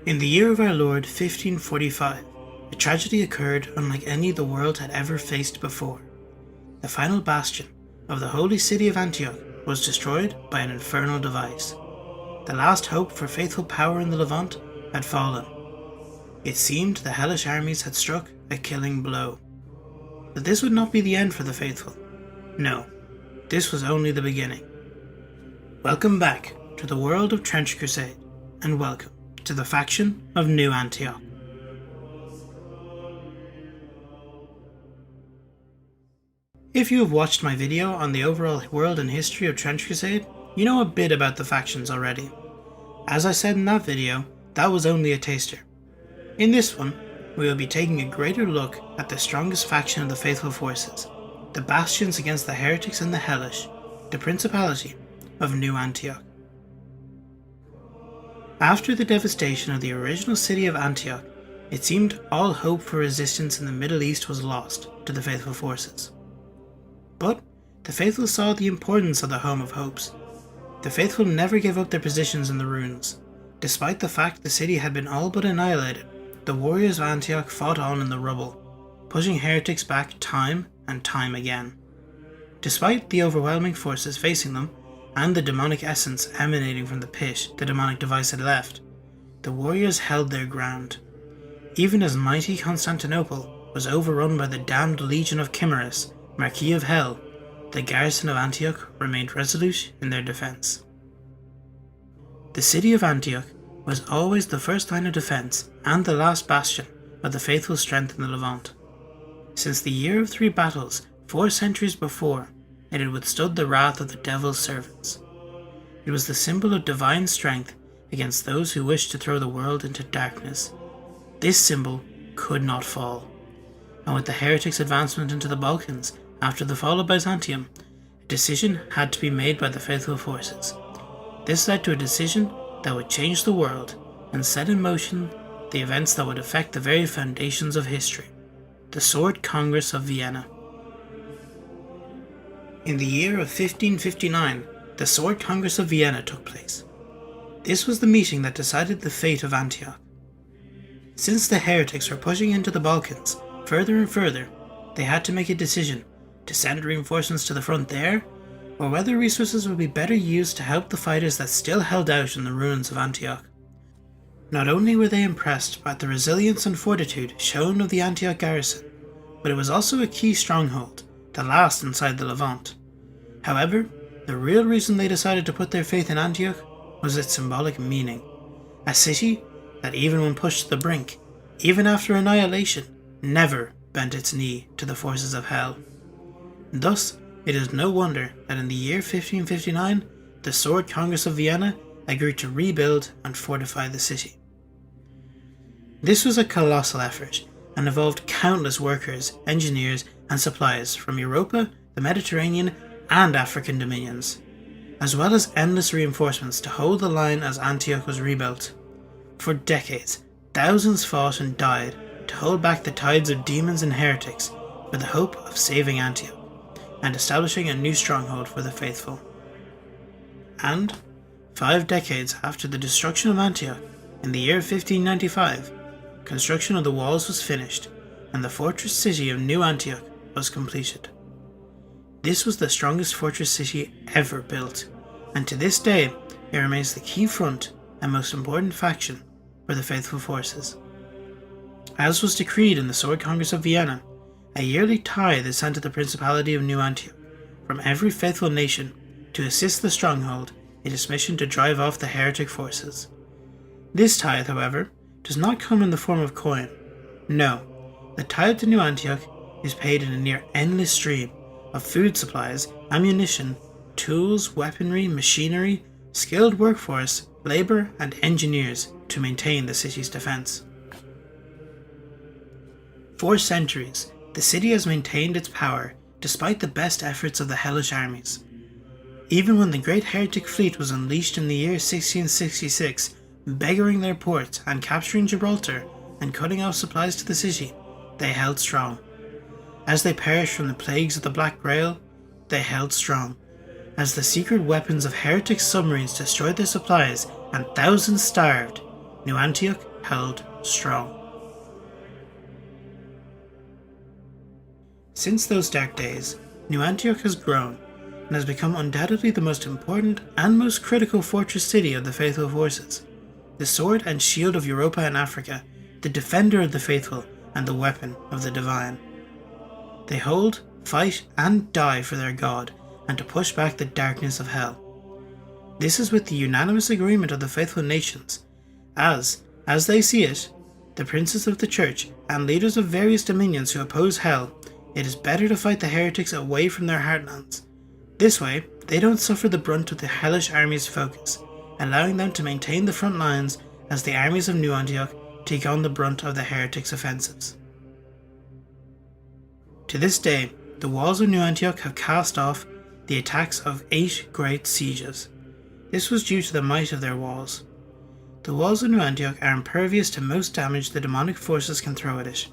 In the year of our Lord 1545, a tragedy occurred unlike any the world had ever faced before. The final bastion of the holy city of Antioch was destroyed by an infernal device. The last hope for faithful power in the Levant had fallen. It seemed the hellish armies had struck a killing blow. But this would not be the end for the faithful. No, this was only the beginning. Welcome back to the world of Trench Crusade, and welcome to the faction of New Antioch. If you have watched my video on the overall world and history of Trench Crusade, you know a bit about the factions already. As I said in that video, that was only a taster. In this one, we will be taking a greater look at the strongest faction of the faithful forces, the bastions against the heretics and the hellish, the Principality of New Antioch. After the devastation of the original city of Antioch, it seemed all hope for resistance in the Middle East was lost to the faithful forces. But the faithful saw the importance of the home of hopes. The faithful never gave up their positions in the ruins. Despite the fact the city had been all but annihilated, the warriors of Antioch fought on in the rubble, pushing heretics back time and time again. Despite the overwhelming forces facing them, and the demonic essence emanating from the pit the demonic device had left, the warriors held their ground. Even as mighty Constantinople was overrun by the damned legion of Chimerus, Marquis of Hell, the garrison of Antioch remained resolute in their defence. The city of Antioch was always the first line of defence and the last bastion of the faithful's strength in the Levant. Since the year of 3 battles 4 centuries before, it had withstood the wrath of the devil's servants. It was the symbol of divine strength against those who wished to throw the world into darkness. This symbol could not fall, and with the heretics' advancement into the Balkans after the fall of Byzantium, a decision had to be made by the faithful forces. This led to a decision that would change the world and set in motion the events that would affect the very foundations of history, the Sword Congress of Vienna. In the year of 1559, the Sword Congress of Vienna took place. This was the meeting that decided the fate of Antioch. Since the heretics were pushing into the Balkans further and further, they had to make a decision to send reinforcements to the front there, or whether resources would be better used to help the fighters that still held out in the ruins of Antioch. Not only were they impressed by the resilience and fortitude shown of the Antioch garrison, but it was also a key stronghold, the last inside the Levant. However, the real reason they decided to put their faith in Antioch was its symbolic meaning. A city that even when pushed to the brink, even after annihilation, never bent its knee to the forces of hell. Thus, it is no wonder that in the year 1559, the Sword Congress of Vienna agreed to rebuild and fortify the city. This was a colossal effort and involved countless workers, engineers, and supplies from Europa, the Mediterranean, and African dominions, as well as endless reinforcements to hold the line as Antioch was rebuilt. For decades, thousands fought and died to hold back the tides of demons and heretics with the hope of saving Antioch and establishing a new stronghold for the faithful. And 5 decades after the destruction of Antioch, in the year 1595, construction of the walls was finished and the fortress city of New Antioch was completed. This was the strongest fortress city ever built, and to this day it remains the key front and most important faction for the faithful forces. As was decreed in the Sword Congress of Vienna, a yearly tithe is sent to the Principality of New Antioch from every faithful nation to assist the stronghold in its mission to drive off the heretic forces. This tithe, however, does not come in the form of coin. No, the tithe to New Antioch is paid in a near endless stream of food supplies, ammunition, tools, weaponry, machinery, skilled workforce, labour, and engineers to maintain the city's defence. For centuries, the city has maintained its power despite the best efforts of the hellish armies. Even when the great heretic fleet was unleashed in the year 1666, beggaring their port and capturing Gibraltar and cutting off supplies to the city, they held strong. As they perished from the plagues of the Black Grail, they held strong. As the secret weapons of heretic submarines destroyed their supplies and thousands starved, New Antioch held strong. Since those dark days, New Antioch has grown and has become undoubtedly the most important and most critical fortress city of the faithful forces, the sword and shield of Europa and Africa, the defender of the faithful and the weapon of the divine. They hold, fight and die for their God and to push back the darkness of hell. This is with the unanimous agreement of the faithful nations, as they see it, the princes of the church and leaders of various dominions who oppose hell, it is better to fight the heretics away from their heartlands. This way, they don't suffer the brunt of the hellish army's focus, allowing them to maintain the front lines as the armies of New Antioch take on the brunt of the heretics' offensives. To this day, the walls of New Antioch have cast off the attacks of 8 great sieges. This was due to the might of their walls. The walls of New Antioch are impervious to most damage the demonic forces can throw at it.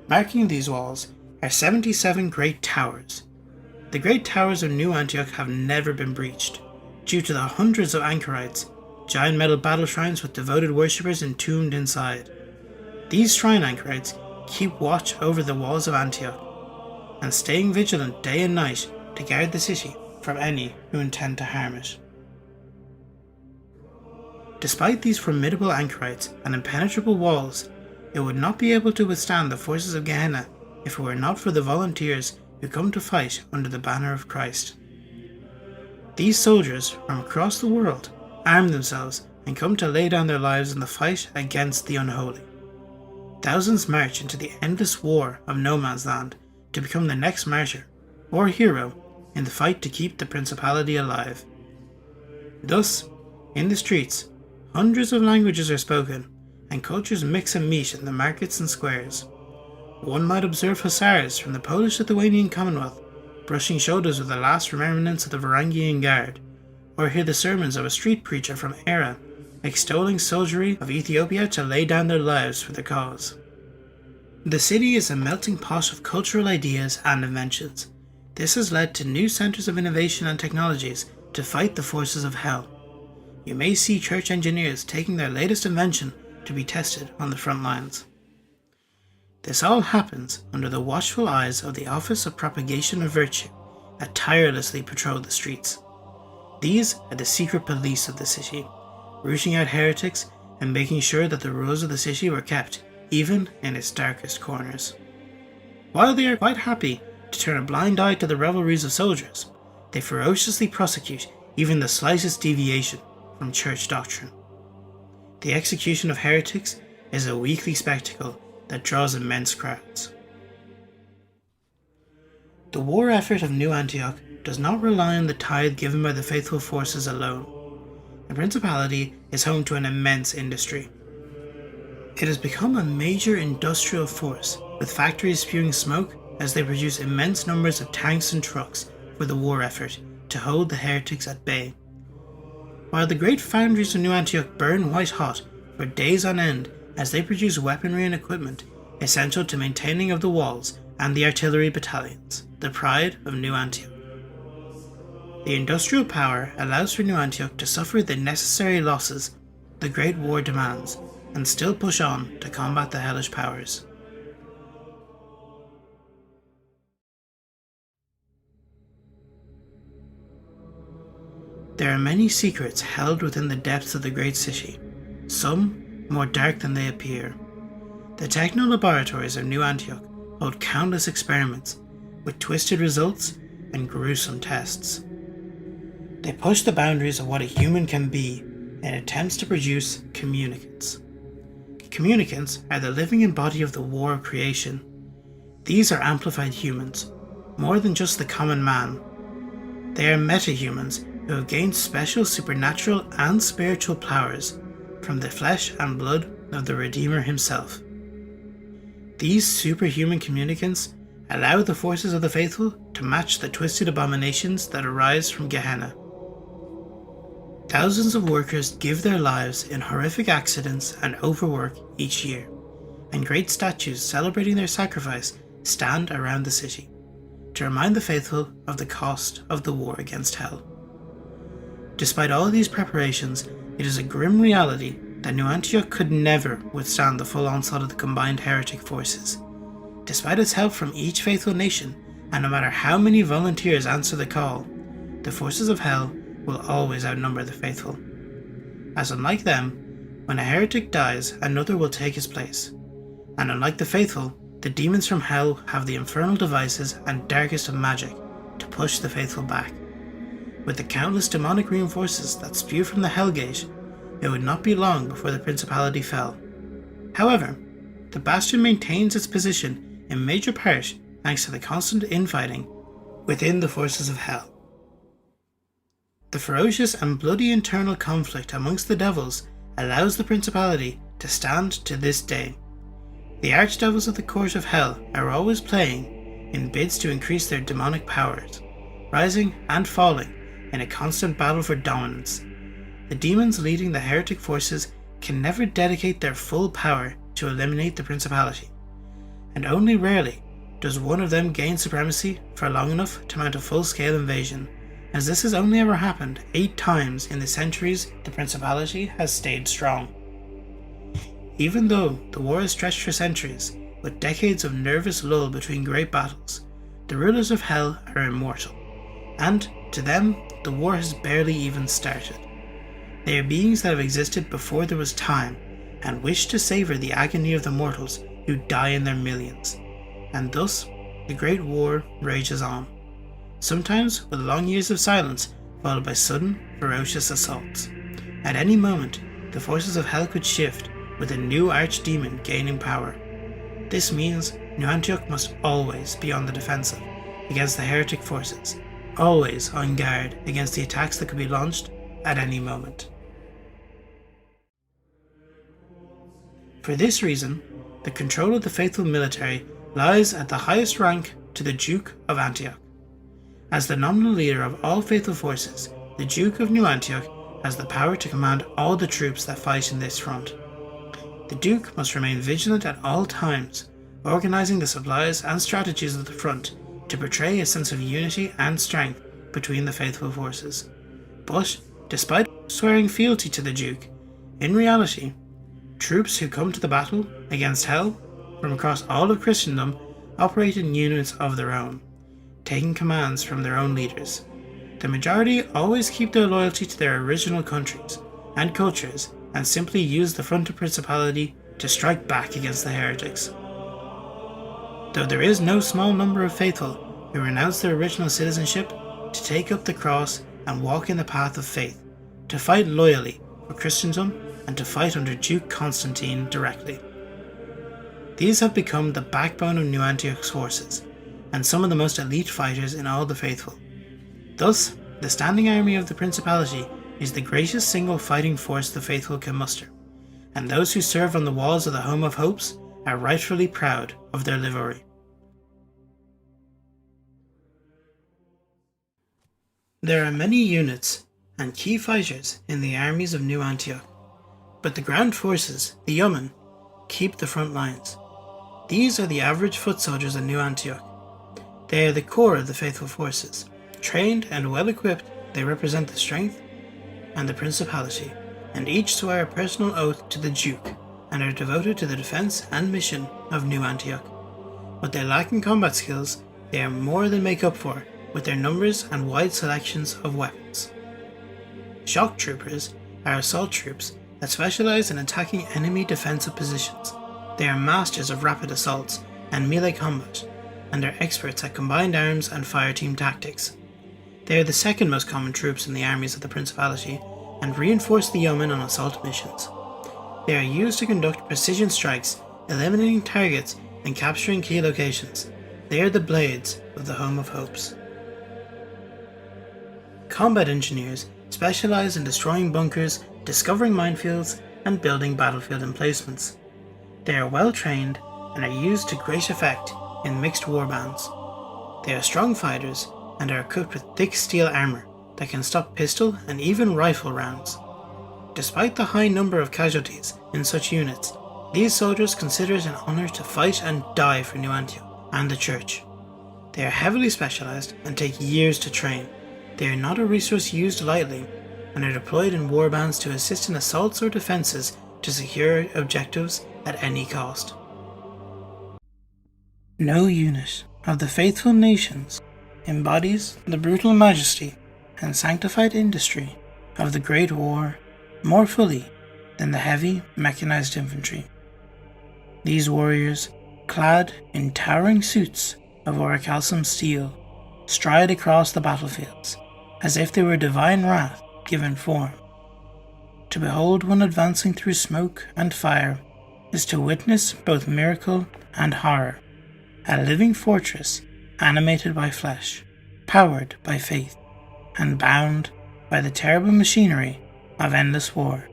Marking these walls are 77 great towers. The great towers of New Antioch have never been breached, due to the hundreds of anchorites, giant metal battle shrines with devoted worshippers entombed inside. These shrine anchorites keep watch over the walls of Antioch, and staying vigilant day and night to guard the city from any who intend to harm it. Despite these formidable anchorites and impenetrable walls, it would not be able to withstand the forces of Gehenna if it were not for the volunteers who come to fight under the banner of Christ. These soldiers from across the world arm themselves and come to lay down their lives in the fight against the unholy. Thousands march into the endless war of no man's land to become the next martyr or hero in the fight to keep the principality alive. Thus, in the streets, hundreds of languages are spoken, and cultures mix and meet in the markets and squares. One might observe hussars from the Polish-Lithuanian Commonwealth brushing shoulders with the last remembrance of the Varangian Guard, or hear the sermons of a street preacher from Era extolling soldiery of Ethiopia to lay down their lives for the cause. The city is a melting pot of cultural ideas and inventions. This has led to new centres of innovation and technologies to fight the forces of hell. You may see church engineers taking their latest invention to be tested on the front lines. This all happens under the watchful eyes of the Office of Propagation of Virtue that tirelessly patrol the streets. These are the secret police of the city, rooting out heretics and making sure that the rules of the city were kept, even in its darkest corners. While they are quite happy to turn a blind eye to the revelries of soldiers, they ferociously prosecute even the slightest deviation from church doctrine. The execution of heretics is a weekly spectacle that draws immense crowds. The war effort of New Antioch does not rely on the tithe given by the faithful forces alone. The principality is home to an immense industry. It has become a major industrial force, with factories spewing smoke as they produce immense numbers of tanks and trucks for the war effort to hold the heretics at bay. While the great foundries of New Antioch burn white hot for days on end as they produce weaponry and equipment essential to maintaining of the walls and the artillery battalions, the pride of New Antioch. The industrial power allows for New Antioch to suffer the necessary losses the Great War demands and still push on to combat the hellish powers. There are many secrets held within the depths of the great city, some more dark than they appear. The techno laboratories of New Antioch hold countless experiments with twisted results and gruesome tests. They push the boundaries of what a human can be in attempts to produce communicants. Communicants are the living embodiment of the war of creation. These are amplified humans, more than just the common man. They are meta-humans who have gained special supernatural and spiritual powers from the flesh and blood of the Redeemer himself. These superhuman communicants allow the forces of the faithful to match the twisted abominations that arise from Gehenna. Thousands of workers give their lives in horrific accidents and overwork each year, and great statues celebrating their sacrifice stand around the city to remind the faithful of the cost of the war against hell. Despite all these preparations, it is a grim reality that New Antioch could never withstand the full onslaught of the combined heretic forces. Despite its help from each faithful nation, and no matter how many volunteers answer the call, the forces of hell will always outnumber the faithful. As unlike them, when a heretic dies, another will take his place. And unlike the faithful, the demons from hell have the infernal devices and darkest of magic to push the faithful back. With the countless demonic reinforcements that spew from the Hellgate, it would not be long before the principality fell. However, the bastion maintains its position in major part thanks to the constant infighting within the forces of hell. The ferocious and bloody internal conflict amongst the devils allows the principality to stand to this day. The archdevils of the court of hell are always playing in bids to increase their demonic powers, rising and falling in a constant battle for dominance. The demons leading the heretic forces can never dedicate their full power to eliminate the principality, and only rarely does one of them gain supremacy for long enough to mount a full-scale invasion, as this has only ever happened 8 times in the centuries the principality has stayed strong. Even though the war has stretched for centuries, with decades of nervous lull between great battles, the rulers of hell are immortal, and to them the war has barely even started. They are beings that have existed before there was time, and wish to savour the agony of the mortals who die in their millions, and thus the great war rages on, sometimes with long years of silence followed by sudden, ferocious assaults. At any moment, the forces of hell could shift, with a new archdemon gaining power. This means New Antioch must always be on the defensive against the heretic forces, always on guard against the attacks that could be launched at any moment. For this reason, the control of the faithful military lies at the highest rank to the Duke of Antioch. As the nominal leader of all faithful forces, the Duke of New Antioch has the power to command all the troops that fight in this front. The Duke must remain vigilant at all times, organising the supplies and strategies of the front to portray a sense of unity and strength between the faithful forces. But, despite swearing fealty to the Duke, in reality, troops who come to the battle against hell from across all of Christendom operate in units of their own, taking commands from their own leaders. The majority always keep their loyalty to their original countries and cultures and simply use the front of principality to strike back against the heretics. Though there is no small number of faithful who renounce their original citizenship to take up the cross and walk in the path of faith, to fight loyally for Christendom and to fight under Duke Constantine directly. These have become the backbone of New Antioch's forces, and some of the most elite fighters in all the faithful. Thus, the standing army of the principality is the greatest single fighting force the faithful can muster, and those who serve on the walls of the Home of Hopes are rightfully proud of their livery. There are many units and key fighters in the armies of New Antioch, but the ground forces, the yeomen, keep the front lines. These are the average foot soldiers of New Antioch. They are the core of the faithful forces. Trained and well equipped, they represent the strength and the principality, and each swear a personal oath to the Duke and are devoted to the defence and mission of New Antioch. What they lack in combat skills, they are more than make up for with their numbers and wide selections of weapons. Shock troopers are assault troops that specialise in attacking enemy defensive positions. They are masters of rapid assaults and melee combat, and are experts at combined arms and fireteam tactics. They are the second most common troops in the armies of the Principality, and reinforce the yeomen on assault missions. They are used to conduct precision strikes, eliminating targets and capturing key locations. They are the blades of the Home of Hopes. Combat engineers specialise in destroying bunkers, discovering minefields, and building battlefield emplacements. They are well trained and are used to great effect in mixed warbands. They are strong fighters and are equipped with thick steel armour that can stop pistol and even rifle rounds. Despite the high number of casualties in such units, these soldiers consider it an honour to fight and die for New Antioch and the Church. They are heavily specialised and take years to train. They are not a resource used lightly and are deployed in warbands to assist in assaults or defences to secure objectives at any cost. No unit of the faithful nations embodies the brutal majesty and sanctified industry of the Great War more fully than the heavy mechanized infantry. These warriors, clad in towering suits of orichalcum steel, stride across the battlefields as if they were divine wrath given form. To behold one advancing through smoke and fire is to witness both miracle and horror, a living fortress animated by flesh, powered by faith, and bound by the terrible machinery of endless war.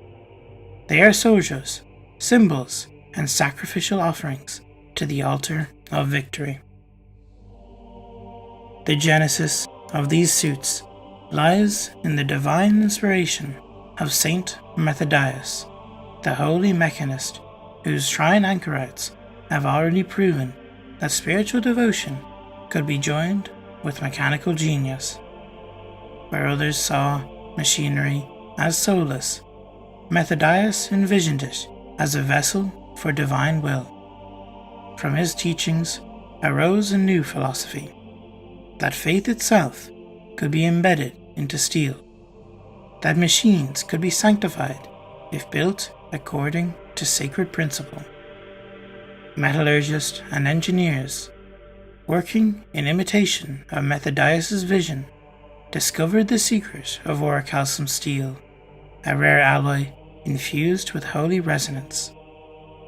They are soldiers, symbols, and sacrificial offerings to the altar of victory. The genesis of these suits lies in the divine inspiration of Saint Methodius, the holy mechanist whose shrine anchorites have already proven that spiritual devotion could be joined with mechanical genius. Where others saw machinery as soulless, Methodius envisioned it as a vessel for divine will. From his teachings arose a new philosophy, that faith itself could be embedded into steel, that machines could be sanctified if built according to sacred principle. Metallurgists and engineers, working in imitation of Methodius' vision, discovered the secret of orichalcum steel, a rare alloy infused with holy resonance.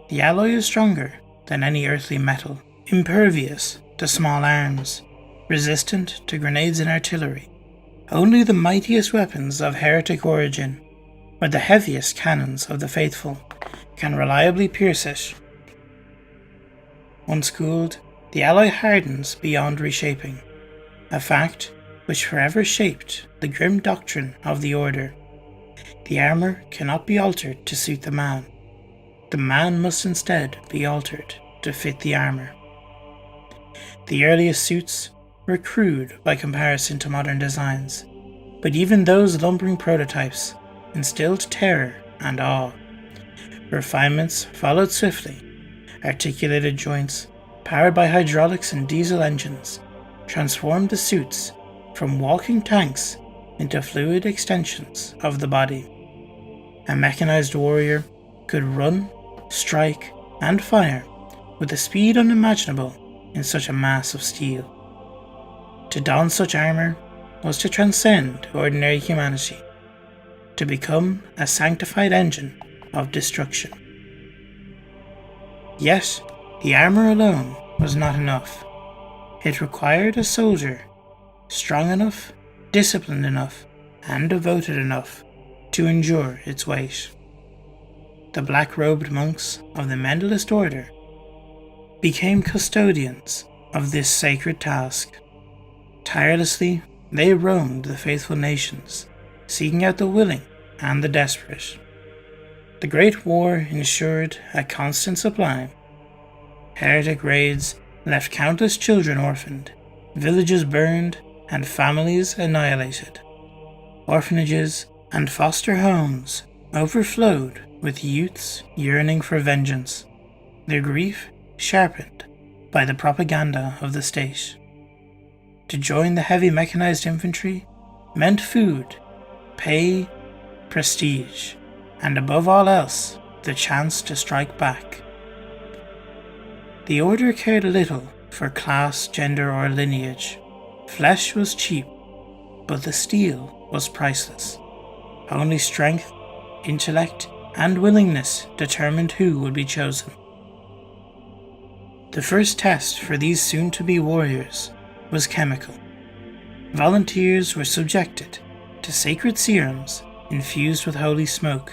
The alloy is stronger than any earthly metal, impervious to small arms, resistant to grenades and artillery. Only the mightiest weapons of heretic origin, or the heaviest cannons of the faithful, can reliably pierce it. Once cooled, the alloy hardens beyond reshaping, a fact which forever shaped the grim doctrine of the order. The armour cannot be altered to suit the man. The man must instead be altered to fit the armour. The earliest suits were crude by comparison to modern designs, but even those lumbering prototypes instilled terror and awe. Refinements followed swiftly. Articulated joints, powered by hydraulics and diesel engines, transformed the suits from walking tanks into fluid extensions of the body. A mechanized warrior could run, strike, and fire with a speed unimaginable in such a mass of steel. To don such armour was to transcend ordinary humanity, to become a sanctified engine of destruction. Yet, the armour alone was not enough. It required a soldier strong enough, disciplined enough, and devoted enough to endure its weight. The black-robed monks of the Mentalist order became custodians of this sacred task. Tirelessly, they roamed the faithful nations, seeking out the willing and the desperate. The Great War ensured a constant supply. Heretic raids left countless children orphaned, villages burned, and families annihilated. Orphanages and foster homes overflowed with youths yearning for vengeance, their grief sharpened by the propaganda of the state. To join the heavy mechanized infantry meant food, pay, prestige, and above all else, the chance to strike back. The order cared little for class, gender, or lineage. Flesh was cheap, but the steel was priceless. Only strength, intellect, and willingness determined who would be chosen. The first test for these soon-to-be warriors was chemical. Volunteers were subjected to sacred serums infused with holy smoke,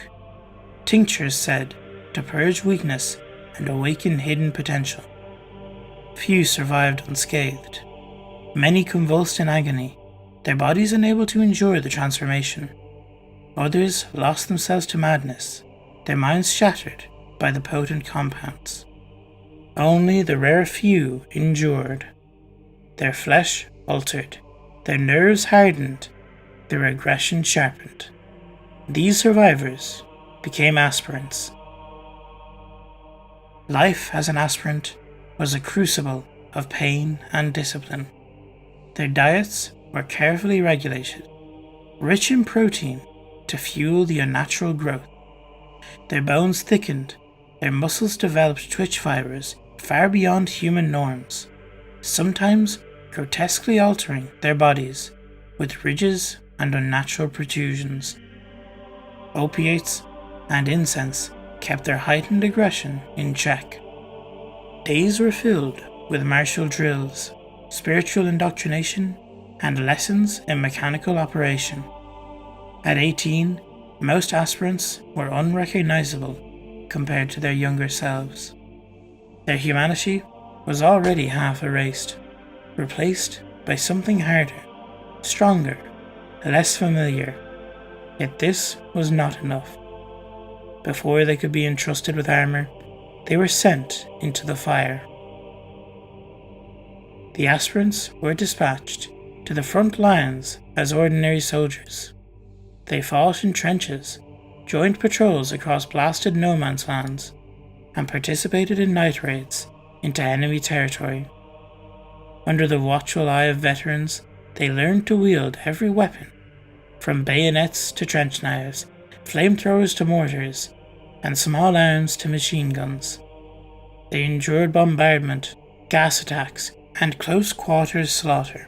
tinctures said to purge weakness and awaken hidden potential. Few survived unscathed. Many convulsed in agony, their bodies unable to endure the transformation. Others lost themselves to madness, their minds shattered by the potent compounds. Only the rare few endured, their flesh altered, their nerves hardened, their aggression sharpened. These survivors became aspirants, Life as an aspirant was a crucible of pain and discipline. Their diets were carefully regulated, rich in protein to fuel the unnatural growth. Their bones thickened, their muscles developed twitch fibers far beyond human norms, sometimes grotesquely altering their bodies with ridges and unnatural protrusions. Opiates and incense kept their heightened aggression in check. Days were filled with martial drills, spiritual indoctrination, and lessons in mechanical operation. At 18, most aspirants were unrecognizable compared to their younger selves. Their humanity was already half erased, replaced by something harder, stronger, less familiar. Yet this was not enough. Before they could be entrusted with armour, they were sent into the fire. The aspirants were dispatched to the front lines as ordinary soldiers. They fought in trenches, joined patrols across blasted no man's lands, and participated in night raids into enemy territory. Under the watchful eye of veterans, they learned to wield every weapon, from bayonets to trench knives, flamethrowers to mortars, and small arms to machine guns. They endured bombardment, gas attacks, and close quarters slaughter.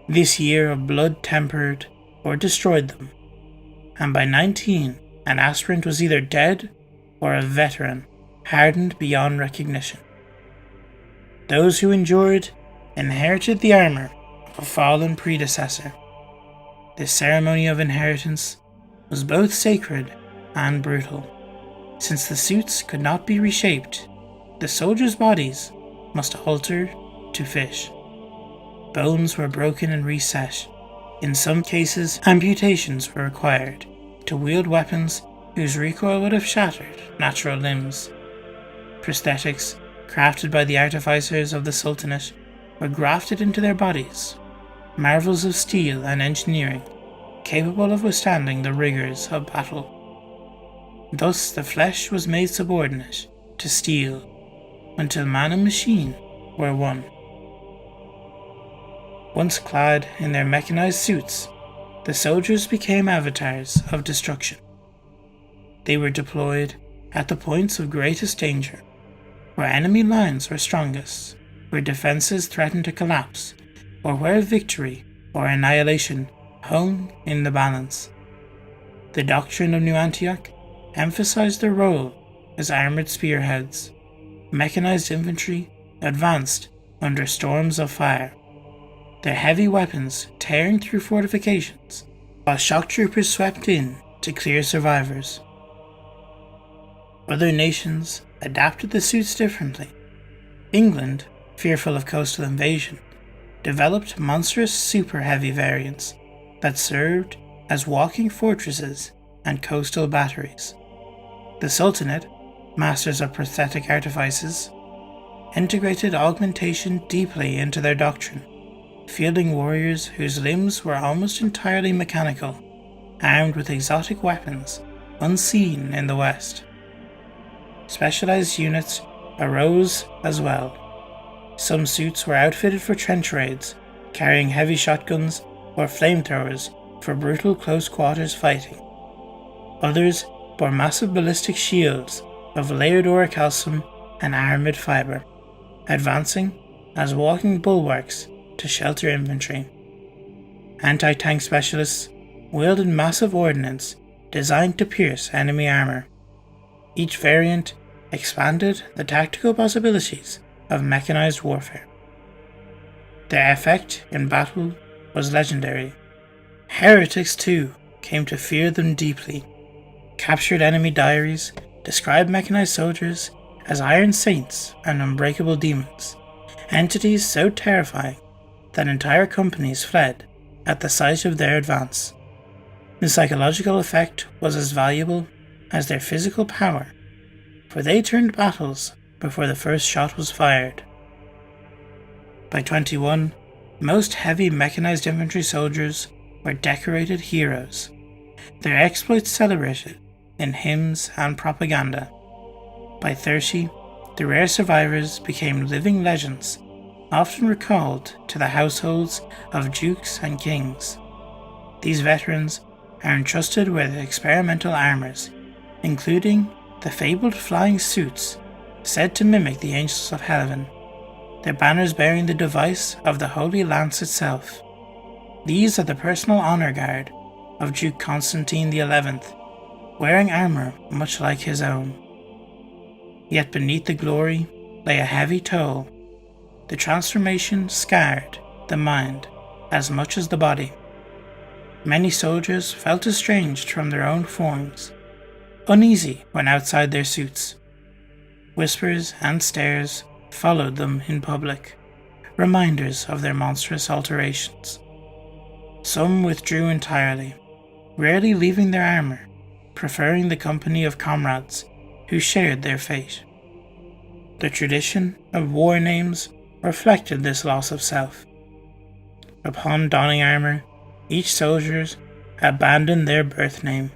This year of blood tempered or destroyed them, and by 19, an aspirant was either dead or a veteran, hardened beyond recognition. Those who endured inherited the armour of a fallen predecessor. This ceremony of inheritance was both sacred and brutal. Since the suits could not be reshaped, the soldiers' bodies must alter to fit. Bones were broken and reset. In some cases, amputations were required to wield weapons whose recoil would have shattered natural limbs. Prosthetics, crafted by the artificers of the Sultanate, were grafted into their bodies, marvels of steel and engineering, capable of withstanding the rigours of battle. Thus the flesh was made subordinate to steel, until man and machine were one. Once clad in their mechanized suits, the soldiers became avatars of destruction. They were deployed at the points of greatest danger, where enemy lines were strongest, where defences threatened to collapse, or where victory or annihilation hung in the balance. The doctrine of New Antioch emphasized their role as armoured spearheads. Mechanized infantry advanced under storms of fire, their heavy weapons tearing through fortifications, while shock troopers swept in to clear survivors. Other nations adapted the suits differently. England, fearful of coastal invasion, developed monstrous super heavy variants that served as walking fortresses and coastal batteries. The Sultanate, masters of prosthetic artifices, integrated augmentation deeply into their doctrine, fielding warriors whose limbs were almost entirely mechanical, armed with exotic weapons unseen in the West. Specialized units arose as well. Some suits were outfitted for trench raids, carrying heavy shotguns or flamethrowers for brutal close-quarters fighting. Others bore massive ballistic shields of layered orichalcum and armoured fibre, advancing as walking bulwarks to shelter infantry. Anti-tank specialists wielded massive ordnance designed to pierce enemy armour. Each variant expanded the tactical possibilities of mechanized warfare. Their effect in battle was legendary. Heretics, too, came to fear them deeply. Captured enemy diaries described mechanized soldiers as iron saints and unbreakable demons, entities so terrifying that entire companies fled at the sight of their advance. The psychological effect was as valuable as their physical power, for they turned battles before the first shot was fired. By 21, most heavy mechanized infantry soldiers were decorated heroes, their exploits celebrated in hymns and propaganda. By 30, The rare survivors became living legends, often recalled to the households of dukes and kings. These veterans are entrusted with experimental armors, including the fabled flying suits said to mimic the angels of heaven, their banners bearing the device of the Holy Lance itself. These are the personal honor guard of Duke Constantine XI, wearing armor much like his own. Yet beneath the glory lay a heavy toll. The transformation scarred the mind as much as the body. Many soldiers felt estranged from their own forms, uneasy when outside their suits. Whispers and stares followed them in public, reminders of their monstrous alterations. Some withdrew entirely, rarely leaving their armor, preferring the company of comrades who shared their fate. The tradition of war names reflected this loss of self. Upon donning armor, each soldier abandoned their birth name,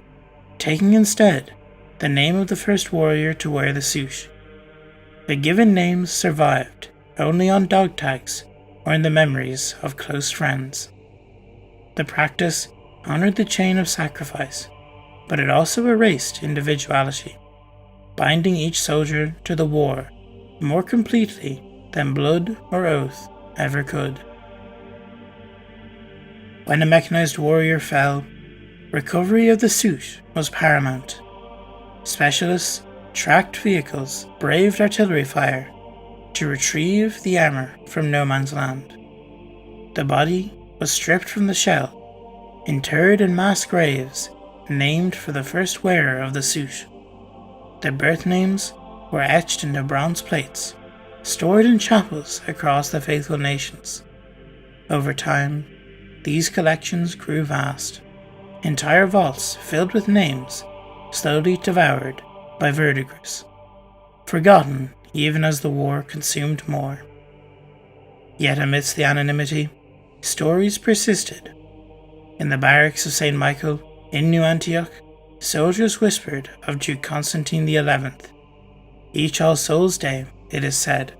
taking instead the name of the first warrior to wear the suit. The given names survived only on dog tags or in the memories of close friends. The practice honored the chain of sacrifice, but it also erased individuality, binding each soldier to the war more completely than blood or oath ever could. When a mechanized warrior fell, recovery of the suit was paramount. Specialists tracked vehicles, braved artillery fire to retrieve the armor from no man's land. The body was stripped from the shell, interred in mass graves named for the first wearer of the suit. Their birth names were etched into bronze plates, stored in chapels across the faithful nations. Over time, these collections grew vast, entire vaults filled with names slowly devoured by verdigris, forgotten even as the war consumed more. Yet amidst the anonymity, stories persisted. In the barracks of St. Michael in New Antioch, soldiers whispered of Duke Constantine XI. Each All Souls' Day, it is said,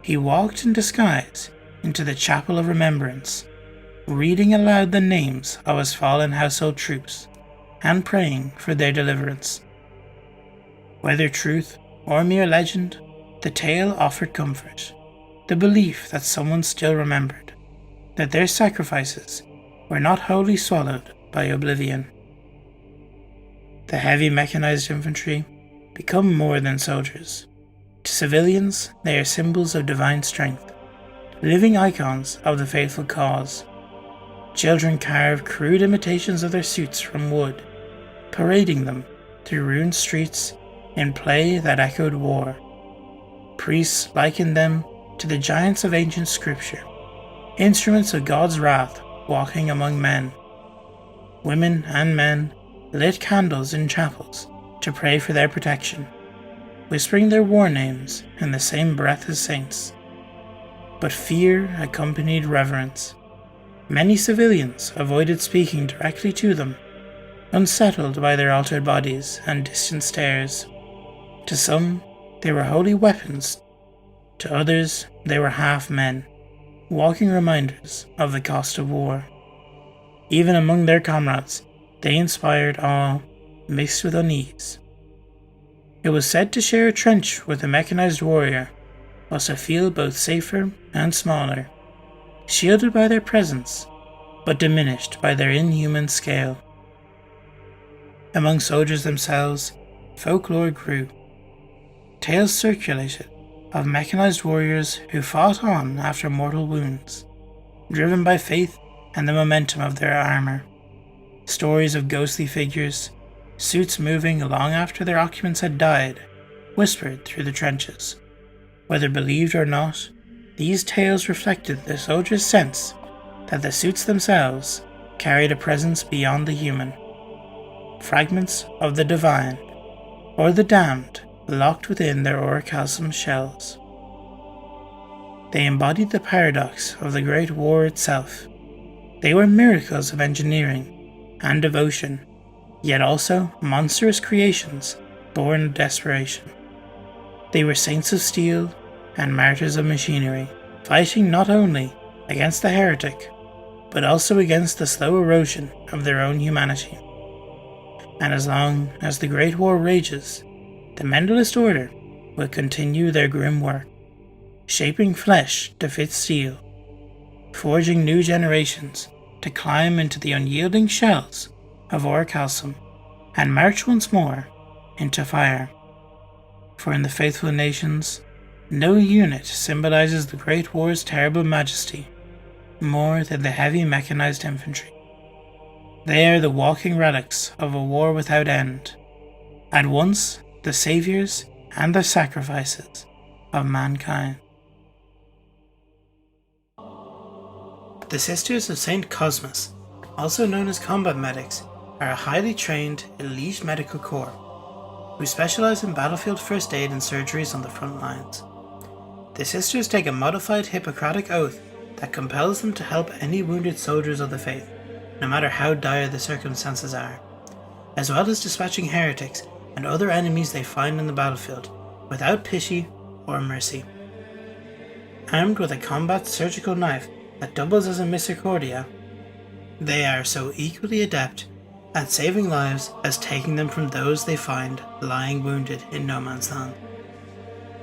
he walked in disguise into the Chapel of Remembrance, reading aloud the names of his fallen household troops and praying for their deliverance. Whether truth or mere legend, the tale offered comfort, the belief that someone still remembered, that their sacrifices were not wholly swallowed by oblivion. The heavy mechanized infantry become more than soldiers. To civilians, they are symbols of divine strength, living icons of the faithful cause. Children carve crude imitations of their suits from wood, parading them through ruined streets in play that echoed war. Priests likened them to the giants of ancient scripture, instruments of God's wrath walking among men. Women and men lit candles in chapels to pray for their protection, whispering their war names in the same breath as saints. But fear accompanied reverence. Many civilians avoided speaking directly to them, unsettled by their altered bodies and distant stares. To some, they were holy weapons. To others, they were half men, walking reminders of the cost of war. Even among their comrades, they inspired awe mixed with unease. It was said to share a trench with a mechanized warrior was to feel both safer and smaller, shielded by their presence, but diminished by their inhuman scale. Among soldiers themselves, folklore grew. Tales circulated of mechanized warriors who fought on after mortal wounds, driven by faith and the momentum of their armor. Stories of ghostly figures, suits moving long after their occupants had died, whispered through the trenches. Whether believed or not, these tales reflected the soldiers' sense that the suits themselves carried a presence beyond the human. Fragments of the divine, or the damned, locked within their orichalcum shells. They embodied the paradox of the Great War itself. They were miracles of engineering and devotion, yet also monstrous creations born of desperation. They were saints of steel and martyrs of machinery, fighting not only against the heretic, but also against the slow erosion of their own humanity. And as long as the Great War rages, the Mentalist Order will continue their grim work, shaping flesh to fit steel, forging new generations to climb into the unyielding shells of Orichalcum and march once more into fire. For in the faithful nations, no unit symbolizes the Great War's terrible majesty more than the heavy mechanized infantry. They are the walking relics of a war without end, at once the saviors and the sacrifices of mankind. The Sisters of St. Cosmas, also known as combat medics, are a highly trained, elite medical corps who specialize in battlefield first aid and surgeries on the front lines. The Sisters take a modified Hippocratic oath that compels them to help any wounded soldiers of the faith, no matter how dire the circumstances are, as well as dispatching heretics and other enemies they find in the battlefield, without pity or mercy. Armed with a combat surgical knife that doubles as a misericordia, they are so equally adept at saving lives as taking them from those they find lying wounded in no man's land.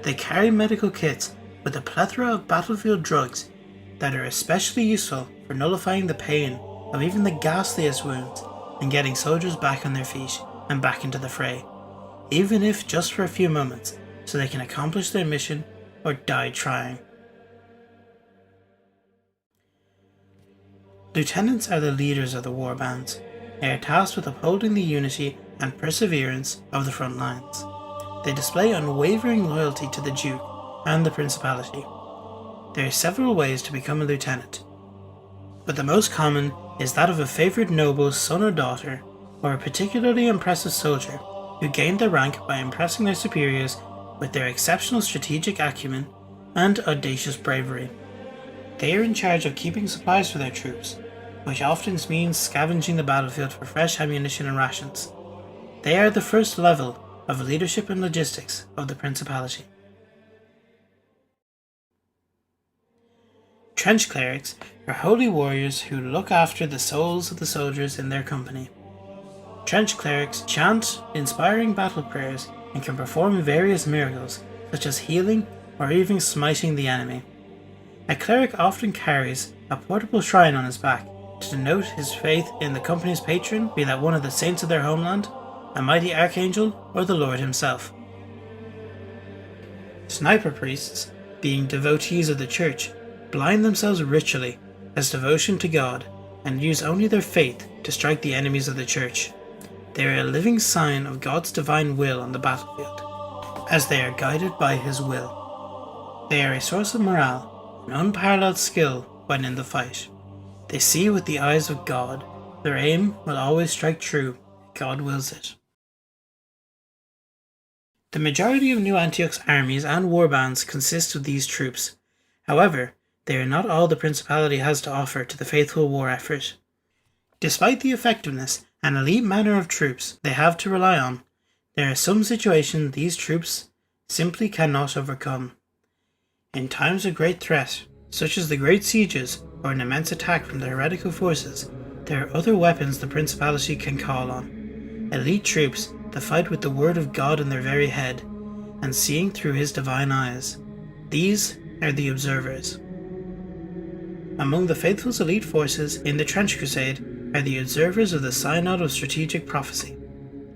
They carry medical kits with a plethora of battlefield drugs that are especially useful for nullifying the pain of even the ghastliest wounds and getting soldiers back on their feet and back into the fray, even if just for a few moments, so they can accomplish their mission or die trying. Lieutenants are the leaders of the war bands. They are tasked with upholding the unity and perseverance of the front lines. They display unwavering loyalty to the Duke and the Principality. There are several ways to become a lieutenant, but the most common is that of a favourite noble's son or daughter, or a particularly impressive soldier who gained their rank by impressing their superiors with their exceptional strategic acumen and audacious bravery. They are in charge of keeping supplies for their troops, which often means scavenging the battlefield for fresh ammunition and rations. They are the first level of leadership and logistics of the Principality. Trench clerics are holy warriors who look after the souls of the soldiers in their company. Trench clerics chant inspiring battle prayers and can perform various miracles, such as healing or even smiting the enemy. A cleric often carries a portable shrine on his back to denote his faith in the company's patron, be that one of the saints of their homeland, a mighty archangel, or the Lord himself. Sniper priests, being devotees of the church, blind themselves ritually as devotion to God and use only their faith to strike the enemies of the church. They are a living sign of God's divine will on the battlefield, as they are guided by his will. They are a source of morale, an unparalleled skill when in the fight. They see with the eyes of God. Their aim will always strike true, if God wills it. The majority of New Antioch's armies and warbands consist of these troops. However, they are not all the Principality has to offer to the faithful war effort. Despite the effectiveness and elite manner of troops they have to rely on, there are some situations these troops simply cannot overcome. In times of great threat, such as the great sieges or an immense attack from the heretical forces, there are other weapons the Principality can call on. Elite troops that fight with the word of God in their very head, and seeing through his divine eyes. These are the observers. Among the faithful's elite forces in the Trench Crusade are the observers of the Synod of Strategic Prophecy.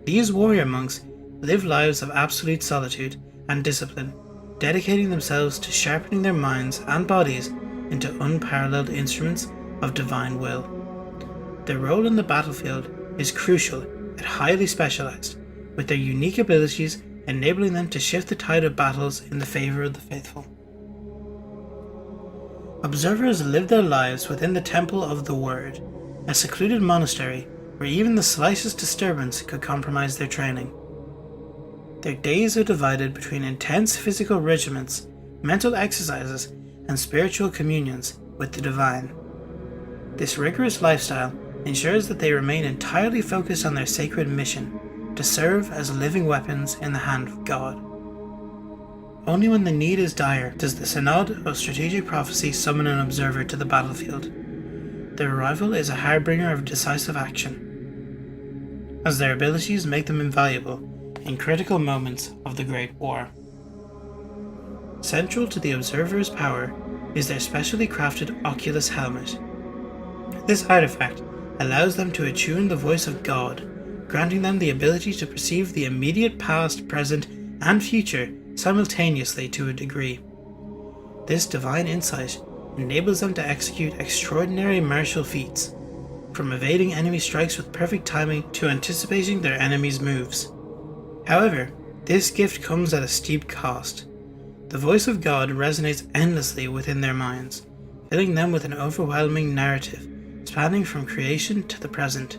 These warrior monks live lives of absolute solitude and discipline, dedicating themselves to sharpening their minds and bodies into unparalleled instruments of divine will. Their role in the battlefield is crucial yet highly specialized, with their unique abilities enabling them to shift the tide of battles in the favor of the faithful. Observers live their lives within the Temple of the Word, a secluded monastery where even the slightest disturbance could compromise their training. Their days are divided between intense physical regiments, mental exercises, and spiritual communions with the divine. This rigorous lifestyle ensures that they remain entirely focused on their sacred mission to serve as living weapons in the hand of God. Only when the need is dire does the Synod of Strategic Prophecy summon an observer to the battlefield. Their arrival is a harbinger of decisive action, as their abilities make them invaluable in critical moments of the Great War. Central to the observer's power is their specially crafted Oculus helmet. This artifact allows them to attune the voice of God, granting them the ability to perceive the immediate past, present, and future simultaneously to a degree. This divine insight enables them to execute extraordinary martial feats, from evading enemy strikes with perfect timing to anticipating their enemies' moves. However, this gift comes at a steep cost. The voice of God resonates endlessly within their minds, filling them with an overwhelming narrative spanning from creation to the present.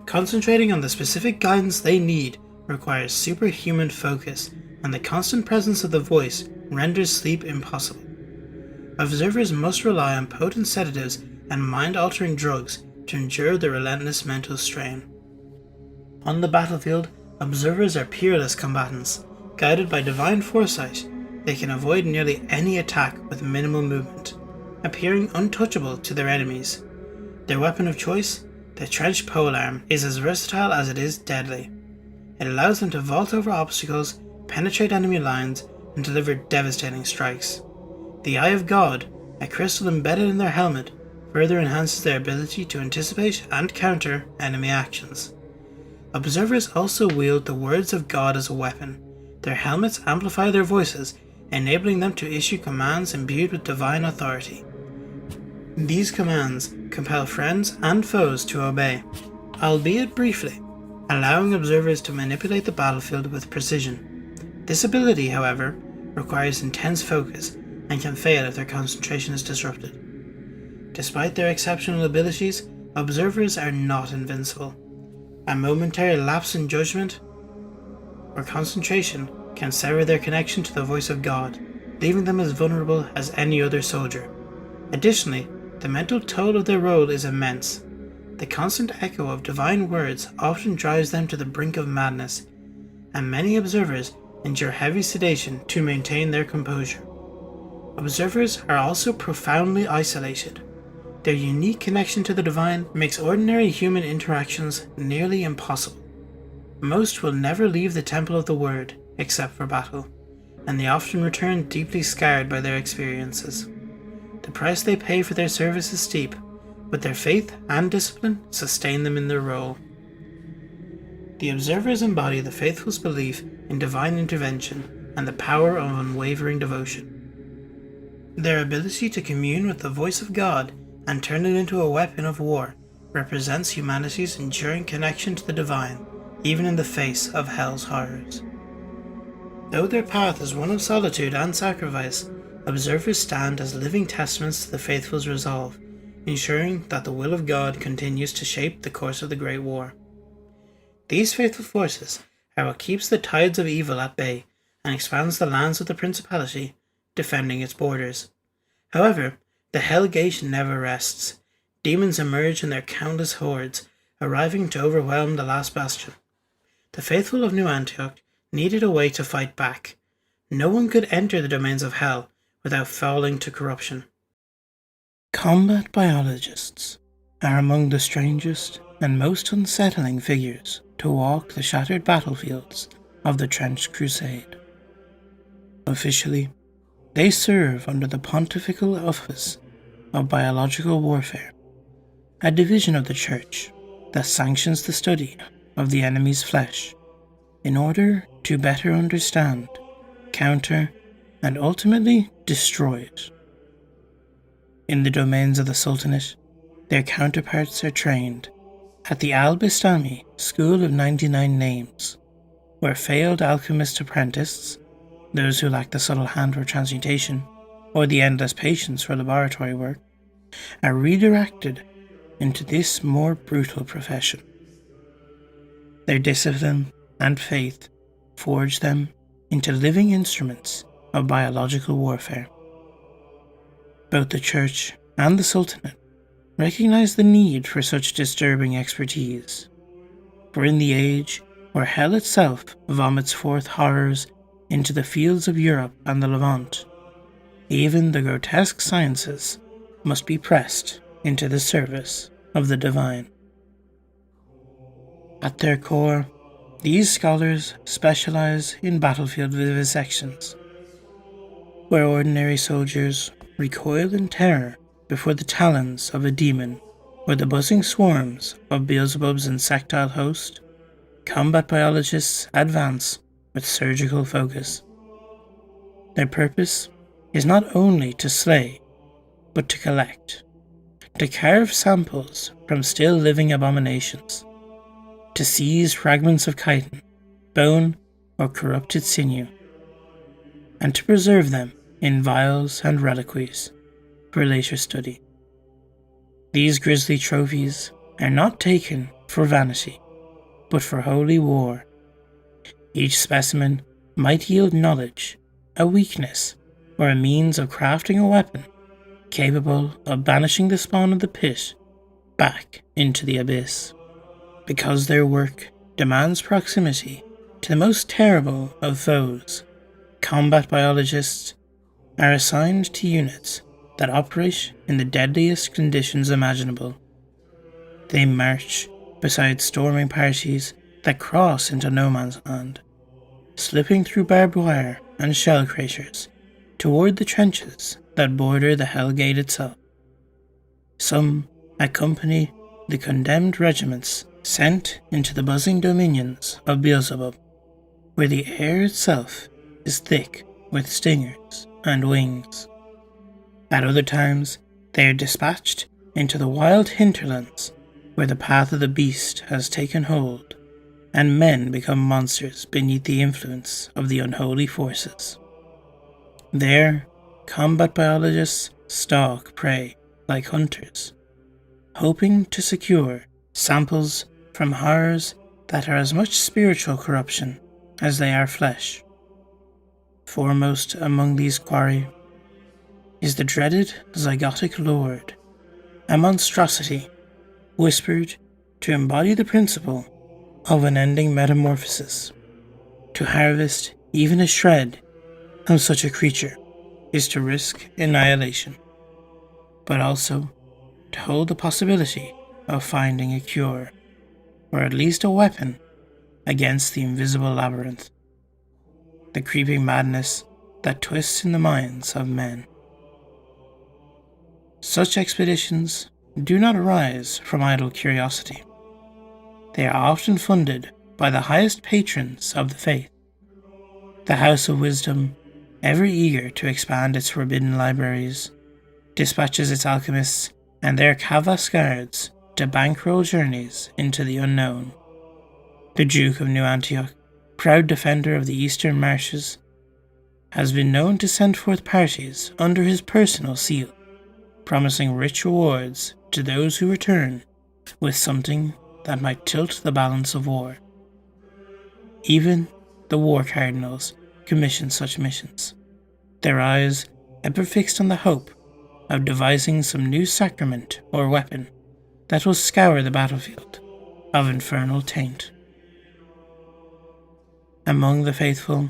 Concentrating on the specific guidance they need requires superhuman focus, and the constant presence of the voice renders sleep impossible. Observers must rely on potent sedatives and mind-altering drugs to endure the relentless mental strain. On the battlefield, observers are peerless combatants. Guided by divine foresight, they can avoid nearly any attack with minimal movement, appearing untouchable to their enemies. Their weapon of choice, the trenched polearm, is as versatile as it is deadly. It allows them to vault over obstacles, penetrate enemy lines, and deliver devastating strikes. The Eye of God, a crystal embedded in their helmet, further enhances their ability to anticipate and counter enemy actions. Observers also wield the words of God as a weapon. Their helmets amplify their voices, enabling them to issue commands imbued with divine authority. These commands compel friends and foes to obey, albeit briefly, allowing observers to manipulate the battlefield with precision. This ability, however, requires intense focus and can fail if their concentration is disrupted. Despite their exceptional abilities, observers are not invincible. A momentary lapse in judgment or concentration can sever their connection to the voice of God, leaving them as vulnerable as any other soldier. Additionally, the mental toll of their role is immense. The constant echo of divine words often drives them to the brink of madness, and many observers endure heavy sedation to maintain their composure. Observers are also profoundly isolated. Their unique connection to the divine makes ordinary human interactions nearly impossible. Most will never leave the Temple of the Word, except for battle, and they often return deeply scarred by their experiences. The price they pay for their service is steep, but their faith and discipline sustain them in their role. The observers embody the faithful's belief in divine intervention and the power of unwavering devotion. Their ability to commune with the voice of God and turn it into a weapon of war represents humanity's enduring connection to the divine, even in the face of hell's horrors. Though their path is one of solitude and sacrifice, observers stand as living testaments to the faithful's resolve, ensuring that the will of God continues to shape the course of the Great War. These faithful forces are what keeps the tides of evil at bay and expands the lands of the Principality, defending its borders. However, the Hell Gate never rests. Demons emerge in their countless hordes, arriving to overwhelm the last bastion. The faithful of New Antioch needed a way to fight back. No one could enter the domains of hell without falling to corruption. Combat biologists are among the strangest and most unsettling figures to walk the shattered battlefields of the Trenched Crusade. Officially, they serve under the pontifical office of biological warfare, a division of the Church that sanctions the study of the enemy's flesh in order to better understand, counter, and ultimately destroy it. In the domains of the Sultanate, their counterparts are trained at the Al-Bistami School of 99 Names, where failed alchemist apprentices, those who lack the subtle hand for transmutation or the endless patience for laboratory work, are redirected into this more brutal profession. Their discipline and faith forge them into living instruments of biological warfare. Both the Church and the Sultanate recognize the need for such disturbing expertise, for in the age where hell itself vomits forth horrors into the fields of Europe and the Levant. Even the grotesque sciences must be pressed into the service of the divine. At their core, these scholars specialize in battlefield vivisections, where ordinary soldiers recoil in terror before the talons of a demon or the buzzing swarms of Beelzebub's insectile host. Combat biologists advance with surgical focus. Their purpose is not only to slay, but to collect, to carve samples from still living abominations, to seize fragments of chitin, bone, or corrupted sinew, and to preserve them in vials and reliquaries for later study. These grisly trophies are not taken for vanity, but for holy war. Each specimen might yield knowledge, a weakness, or a means of crafting a weapon capable of banishing the spawn of the pit back into the abyss. Because their work demands proximity to the most terrible of foes, combat biologists are assigned to units that operate in the deadliest conditions imaginable. They march beside storming parties that cross into no man's land, slipping through barbed wire and shell craters toward the trenches that border the Hellgate itself. Some accompany the condemned regiments sent into the buzzing dominions of Beelzebub, where the air itself is thick with stingers and wings. At other times, they are dispatched into the wild hinterlands where the path of the beast has taken hold, and men become monsters beneath the influence of the unholy forces. There, combat biologists stalk prey like hunters, hoping to secure samples from horrors that are as much spiritual corruption as they are flesh. Foremost among these quarry is the dreaded zygotic lord, a monstrosity whispered to embody the principle of unending metamorphosis. To harvest even a shred of such a creature is to risk annihilation, but also to hold the possibility of finding a cure, or at least a weapon, against the invisible labyrinth, the creeping madness that twists in the minds of men. Such expeditions do not arise from idle curiosity. They are often funded by the highest patrons of the faith. The House of Wisdom, ever eager to expand its forbidden libraries, dispatches its alchemists and their cavascards to bankroll journeys into the unknown. The Duke of New Antioch, proud defender of the eastern marshes, has been known to send forth parties under his personal seal, promising rich rewards to those who return with something that might tilt the balance of war. Even the war cardinals commission such missions, their eyes ever fixed on the hope of devising some new sacrament or weapon that will scour the battlefield of infernal taint. Among the faithful,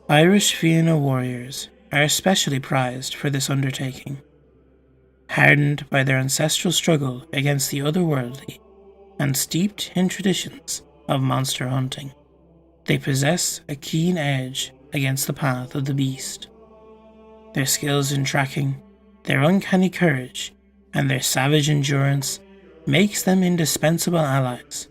Irish Vienna warriors are especially prized for this undertaking. Hardened by their ancestral struggle against the otherworldly and steeped in traditions of monster hunting, they possess a keen edge against the path of the beast. Their skills in tracking, their uncanny courage, and their savage endurance makes them indispensable allies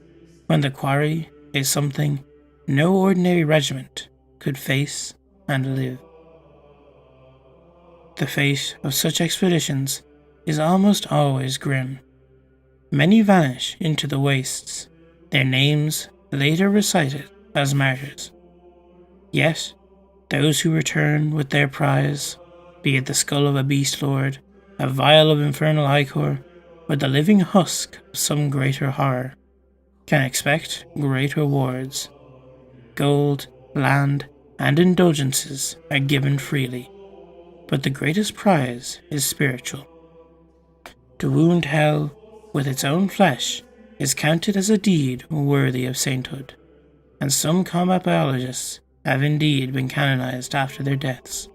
when the quarry is something no ordinary regiment could face and live. The fate of such expeditions is almost always grim. Many vanish into the wastes, their names later recited as martyrs. Yet, those who return with their prize, be it the skull of a beast lord, a vial of infernal ichor, or the living husk of some greater horror, can expect great rewards. Gold, land, and indulgences are given freely, but the greatest prize is spiritual. To wound hell with its own flesh is counted as a deed worthy of sainthood, and some combat biologists have indeed been canonized after their deaths,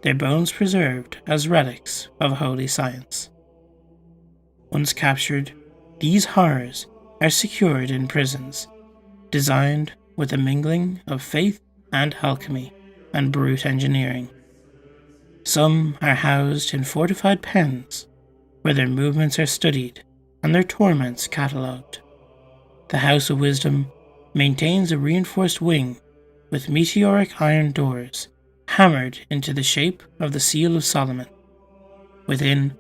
their bones preserved as relics of holy science. Once captured, these horrors are secured in prisons, designed with a mingling of faith and alchemy and brute engineering. Some are housed in fortified pens, where their movements are studied and their torments catalogued. The House of Wisdom maintains a reinforced wing with meteoric iron doors hammered into the shape of the Seal of Solomon. Within,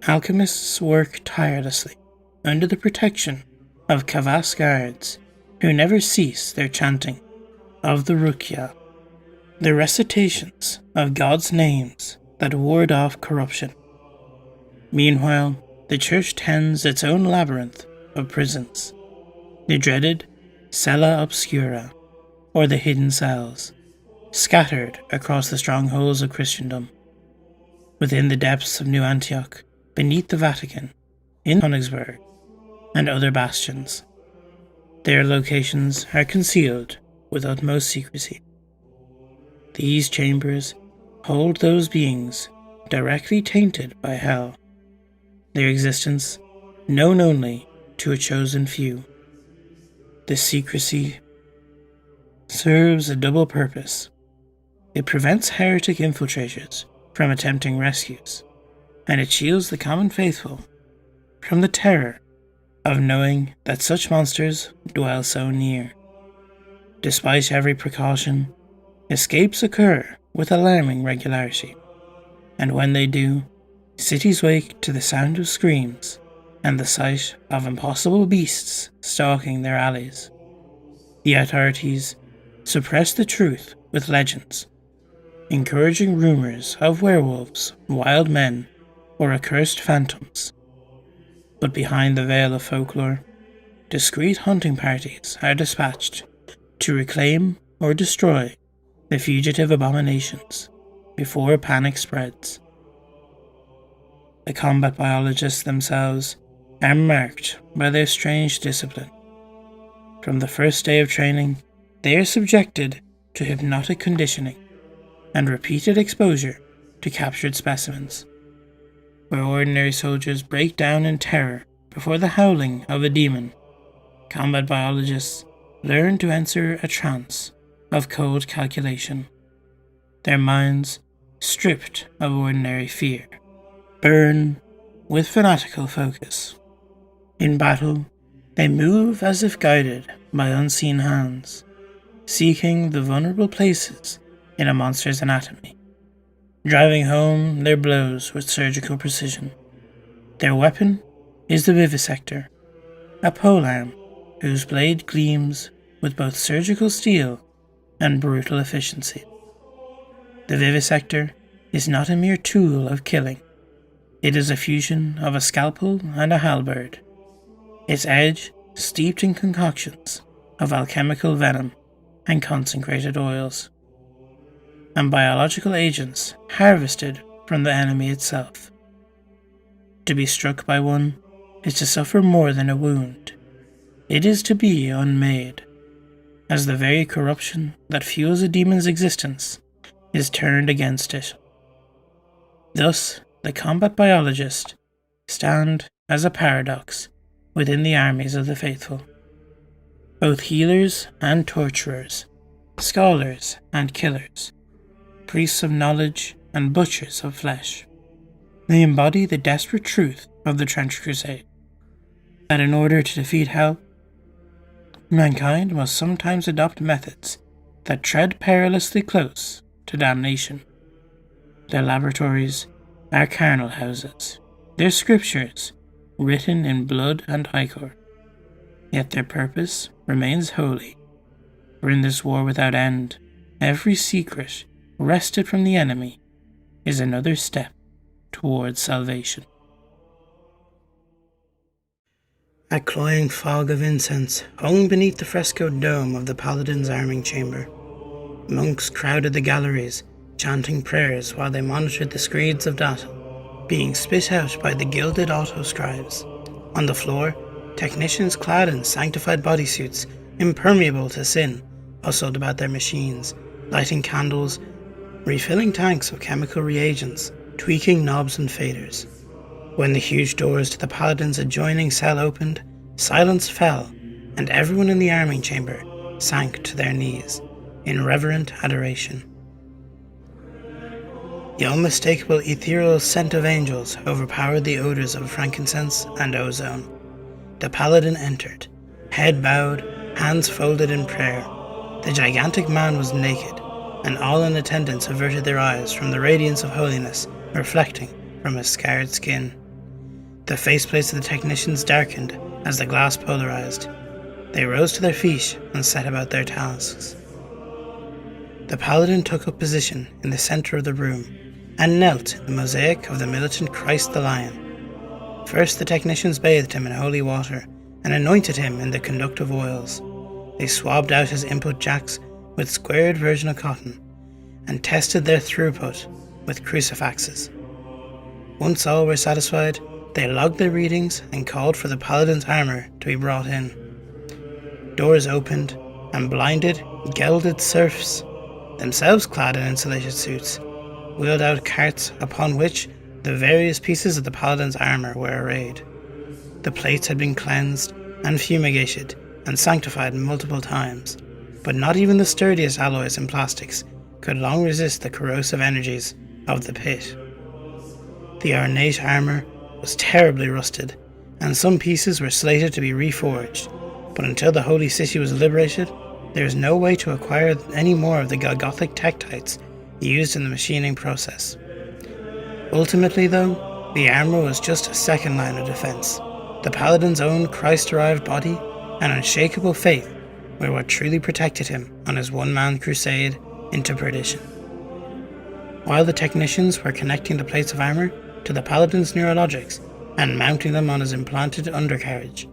alchemists work tirelessly under the protection of Kavass guards who never cease their chanting of the Rukia, the recitations of God's names that ward off corruption. Meanwhile, the church tends its own labyrinth of prisons, the dreaded Cella Obscura, or the hidden cells, scattered across the strongholds of Christendom. Within the depths of New Antioch, beneath the Vatican, in Königsberg, and other bastions, their locations are concealed with utmost secrecy. These chambers hold those beings directly tainted by hell, their existence known only to a chosen few. This secrecy serves a double purpose. It prevents heretic infiltrators from attempting rescues, and it shields the common faithful from the terror of knowing that such monsters dwell so near. Despite every precaution, escapes occur with alarming regularity, and when they do, cities wake to the sound of screams and the sight of impossible beasts stalking their alleys. The authorities suppress the truth with legends, encouraging rumors of werewolves, wild men, or accursed phantoms. But behind the veil of folklore, discreet hunting parties are dispatched to reclaim or destroy the fugitive abominations before panic spreads. The combat biologists themselves are marked by their strange discipline. From the first day of training, they are subjected to hypnotic conditioning and repeated exposure to captured specimens. Where ordinary soldiers break down in terror before the howling of a demon, combat biologists learn to enter a trance of cold calculation. Their minds, stripped of ordinary fear, burn with fanatical focus. In battle, they move as if guided by unseen hands, seeking the vulnerable places in a monster's anatomy, driving home their blows with surgical precision. Their weapon is the vivisector, a polearm whose blade gleams with both surgical steel and brutal efficiency. The vivisector is not a mere tool of killing. It is a fusion of a scalpel and a halberd, its edge steeped in concoctions of alchemical venom and consecrated oils, and biological agents harvested from the enemy itself. To be struck by one is to suffer more than a wound. It is to be unmade, as the very corruption that fuels a demon's existence is turned against it. Thus, the combat biologists stand as a paradox within the armies of the faithful. Both healers and torturers, scholars and killers, priests of knowledge and butchers of flesh. They embody the desperate truth of the Trench Crusade, that in order to defeat hell, mankind must sometimes adopt methods that tread perilously close to damnation. Their laboratories are carnal houses, their scriptures written in blood and ichor. Yet their purpose remains holy, for in this war without end, every secret wrested from the enemy is another step towards salvation. A cloying fog of incense hung beneath the frescoed dome of the Paladin's arming chamber. Monks crowded the galleries, chanting prayers while they monitored the screeds of data being spit out by the gilded auto-scribes. On the floor, technicians clad in sanctified bodysuits, impermeable to sin, hustled about their machines, lighting candles, refilling tanks of chemical reagents, tweaking knobs and faders. When the huge doors to the Paladin's adjoining cell opened, silence fell, and everyone in the arming chamber sank to their knees in reverent adoration. The unmistakable ethereal scent of angels overpowered the odours of frankincense and ozone. The Paladin entered, head bowed, hands folded in prayer. The gigantic man was naked, and all in attendance averted their eyes from the radiance of holiness reflecting from his scarred skin. The faceplates of the technicians darkened as the glass polarized. They rose to their feet and set about their tasks. The Paladin took up position in the centre of the room and knelt in the mosaic of the militant Christ the Lion. First the technicians bathed him in holy water and anointed him in the conductive oils. They swabbed out his input jacks with squared version of cotton and tested their throughput with crucifixes. Once all were satisfied, they logged their readings and called for the Paladin's armour to be brought in. Doors opened, and blinded, gelded serfs, themselves clad in insulated suits, wheeled out carts upon which the various pieces of the Paladin's armour were arrayed. The plates had been cleansed and fumigated and sanctified multiple times, but not even the sturdiest alloys and plastics could long resist the corrosive energies of the pit. The ornate armour was terribly rusted, and some pieces were slated to be reforged, but until the Holy City was liberated, there was no way to acquire any more of the Gothic tektites used in the machining process. Ultimately, though, the armour was just a second line of defence. The Paladin's own Christ-derived body and unshakable faith were what truly protected him on his one-man crusade into perdition. While the technicians were connecting the plates of armour to the Paladin's neurologics and mounting them on his implanted undercarriage,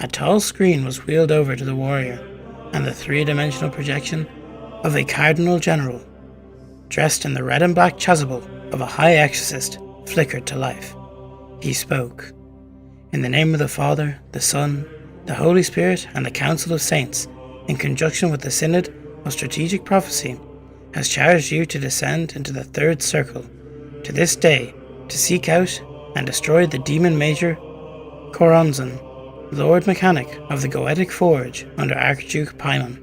a tall screen was wheeled over to the warrior, and the three-dimensional projection of a cardinal general, dressed in the red and black chasuble of a high exorcist, flickered to life. He spoke. In the name of the Father, the Son, the Holy Spirit, and the Council of Saints, in conjunction with the Synod of Strategic Prophecy, has charged you to descend into the third circle, to this day, to seek out and destroy the demon major Choronzon, Lord Mechanic of the Goetic Forge under Archduke Paiman.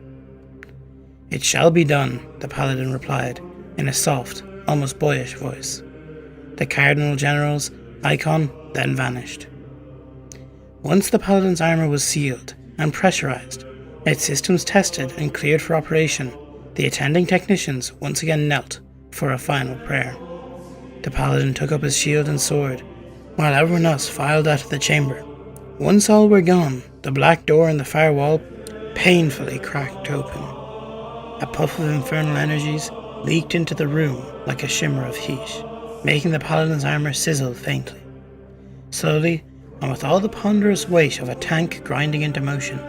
It shall be done, the Paladin replied, in a soft, almost boyish voice. The Cardinal General's icon then vanished. Once the Paladin's armour was sealed and pressurized, its systems tested and cleared for operation, the attending technicians once again knelt for a final prayer. The Paladin took up his shield and sword, while everyone else filed out of the chamber. Once all were gone, the black door in the far wall painfully cracked open. A puff of infernal energies leaked into the room like a shimmer of heat, making the Paladin's armour sizzle faintly. Slowly, and with all the ponderous weight of a tank grinding into motion,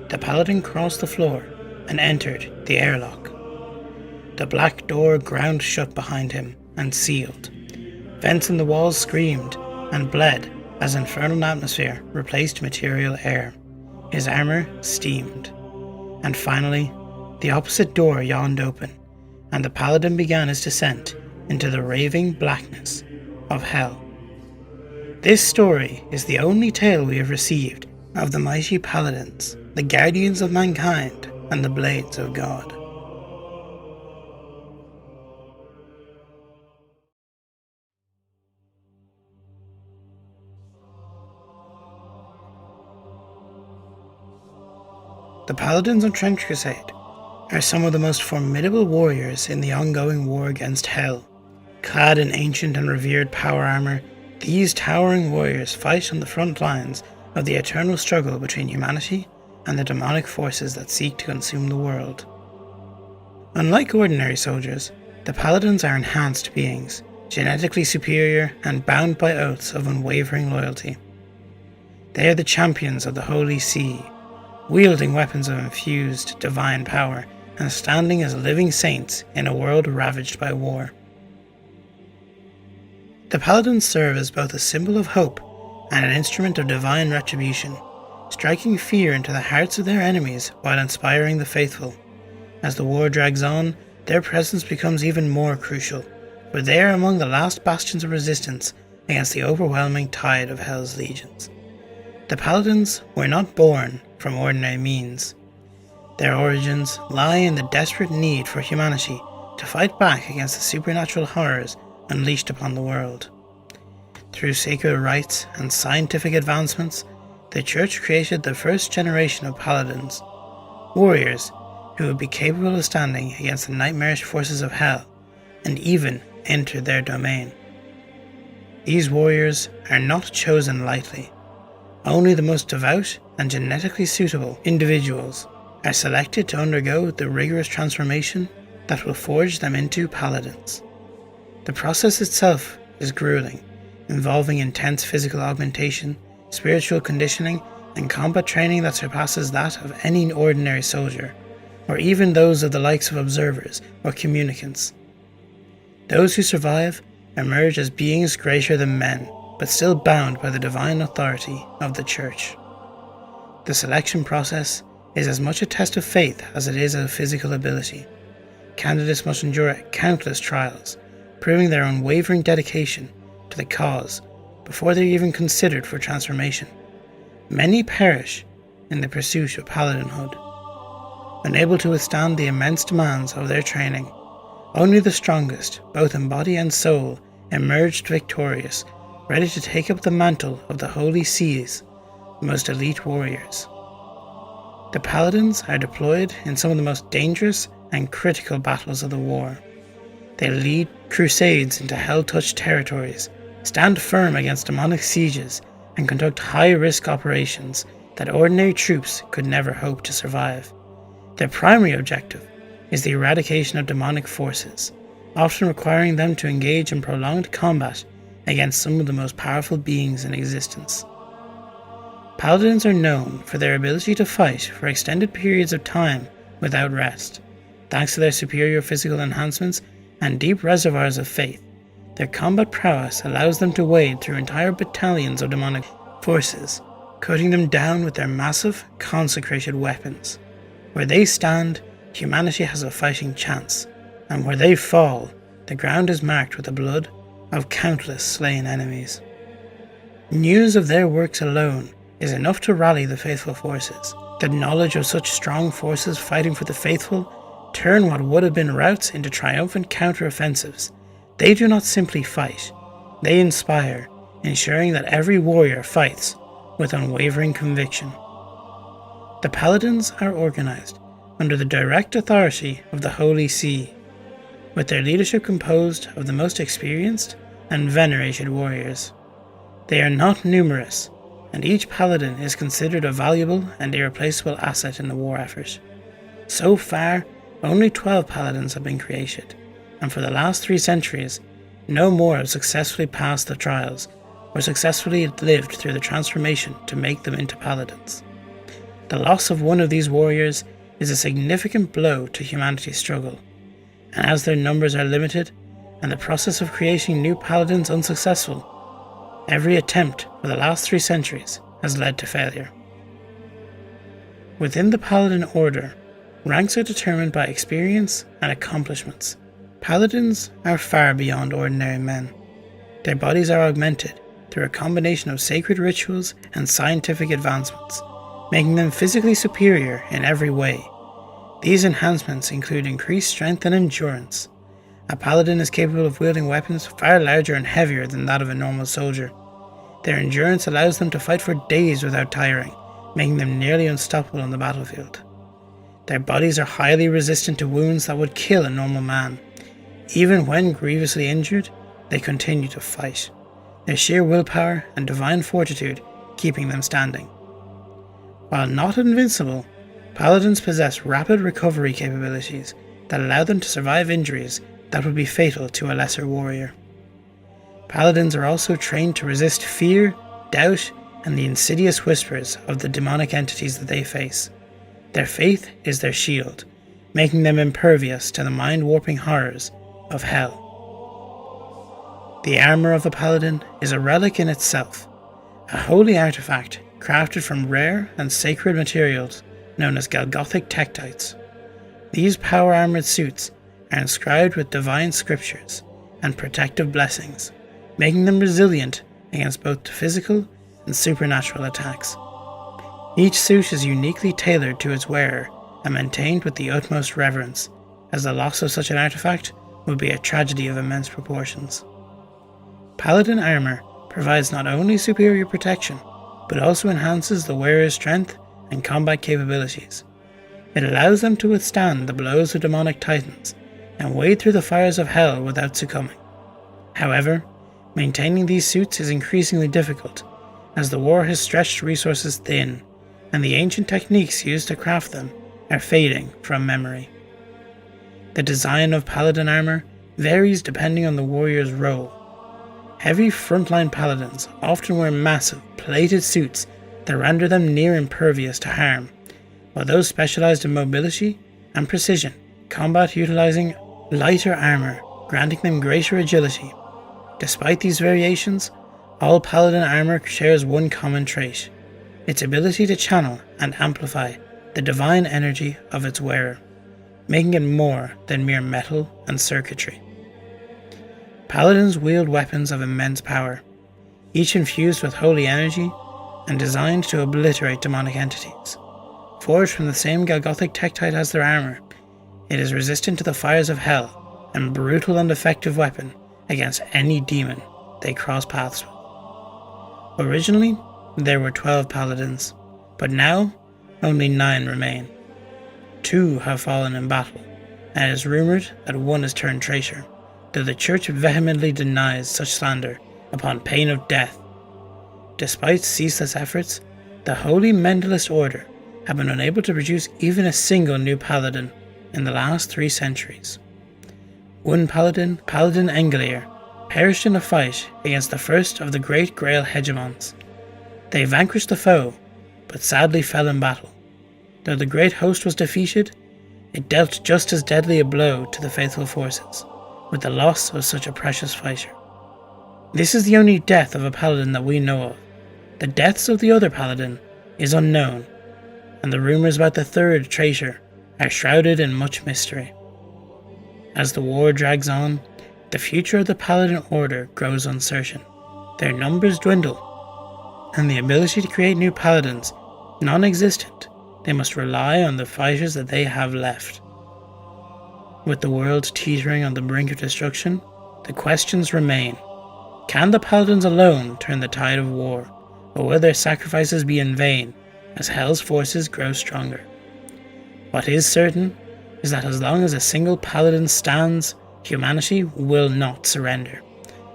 the Paladin crossed the floor and entered the airlock. The black door ground shut behind him and sealed. Vents in the walls screamed and bled as infernal atmosphere replaced material air. His armour steamed. And finally, the opposite door yawned open, and the Paladin began his descent into the raving blackness of hell. This story is the only tale we have received of the mighty Paladins, the guardians of mankind and the blades of God. The Paladins of Trench Crusade are some of the most formidable warriors in the ongoing war against Hell. Clad in ancient and revered power armour, these towering warriors fight on the front lines of the eternal struggle between humanity and the demonic forces that seek to consume the world. Unlike ordinary soldiers, the Paladins are enhanced beings, genetically superior and bound by oaths of unwavering loyalty. They are the champions of the Holy See, wielding weapons of infused divine power and standing as living saints in a world ravaged by war. The Paladins serve as both a symbol of hope and an instrument of divine retribution, striking fear into the hearts of their enemies while inspiring the faithful. As the war drags on, their presence becomes even more crucial, for they are among the last bastions of resistance against the overwhelming tide of Hell's legions. The Paladins were not born from ordinary means. Their origins lie in the desperate need for humanity to fight back against the supernatural horrors unleashed upon the world. Through sacred rites and scientific advancements, the Church created the first generation of Paladins, warriors who would be capable of standing against the nightmarish forces of Hell and even enter their domain. These warriors are not chosen lightly. Only the most devout and genetically suitable individuals are selected to undergo the rigorous transformation that will forge them into Paladins. The process itself is grueling, involving intense physical augmentation, spiritual conditioning, and combat training that surpasses that of any ordinary soldier, or even those of the likes of observers or communicants. Those who survive emerge as beings greater than men, but still bound by the divine authority of the Church. The selection process is as much a test of faith as it is of physical ability. Candidates must endure countless trials, proving their unwavering dedication to the cause before they are even considered for transformation. Many perish in the pursuit of paladinhood. Unable to withstand the immense demands of their training, only the strongest, both in body and soul, emerged victorious, ready to take up the mantle of the Holy See's most elite warriors. The Paladins are deployed in some of the most dangerous and critical battles of the war. They lead crusades into hell-touched territories, stand firm against demonic sieges, and conduct high-risk operations that ordinary troops could never hope to survive. Their primary objective is the eradication of demonic forces, often requiring them to engage in prolonged combat against some of the most powerful beings in existence. Paladins are known for their ability to fight for extended periods of time without rest. Thanks to their superior physical enhancements and deep reservoirs of faith, their combat prowess allows them to wade through entire battalions of demonic forces, cutting them down with their massive, consecrated weapons. Where they stand, humanity has a fighting chance, and where they fall, the ground is marked with the blood of countless slain enemies. News of their works alone is enough to rally the faithful forces. The knowledge of such strong forces fighting for the faithful turn what would have been routs into triumphant counter-offensives. They do not simply fight, they inspire, ensuring that every warrior fights with unwavering conviction. The Paladins are organized under the direct authority of the Holy See, with their leadership composed of the most experienced and venerated warriors. They are not numerous, and each Paladin is considered a valuable and irreplaceable asset in the war effort. So far, only 12 Paladins have been created, and for the last 3 centuries, no more have successfully passed the trials or successfully lived through the transformation to make them into Paladins. The loss of one of these warriors is a significant blow to humanity's struggle, and as their numbers are limited and the process of creating new Paladins unsuccessful, every attempt for the last 3 centuries has led to failure. Within the Paladin order, ranks are determined by experience and accomplishments. Paladins are far beyond ordinary men. Their bodies are augmented through a combination of sacred rituals and scientific advancements, making them physically superior in every way. These enhancements include increased strength and endurance. A paladin is capable of wielding weapons far larger and heavier than that of a normal soldier. Their endurance allows them to fight for days without tiring, making them nearly unstoppable on the battlefield. Their bodies are highly resistant to wounds that would kill a normal man. Even when grievously injured, they continue to fight, their sheer willpower and divine fortitude keeping them standing. While not invincible, paladins possess rapid recovery capabilities that allow them to survive injuries that would be fatal to a lesser warrior. Paladins are also trained to resist fear, doubt, and the insidious whispers of the demonic entities that they face. Their faith is their shield, making them impervious to the mind-warping horrors of hell. The armour of a paladin is a relic in itself, a holy artifact crafted from rare and sacred materials known as Galgothic tektites. These power-armored suits are inscribed with divine scriptures and protective blessings, making them resilient against both physical and supernatural attacks. Each suit is uniquely tailored to its wearer and maintained with the utmost reverence, as the loss of such an artifact would be a tragedy of immense proportions. Paladin armor provides not only superior protection, but also enhances the wearer's strength and combat capabilities. It allows them to withstand the blows of demonic titans and wade through the fires of hell without succumbing. However, maintaining these suits is increasingly difficult, as the war has stretched resources thin, and the ancient techniques used to craft them are fading from memory. The design of paladin armor varies depending on the warrior's role. Heavy frontline paladins often wear massive, plated suits that render them near impervious to harm, while those specialized in mobility and precision combat utilizing lighter armor, granting them greater agility. Despite these variations, all paladin armor shares one common trait: its ability to channel and amplify the divine energy of its wearer, making it more than mere metal and circuitry. Paladins wield weapons of immense power, each infused with holy energy and designed to obliterate demonic entities. Forged from the same Golgothic tektite as their armor, it is resistant to the fires of hell and brutal and effective weapon against any demon they cross paths with. Originally, there were 12 paladins, but now only 9 remain. 2 have fallen in battle, and it is rumoured that 1 has turned traitor, though the Church vehemently denies such slander upon pain of death. Despite ceaseless efforts, the Holy Mentalist Order have been unable to produce even a single new paladin in the last 3 centuries. One paladin, Paladin Engelier, perished in a fight against the first of the great Grail hegemons. They vanquished the foe, but sadly fell in battle. Though the great host was defeated, it dealt just as deadly a blow to the faithful forces, with the loss of such a precious fighter. This is the only death of a paladin that we know of. The deaths of the other paladin is unknown, and the rumours about the third traitor are shrouded in much mystery. As the war drags on, the future of the Paladin Order grows uncertain. Their numbers dwindle, and the ability to create new paladins non-existent. They must rely on the fighters that they have left. With the world teetering on the brink of destruction, the questions remain. Can the paladins alone turn the tide of war, or will their sacrifices be in vain as Hell's forces grow stronger? What is certain is that as long as a single paladin stands, humanity will not surrender.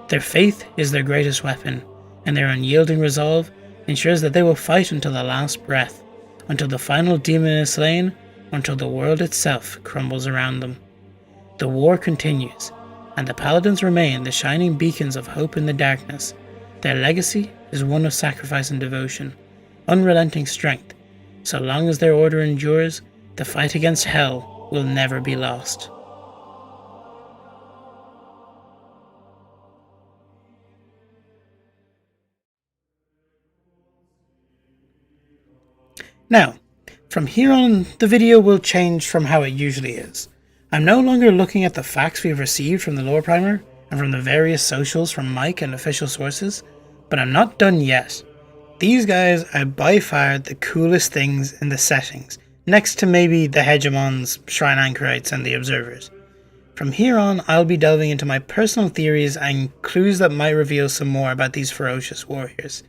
Their faith is their greatest weapon, and their unyielding resolve ensures that they will fight until the last breath, until the final demon is slain, until the world itself crumbles around them. The war continues, and the paladins remain the shining beacons of hope in the darkness. Their legacy is one of sacrifice and devotion, unrelenting strength. So long as their order endures, the fight against hell will never be lost. Now, from here on, the video will change from how it usually is. I'm no longer looking at the facts we've received from the lore primer and from the various socials from Mike and official sources, but I'm not done yet. These guys are by far the coolest things in the settings, next to maybe the hegemons, shrine anchorites, and the observers. From here on, I'll be delving into my personal theories and clues that might reveal some more about these ferocious warriors.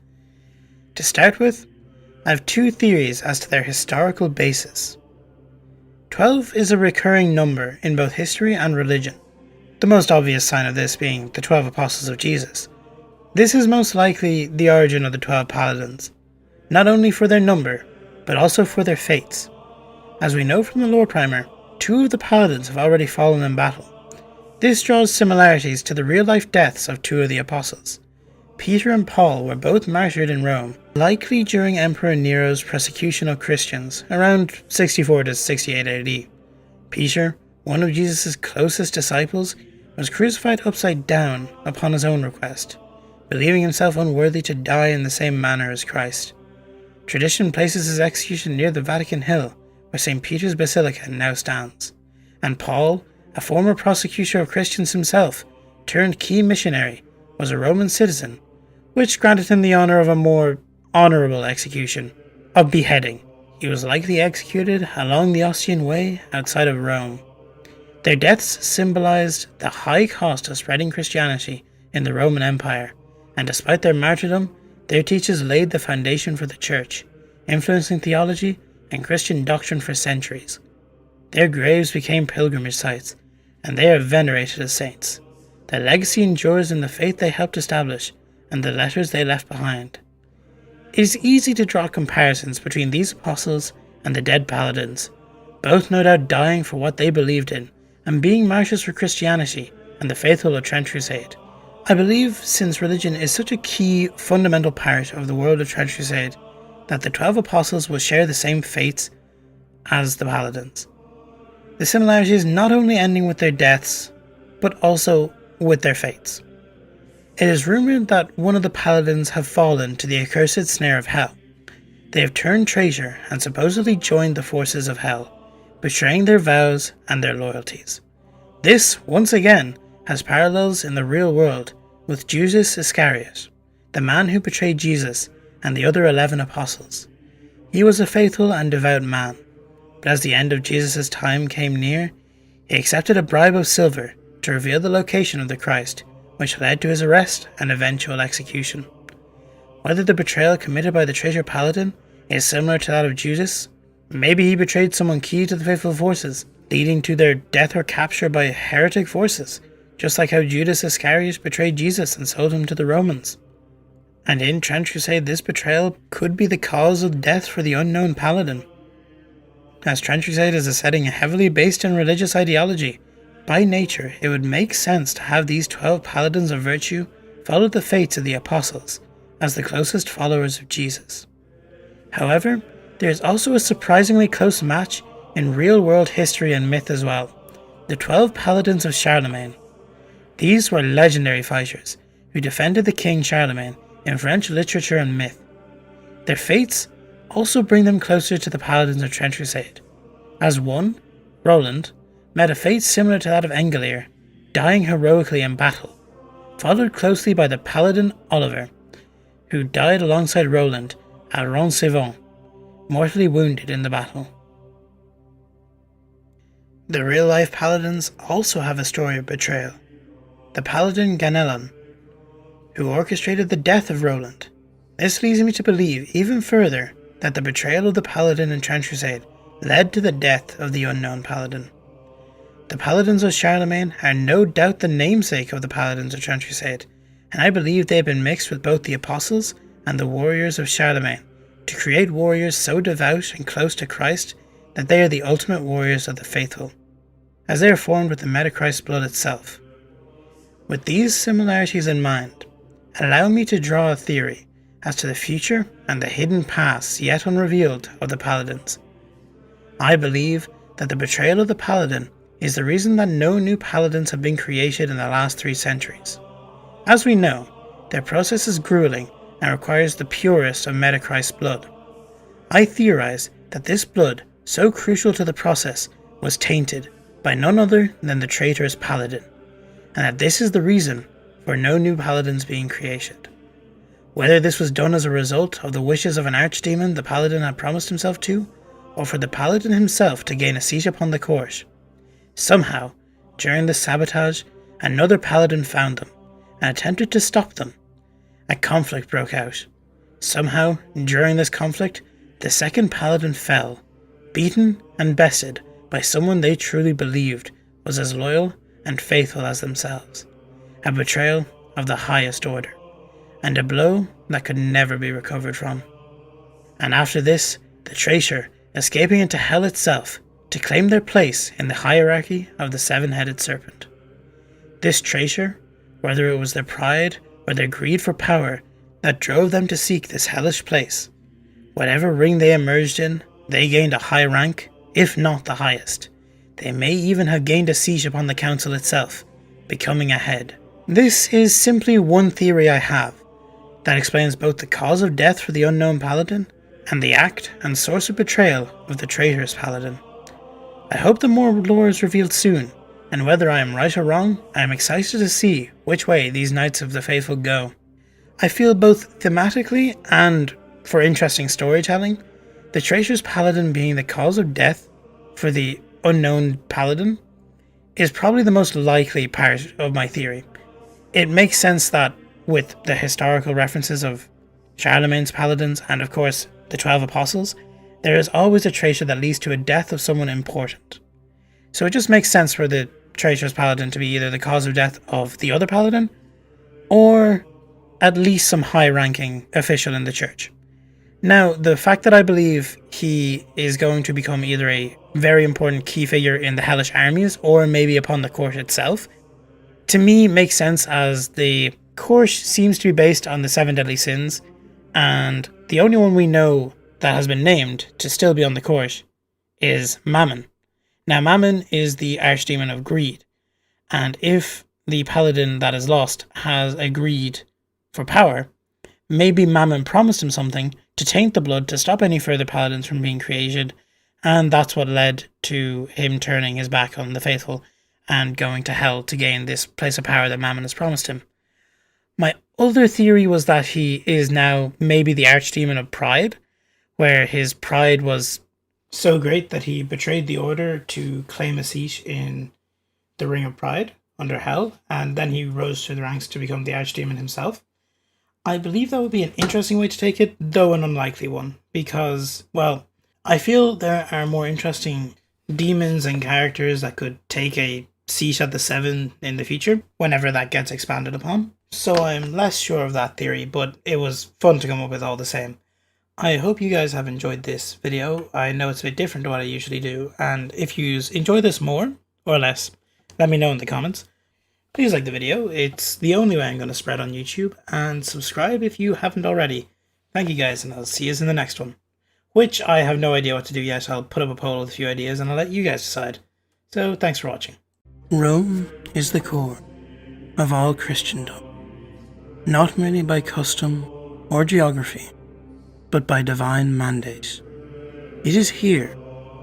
To start with, I have 2 theories as to their historical basis. 12 is a recurring number in both history and religion, the most obvious sign of this being the 12 apostles of Jesus. This is most likely the origin of the 12 paladins, not only for their number, but also for their fates. As we know from the lore primer, 2 of the paladins have already fallen in battle. This draws similarities to the real-life deaths of 2 of the apostles. Peter and Paul were both martyred in Rome, likely during Emperor Nero's persecution of Christians around 64 to 68 AD. Peter, one of Jesus' closest disciples, was crucified upside down upon his own request, believing himself unworthy to die in the same manner as Christ. Tradition places his execution near the Vatican Hill, where St. Peter's Basilica now stands, and Paul, a former prosecutor of Christians himself, turned key missionary, was a Roman citizen, which granted him the honour of a more honourable execution, of beheading. He was likely executed along the Ostian Way outside of Rome. Their deaths symbolised the high cost of spreading Christianity in the Roman Empire, and despite their martyrdom, their teachers laid the foundation for the Church, influencing theology and Christian doctrine for centuries. Their graves became pilgrimage sites, and they are venerated as saints. Their legacy endures in the faith they helped establish and the letters they left behind. It is easy to draw comparisons between these apostles and the dead paladins, both no doubt dying for what they believed in and being martyrs for Christianity and the faithful of Trent Crusade. I believe, since religion is such a key, fundamental part of the world of Trent Crusade, that the 12 apostles will share the same fates as the paladins. The similarity is not only ending with their deaths, but also with their fates. It is rumoured that one of the paladins have fallen to the accursed snare of hell. They have turned traitor and supposedly joined the forces of hell, betraying their vows and their loyalties. This, once again, has parallels in the real world with Judas Iscariot, the man who betrayed Jesus and the other 11 apostles. He was a faithful and devout man, but as the end of Jesus' time came near, he accepted a bribe of silver to reveal the location of the Christ, which led to his arrest and eventual execution. Whether the betrayal committed by the traitor Paladin is similar to that of Judas, maybe he betrayed someone key to the faithful forces, leading to their death or capture by heretic forces, just like how Judas Iscariot betrayed Jesus and sold him to the Romans. And in Trent Crusade, this betrayal could be the cause of death for the unknown Paladin. As Trent Crusade is a setting heavily based in religious ideology, by nature it would make sense to have these 12 paladins of virtue follow the fates of the apostles as the closest followers of Jesus. However, there is also a surprisingly close match in real-world history and myth as well: the 12 paladins of Charlemagne. These were legendary fighters who defended the king Charlemagne in French literature and myth. Their fates also bring them closer to the paladins of Trent Crusade, as one, Roland, met a fate similar to that of Engellir, dying heroically in battle, followed closely by the paladin Oliver, who died alongside Roland at Roncesvalles, mortally wounded in the battle. The real-life paladins also have a story of betrayal. The paladin Ganelon, who orchestrated the death of Roland. This leads me to believe even further that the betrayal of the paladin in Trent Crusade led to the death of the unknown paladin. The paladins of Charlemagne are no doubt the namesake of the paladins of Trent Crusade, and I believe they have been mixed with both the apostles and the warriors of Charlemagne to create warriors so devout and close to Christ that they are the ultimate warriors of the faithful, as they are formed with the Metachrist blood itself. With these similarities in mind, allow me to draw a theory as to the future and the hidden past yet unrevealed of the paladins. I believe that the betrayal of the paladin is the reason that no new paladins have been created in the last 3 centuries. As we know, their process is grueling and requires the purest of Metachrist blood. I theorize that this blood, so crucial to the process, was tainted by none other than the traitorous paladin, and that this is the reason for no new paladins being created. Whether this was done as a result of the wishes of an archdemon the paladin had promised himself to, or for the paladin himself to gain a seat upon the court, somehow, during the sabotage, another paladin found them and attempted to stop them. A conflict broke out. Somehow, during this conflict, the second paladin fell, beaten and bested by someone they truly believed was as loyal and faithful as themselves. A betrayal of the highest order, and a blow that could never be recovered from. And after this, the traitor, escaping into hell itself, to claim their place in the hierarchy of the 7-headed serpent. This traitor, whether it was their pride or their greed for power that drove them to seek this hellish place, whatever ring they emerged in, they gained a high rank, if not the highest. They may even have gained a seat upon the council itself, becoming a head. This is simply one theory I have that explains both the cause of death for the unknown paladin and the act and source of betrayal of the traitorous Paladin. I hope that more lore is revealed soon, and whether I am right or wrong, I am excited to see which way these Knights of the Faithful go. I feel both thematically and for interesting storytelling, the traitorous Paladin being the cause of death for the unknown Paladin is probably the most likely part of my theory. It makes sense that with the historical references of Charlemagne's paladins and of course the 12 apostles, there is always a traitor that leads to a death of someone important. So it just makes sense for the traitorous paladin to be either the cause of death of the other paladin or at least some high-ranking official in the church. Now, the fact that I believe he is going to become either a very important key figure in the Hellish armies or maybe upon the court itself, to me makes sense, as the court seems to be based on the 7 deadly sins, and the only one we know that has been named to still be on the court is Mammon. Now, Mammon is the archdemon of greed, and if the paladin that is lost has a greed for power, maybe Mammon promised him something to taint the blood to stop any further paladins from being created, and that's what led to him turning his back on the faithful and going to hell to gain this place of power that Mammon has promised him. My other theory was that he is now maybe the archdemon of pride, where his pride was so great that he betrayed the order to claim a seat in the Ring of Pride under Hell, and then he rose through the ranks to become the archdemon himself. I believe that would be an interesting way to take it, though an unlikely one, because, well, I feel there are more interesting demons and characters that could take a seat at the 7 in the future, whenever that gets expanded upon. So I'm less sure of that theory, but it was fun to come up with all the same. I hope you guys have enjoyed this video. I know it's a bit different to what I usually do, and if you enjoy this more or less, let me know in the comments. Please like the video, it's the only way I'm going to spread on YouTube, and subscribe if you haven't already. Thank you guys, and I'll see you in the next one. Which I have no idea what to do yet. I'll put up a poll with a few ideas and I'll let you guys decide. So thanks for watching. Rome is the core of all Christendom, not merely by custom or geography, but by divine mandate. It is here,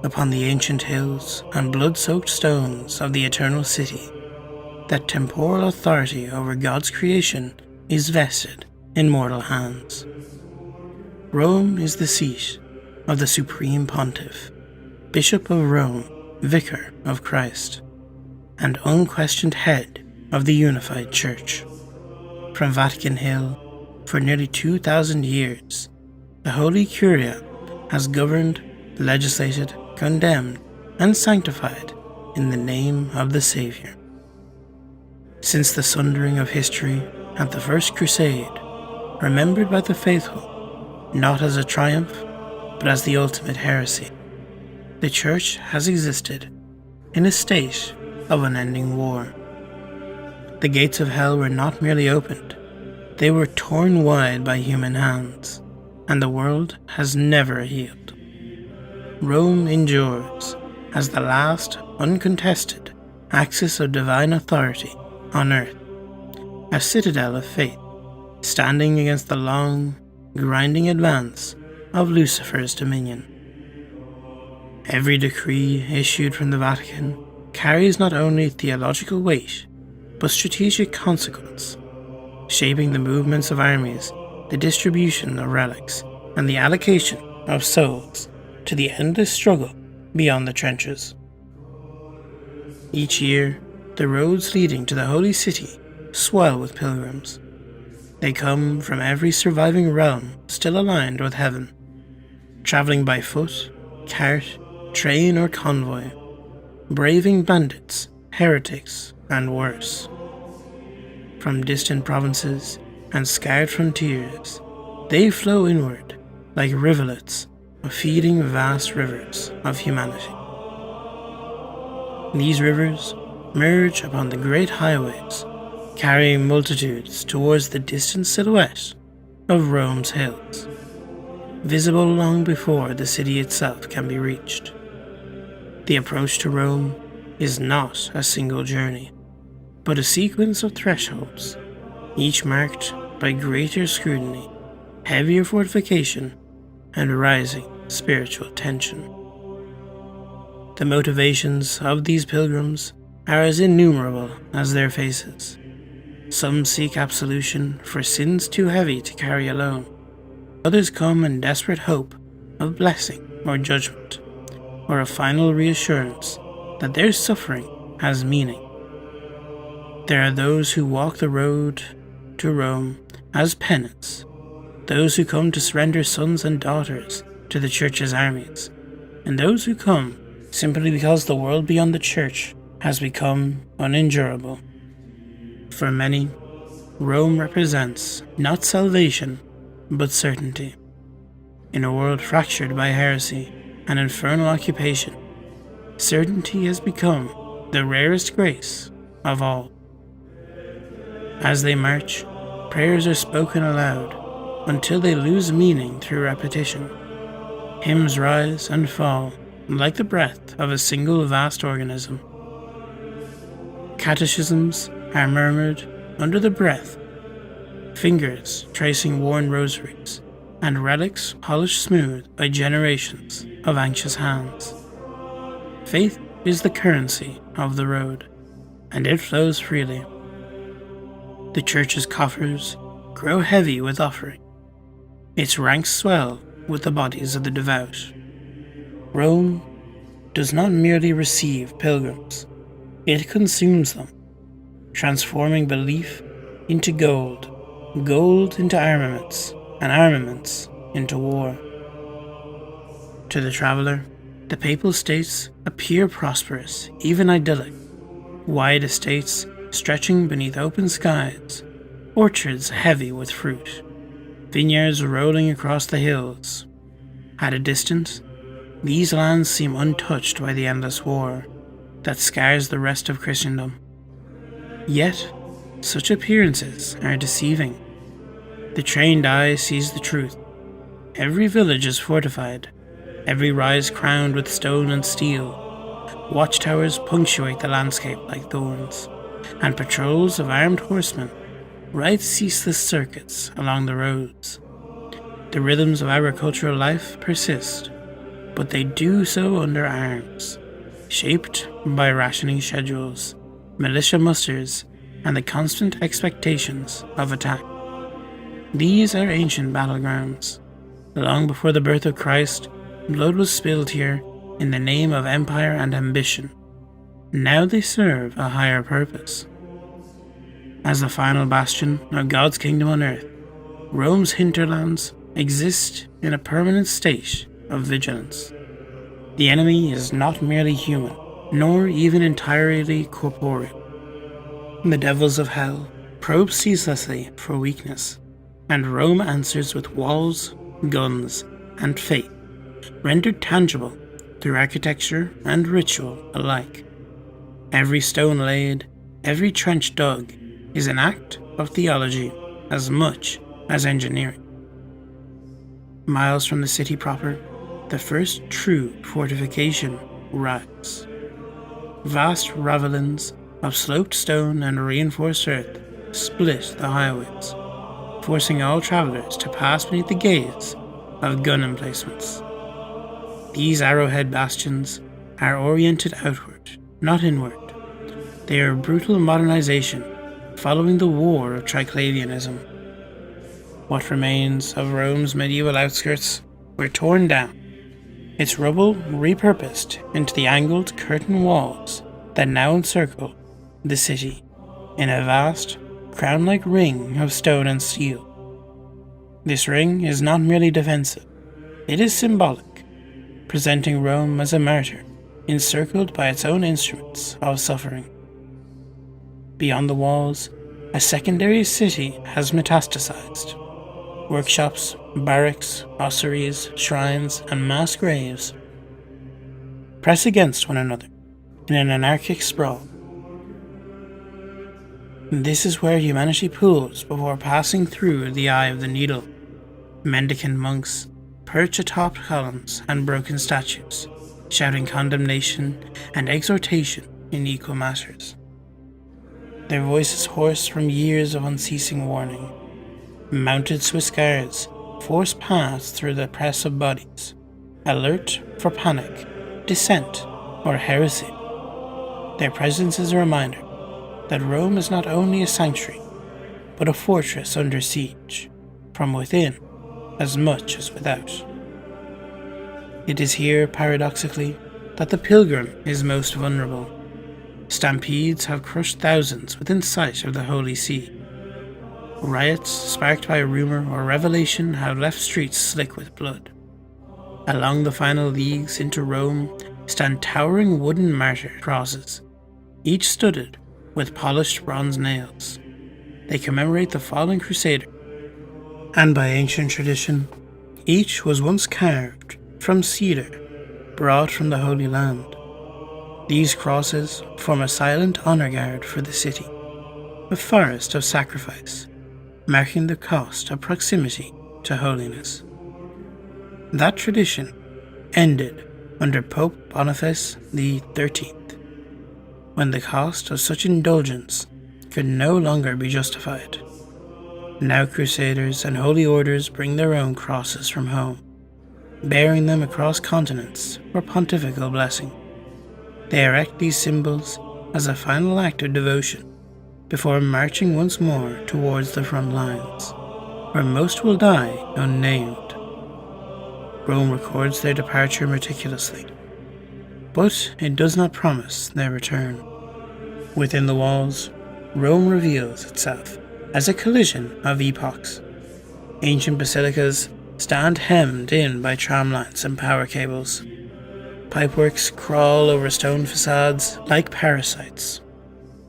upon the ancient hills and blood-soaked stones of the eternal city, that temporal authority over God's creation is vested in mortal hands. Rome is the seat of the Supreme Pontiff, Bishop of Rome, Vicar of Christ, and unquestioned head of the unified Church. From Vatican Hill, for nearly 2,000 years, the Holy Curia has governed, legislated, condemned, and sanctified in the name of the Saviour. Since the sundering of history at the First Crusade, remembered by the faithful not as a triumph, but as the ultimate heresy, the Church has existed in a state of unending war. The gates of hell were not merely opened, they were torn wide by human hands, and the world has never healed. Rome endures as the last uncontested axis of divine authority on earth, a citadel of faith, standing against the long, grinding advance of Lucifer's dominion. Every decree issued from the Vatican carries not only theological weight, but strategic consequence, shaping the movements of armies, the distribution of relics, and the allocation of souls to the endless struggle beyond the trenches. Each year, the roads leading to the Holy City swell with pilgrims. They come from every surviving realm still aligned with heaven, travelling by foot, cart, train or convoy, braving bandits, heretics, and worse. From distant provinces and scarred frontiers, they flow inward like rivulets of feeding vast rivers of humanity. These rivers merge upon the great highways, carrying multitudes towards the distant silhouette of Rome's hills, visible long before the city itself can be reached. The approach to Rome is not a single journey, but a sequence of thresholds, each marked by greater scrutiny, heavier fortification, and rising spiritual tension. The motivations of these pilgrims are as innumerable as their faces. Some seek absolution for sins too heavy to carry alone. Others come in desperate hope of blessing or judgment, or a final reassurance that their suffering has meaning. There are those who walk the road to Rome as penance, those who come to surrender sons and daughters to the Church's armies, and those who come simply because the world beyond the Church has become unendurable. For many, Rome represents not salvation, but certainty. In a world fractured by heresy and infernal occupation, certainty has become the rarest grace of all. As they march, prayers are spoken aloud until they lose meaning through repetition. Hymns rise and fall like the breath of a single vast organism. Catechisms are murmured under the breath, fingers tracing worn rosaries, and relics polished smooth by generations of anxious hands. Faith is the currency of the road, and it flows freely. The Church's coffers grow heavy with offering. Its ranks swell with the bodies of the devout. Rome does not merely receive pilgrims, it consumes them, transforming belief into gold, gold into armaments, and armaments into war. To the traveller, the papal states appear prosperous, even idyllic. Wide estates stretching beneath open skies, orchards heavy with fruit, vineyards rolling across the hills. At a distance, these lands seem untouched by the endless war that scars the rest of Christendom. Yet, such appearances are deceiving. The trained eye sees the truth. Every village is fortified, every rise crowned with stone and steel. Watchtowers punctuate the landscape like thorns, and patrols of armed horsemen ride ceaseless circuits along the roads. The rhythms of agricultural life persist, but they do so under arms, shaped by rationing schedules, militia musters, and the constant expectations of attack. These are ancient battlegrounds. Long before the birth of Christ, blood was spilled here in the name of empire and ambition. Now they serve a higher purpose. As the final bastion of God's kingdom on earth, Rome's hinterlands exist in a permanent state of vigilance. The enemy is not merely human, nor even entirely corporeal. The devils of hell probe ceaselessly for weakness, and Rome answers with walls, guns, and faith, rendered tangible through architecture and ritual alike. Every stone laid, every trench dug, is an act of theology as much as engineering. Miles from the city proper, the first true fortification rises. Vast ravelins of sloped stone and reinforced earth split the highways, forcing all travelers to pass beneath the gaze of gun emplacements. These arrowhead bastions are oriented outward, not inward. They are brutal modernization following the war of Triclavianism. What remains of Rome's medieval outskirts were torn down, its rubble repurposed into the angled curtain walls that now encircle the city in a vast, crown-like ring of stone and steel. This ring is not merely defensive, it is symbolic, presenting Rome as a martyr encircled by its own instruments of suffering. Beyond the walls, a secondary city has metastasized. Workshops, barracks, ossuaries, shrines, and mass graves press against one another in an anarchic sprawl. This is where humanity pools before passing through the eye of the needle. Mendicant monks perch atop columns and broken statues, shouting condemnation and exhortation in equal matters. Their voices hoarse from years of unceasing warning. Mounted Swiss guards force paths through the press of bodies, alert for panic, dissent, or heresy. Their presence is a reminder that Rome is not only a sanctuary, but a fortress under siege, from within as much as without. It is here, paradoxically, that the pilgrim is most vulnerable. Stampedes have crushed thousands within sight of the Holy See. Riots sparked by a rumour or revelation have left streets slick with blood. Along the final leagues into Rome stand towering wooden martyr crosses, each studded with polished bronze nails. They commemorate the fallen crusader, and by ancient tradition, each was once carved from cedar brought from the Holy Land. These crosses form a silent honour guard for the city, a forest of sacrifice, marking the cost of proximity to holiness. That tradition ended under Pope Boniface XIII, when the cost of such indulgence could no longer be justified. Now crusaders and holy orders bring their own crosses from home, bearing them across continents for pontifical blessing. They erect these symbols as a final act of devotion before marching once more towards the front lines, where most will die unnamed. Rome records their departure meticulously, but it does not promise their return. Within the walls, Rome reveals itself as a collision of epochs. Ancient basilicas stand hemmed in by tramlines and power cables. Pipeworks crawl over stone facades like parasites.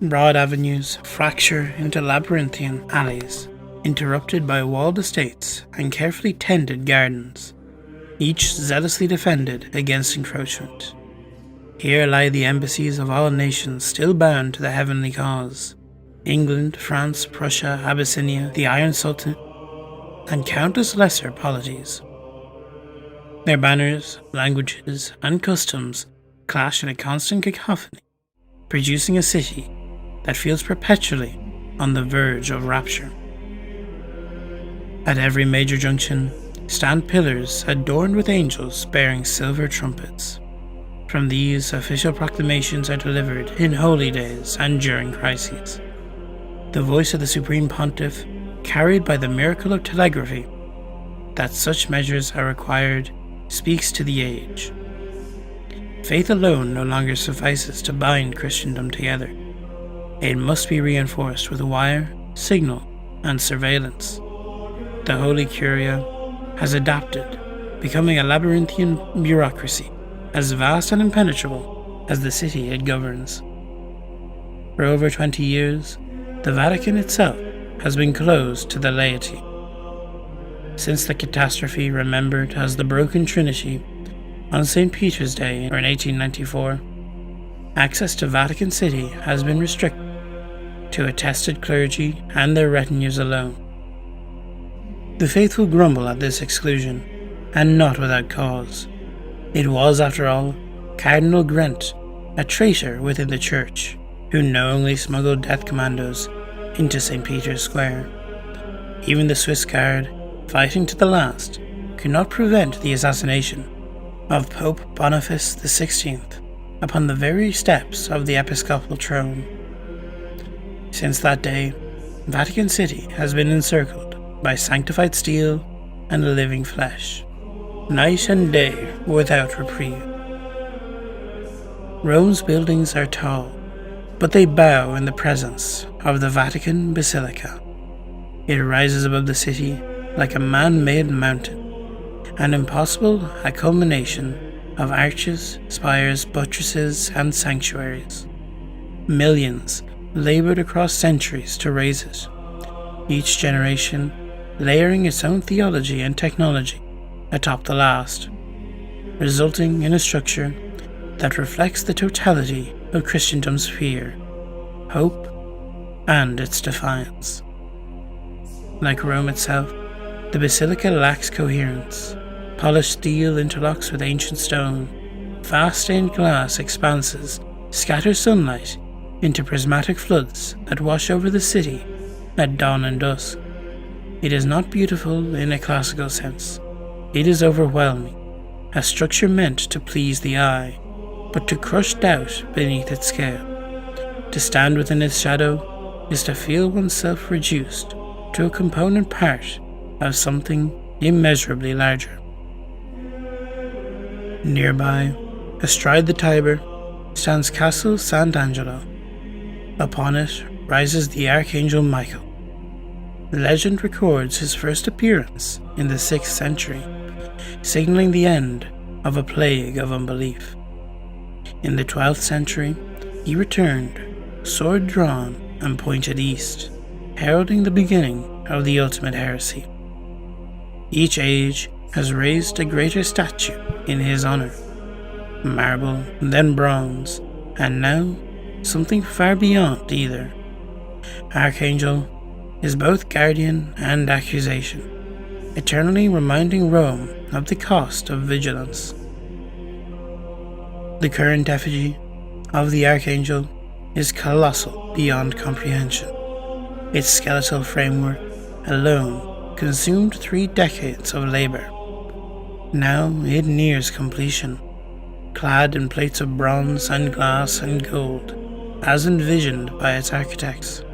Broad avenues fracture into labyrinthian alleys, interrupted by walled estates and carefully tended gardens, each zealously defended against encroachment. Here lie the embassies of all nations still bound to the heavenly cause: England, France, Prussia, Abyssinia, the Iron Sultan, and countless lesser polities. Their banners, languages, and customs clash in a constant cacophony, producing a city that feels perpetually on the verge of rapture. At every major junction stand pillars adorned with angels bearing silver trumpets. From these, official proclamations are delivered in holy days and during crises. The voice of the Supreme Pontiff, carried by the miracle of telegraphy, that such measures are required, speaks to the age. Faith alone no longer suffices to bind Christendom together. It must be reinforced with wire, signal, and surveillance. The Holy Curia has adapted, becoming a labyrinthian bureaucracy as vast and impenetrable as the city it governs. For over 20 years, the Vatican itself has been closed to the laity. Since the catastrophe remembered as the Broken Trinity on St. Peter's Day in 1894, access to Vatican City has been restricted to attested clergy and their retinues alone. The faithful grumble at this exclusion, and not without cause. It was, after all, Cardinal Grant, a traitor within the Church, who knowingly smuggled death commandos into St. Peter's Square. Even the Swiss Guard, fighting to the last, could not prevent the assassination of Pope Boniface XVI upon the very steps of the episcopal throne. Since that day, Vatican City has been encircled by sanctified steel and living flesh, night and day without reprieve. Rome's buildings are tall, but they bow in the presence of the Vatican Basilica. It rises above the city like a man-made mountain, an impossible culmination of arches, spires, buttresses, and sanctuaries. Millions laboured across centuries to raise it, each generation layering its own theology and technology atop the last, resulting in a structure that reflects the totality of Christendom's fear, hope, and its defiance. Like Rome itself, the basilica lacks coherence. Polished steel interlocks with ancient stone. Fast stained glass expanses scatter sunlight into prismatic floods that wash over the city at dawn and dusk. It is not beautiful in a classical sense. It is overwhelming, a structure meant to please the eye, but to crush doubt beneath its scale. To stand within its shadow is to feel oneself reduced to a component part of something immeasurably larger. Nearby, astride the Tiber, stands Castle Sant'Angelo. Upon it rises the Archangel Michael. Legend records his first appearance in the 6th century, signaling the end of a plague of unbelief. In the 12th century, he returned, sword drawn and pointed east, heralding the beginning of the ultimate heresy. Each age has raised a greater statue in his honour, marble, then bronze, and now something far beyond either. Archangel is both guardian and accusation, eternally reminding Rome of the cost of vigilance. The current effigy of the Archangel is colossal beyond comprehension. Its skeletal framework alone consumed 3 decades of labour. Now it nears completion, clad in plates of bronze and glass and gold, as envisioned by its architects.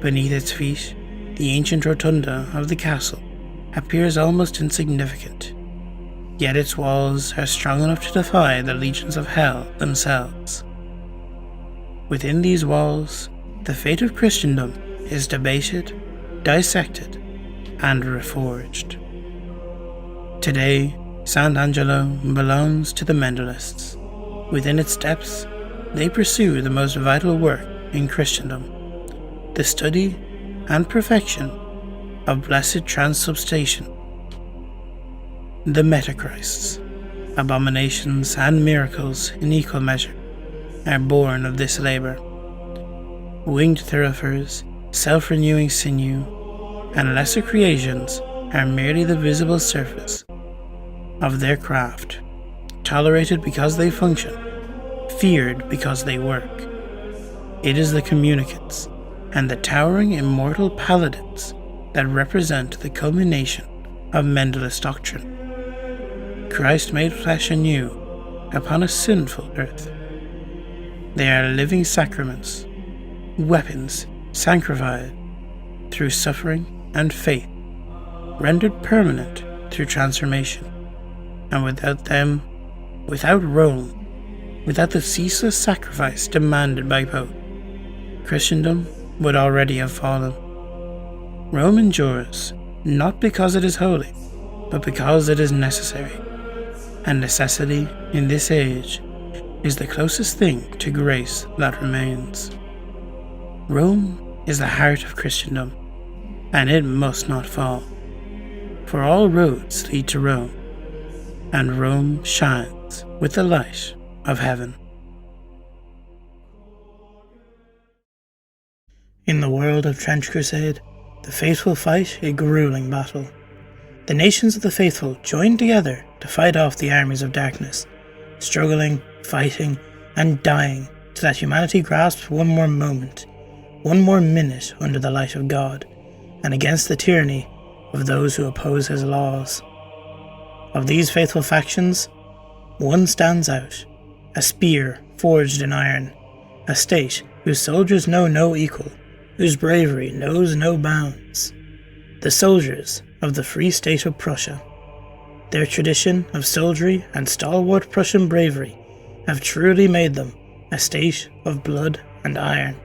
Beneath its feet, the ancient rotunda of the castle appears almost insignificant, yet its walls are strong enough to defy the legions of hell themselves. Within these walls, the fate of Christendom is debated, dissected, and reforged. Today, Sant'Angelo belongs to the Mendelists. Within its depths, they pursue the most vital work in Christendom, the study and perfection of blessed transubstantiation. The Metachrists, abominations and miracles in equal measure, are born of this labour. Winged thoroughfares, self-renewing sinew, and lesser creations are merely the visible surface of their craft, tolerated because they function, feared because they work. It is the communicants and the towering immortal paladins that represent the culmination of Mendelist doctrine. Christ made flesh anew upon a sinful earth. They are living sacraments, weapons sanctified through suffering and faith, rendered permanent through transformation. And without them, without Rome, without the ceaseless sacrifice demanded by Pope, Christendom would already have fallen. Rome endures not because it is holy, but because it is necessary, and necessity in this age is the closest thing to grace that remains. Rome is the heart of Christendom, and it must not fall, for all roads lead to Rome, and Rome shines with the light of heaven. In the world of Trench Crusade, the faithful fight a grueling battle. The nations of the faithful joined together to fight off the armies of darkness, struggling, fighting, and dying so that humanity grasps one more moment, one more minute under the light of God, and against the tyranny of those who oppose his laws. Of these faithful factions, one stands out, a spear forged in iron, a state whose soldiers know no equal, whose bravery knows no bounds. The soldiers of the Free State of Prussia. Their tradition of soldiery and stalwart Prussian bravery have truly made them a state of blood and iron.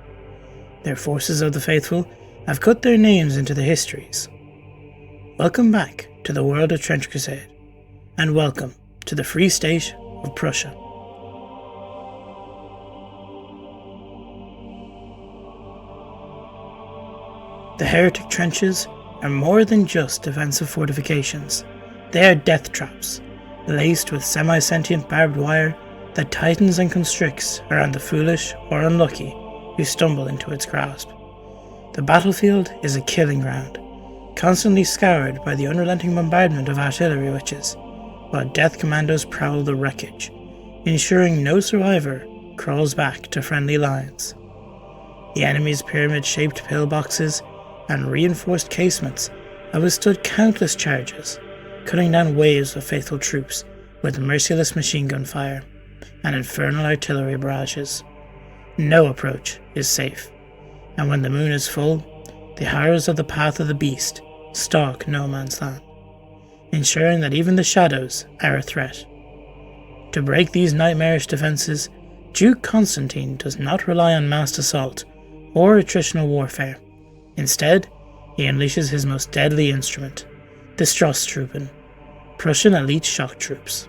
Their forces of the faithful have cut their names into the histories. Welcome back to the world of Trench Crusade, and welcome to the Free State of Prussia. The heretic trenches are more than just defensive fortifications. They are death traps, laced with semi-sentient barbed wire that tightens and constricts around the foolish or unlucky who stumble into its grasp. The battlefield is a killing ground, constantly scoured by the unrelenting bombardment of artillery witches, while death commandos prowl the wreckage, ensuring no survivor crawls back to friendly lines. The enemy's pyramid-shaped pillboxes and reinforced casements have withstood countless charges, cutting down waves of faithful troops with merciless machine gun fire and infernal artillery barrages. No approach is safe, and when the moon is full, the horrors of the Path of the Beast stalk no man's land, ensuring that even the shadows are a threat. To break these nightmarish defences, Duke Constantine does not rely on massed assault or attritional warfare. Instead, he unleashes his most deadly instrument, the Strasstruppen, Prussian elite shock troops.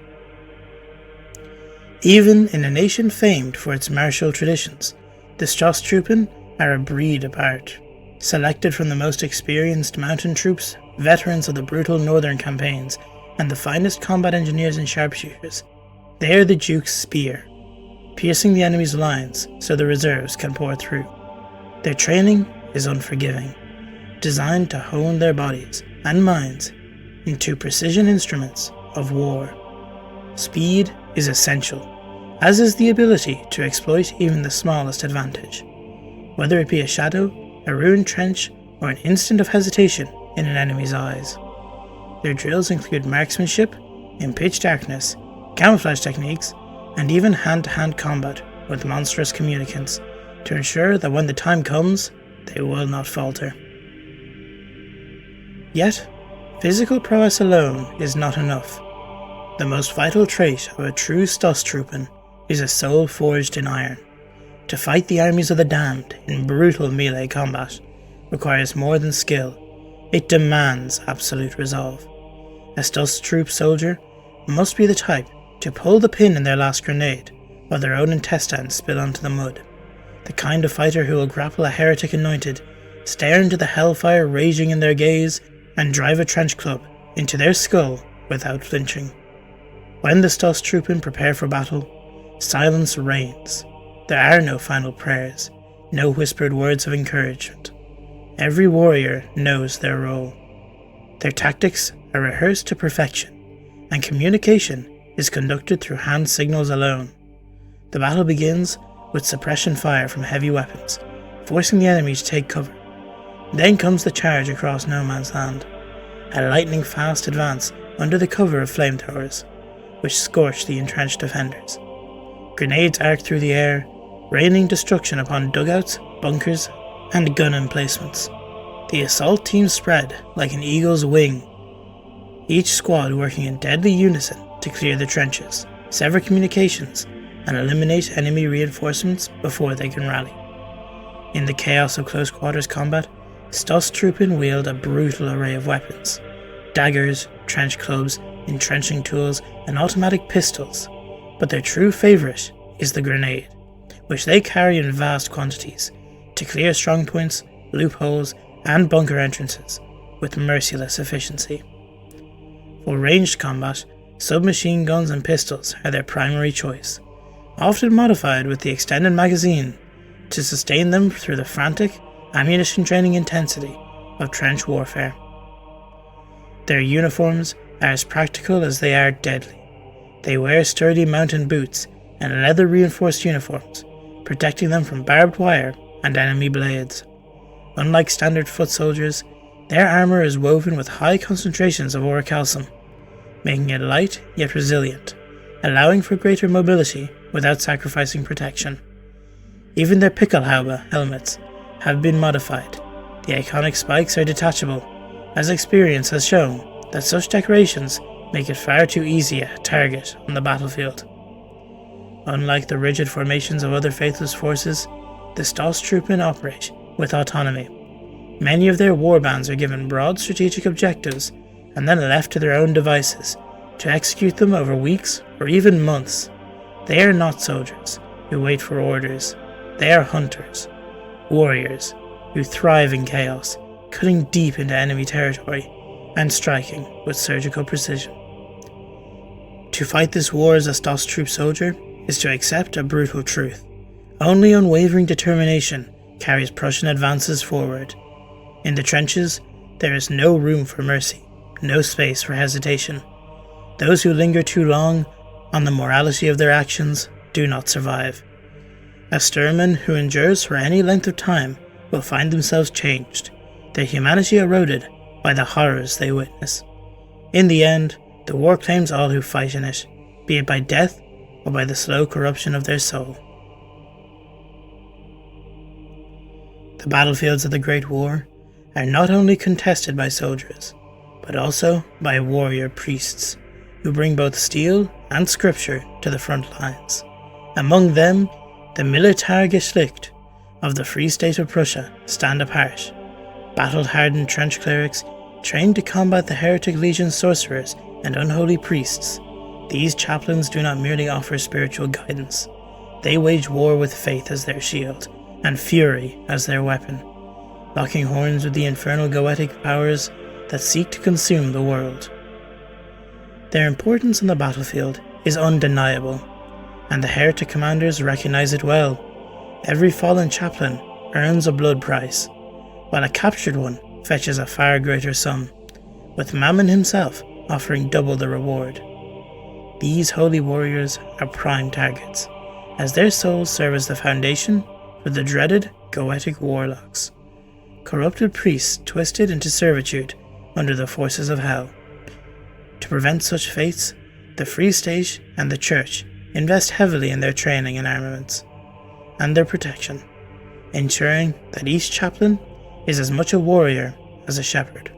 Even in a nation famed for its martial traditions, the Strasstruppen are a breed apart. Selected from the most experienced mountain troops, veterans of the brutal northern campaigns, and the finest combat engineers and sharpshooters, they are the Duke's spear, piercing the enemy's lines so the reserves can pour through. Their training is unforgiving, designed to hone their bodies and minds into precision instruments of war. Speed is essential, as is the ability to exploit even the smallest advantage, whether it be a shadow, a ruined trench, or an instant of hesitation in an enemy's eyes. Their drills include marksmanship in pitch darkness, camouflage techniques, and even hand-to-hand combat with monstrous communicants to ensure that when the time comes, they will not falter. Yet, physical prowess alone is not enough. The most vital trait of a true Strasstruppen is a soul forged in iron. To fight the armies of the damned in brutal melee combat requires more than skill. It demands absolute resolve. A Strasstrupp soldier must be the type to pull the pin in their last grenade while their own intestines spill onto the mud. The kind of fighter who will grapple a heretic anointed, stare into the hellfire raging in their gaze, and drive a trench club into their skull without flinching. When the Strasstruppen prepare for battle, silence reigns. There are no final prayers, no whispered words of encouragement. Every warrior knows their role. Their tactics are rehearsed to perfection, and communication is conducted through hand signals alone. The battle begins with suppression fire from heavy weapons, forcing the enemy to take cover. Then comes the charge across no man's land, a lightning-fast advance under the cover of flamethrowers, which scorch the entrenched defenders. Grenades arc through the air, raining destruction upon dugouts, bunkers, and gun emplacements. The assault teams spread like an eagle's wing, each squad working in deadly unison to clear the trenches, sever communications, and eliminate enemy reinforcements before they can rally. In the chaos of close quarters combat, Strasstruppen wield a brutal array of weapons: daggers, trench clubs, entrenching tools, and automatic pistols, but their true favourite is the grenade, which they carry in vast quantities to clear strongpoints, loopholes, and bunker entrances with merciless efficiency. For ranged combat, submachine guns and pistols are their primary choice, often modified with the extended magazine to sustain them through the frantic, ammunition-draining intensity of trench warfare. Their uniforms are as practical as they are deadly. They wear sturdy mountain boots and leather-reinforced uniforms, protecting them from barbed wire and enemy blades. Unlike standard foot soldiers, their armour is woven with high concentrations of orichalcum, making it light yet resilient, allowing for greater mobility without sacrificing protection. Even their Pickelhaube helmets have been modified. The iconic spikes are detachable, as experience has shown that such decorations make it far too easy a target on the battlefield. Unlike the rigid formations of other faithless forces, the Strasstruppen operate with autonomy. Many of their warbands are given broad strategic objectives and then left to their own devices to execute them over weeks or even months. They are not soldiers who wait for orders. They are hunters, warriors who thrive in chaos, cutting deep into enemy territory and striking with surgical precision. To fight this war as a Strasstrupp soldier is to accept a brutal truth. Only unwavering determination carries Prussian advances forward. In the trenches, there is no room for mercy, no space for hesitation. Those who linger too long on the morality of their actions do not survive. A Sturman who endures for any length of time will find themselves changed, their humanity eroded, by the horrors they witness. In the end, the war claims all who fight in it, be it by death or by the slow corruption of their soul. The battlefields of the Great War are not only contested by soldiers, but also by warrior priests, who bring both steel and scripture to the front lines. Among them, the Militärgeschlecht of the Free State of Prussia stand apart, battle-hardened trench clerics trained to combat the heretic legion sorcerers and unholy priests. These chaplains do not merely offer spiritual guidance, they wage war with faith as their shield, and fury as their weapon, locking horns with the infernal goetic powers that seek to consume the world. Their importance on the battlefield is undeniable, and the heretic commanders recognize it well. Every fallen chaplain earns a blood price, while a captured one fetches a far greater sum, with Mammon himself offering double the reward. These holy warriors are prime targets, as their souls serve as the foundation for the dreaded goetic warlocks, corrupted priests twisted into servitude under the forces of hell. To prevent such fates, the Free State and the Church invest heavily in their training and armaments, and their protection, ensuring that each chaplain is as much a warrior as a shepherd.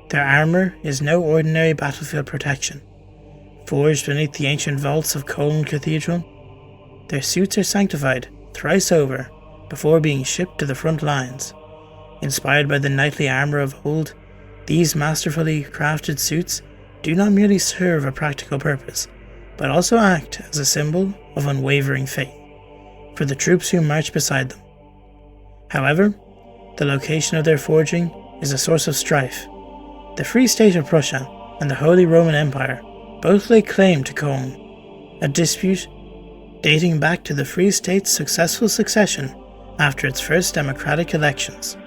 Their armour is no ordinary battlefield protection. Forged beneath the ancient vaults of Cologne Cathedral, their suits are sanctified thrice over before being shipped to the front lines. Inspired by the knightly armour of old, these masterfully crafted suits do not merely serve a practical purpose, but also act as a symbol of unwavering faith for the troops who march beside them. However, the location of their forging is a source of strife. The Free State of Prussia and the Holy Roman Empire both lay claim to Cologne, a dispute dating back to the Free State's successful succession after its first democratic elections.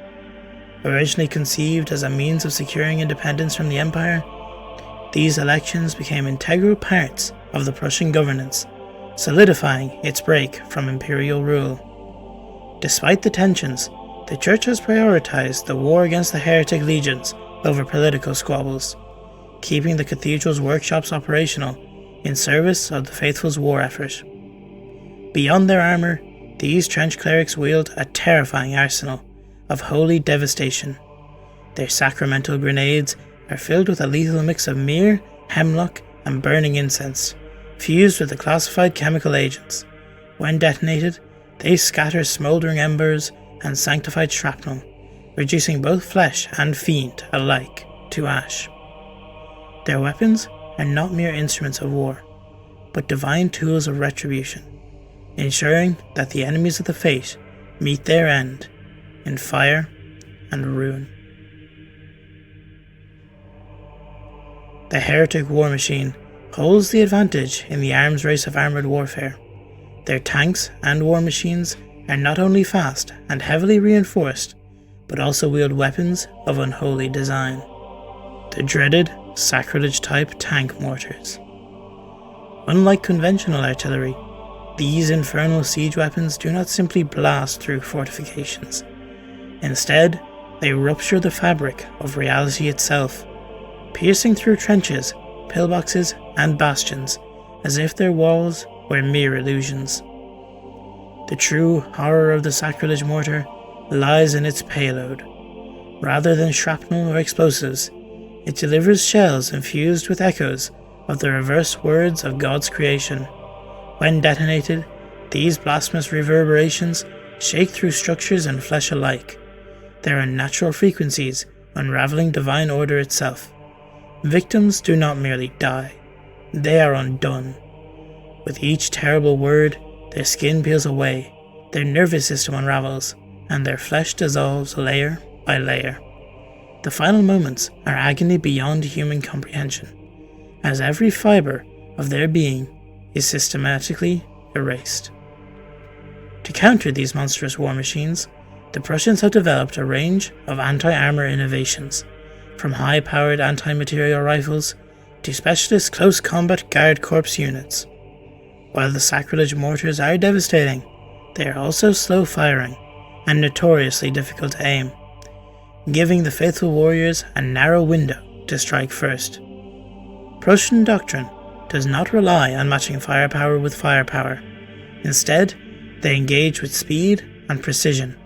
Originally conceived as a means of securing independence from the Empire, these elections became integral parts of the Prussian governance, solidifying its break from imperial rule. Despite the tensions, the Church has prioritized the war against the heretic legions over political squabbles, keeping the cathedral's workshops operational in service of the faithful's war effort. Beyond their armour, these trench clerics wield a terrifying arsenal of holy devastation. Their sacramental grenades are filled with a lethal mix of myrrh, hemlock, and burning incense, fused with the classified chemical agents. When detonated, they scatter smouldering embers and sanctified shrapnel, reducing both flesh and fiend alike to ash. Their weapons are not mere instruments of war, but divine tools of retribution, ensuring that the enemies of the faith meet their end in fire and ruin. The heretic war machine holds the advantage in the arms race of armoured warfare. Their tanks and war machines are not only fast and heavily reinforced, but also wield weapons of unholy design. The dreaded sacrilege-type tank mortars. Unlike conventional artillery, these infernal siege weapons do not simply blast through fortifications. Instead, they rupture the fabric of reality itself, piercing through trenches, pillboxes, and bastions as if their walls were mere illusions. The true horror of the sacrilege mortar lies in its payload. Rather than shrapnel or explosives, it delivers shells infused with echoes of the reverse words of God's creation. When detonated, these blasphemous reverberations shake through structures and flesh alike, their unnatural frequencies unraveling divine order itself. Victims do not merely die, they are undone. With each terrible word, their skin peels away, their nervous system unravels, and their flesh dissolves layer by layer. The final moments are agony beyond human comprehension, as every fibre of their being is systematically erased. To counter these monstrous war machines, the Prussians have developed a range of anti-armour innovations, from high-powered anti-material rifles to specialist close combat guard corps units. While the sacrilege mortars are devastating, they are also slow-firing and notoriously difficult to aim. giving the faithful warriors a narrow window to strike first. Prussian doctrine does not rely on matching firepower with firepower. Instead, they engage with speed and precision,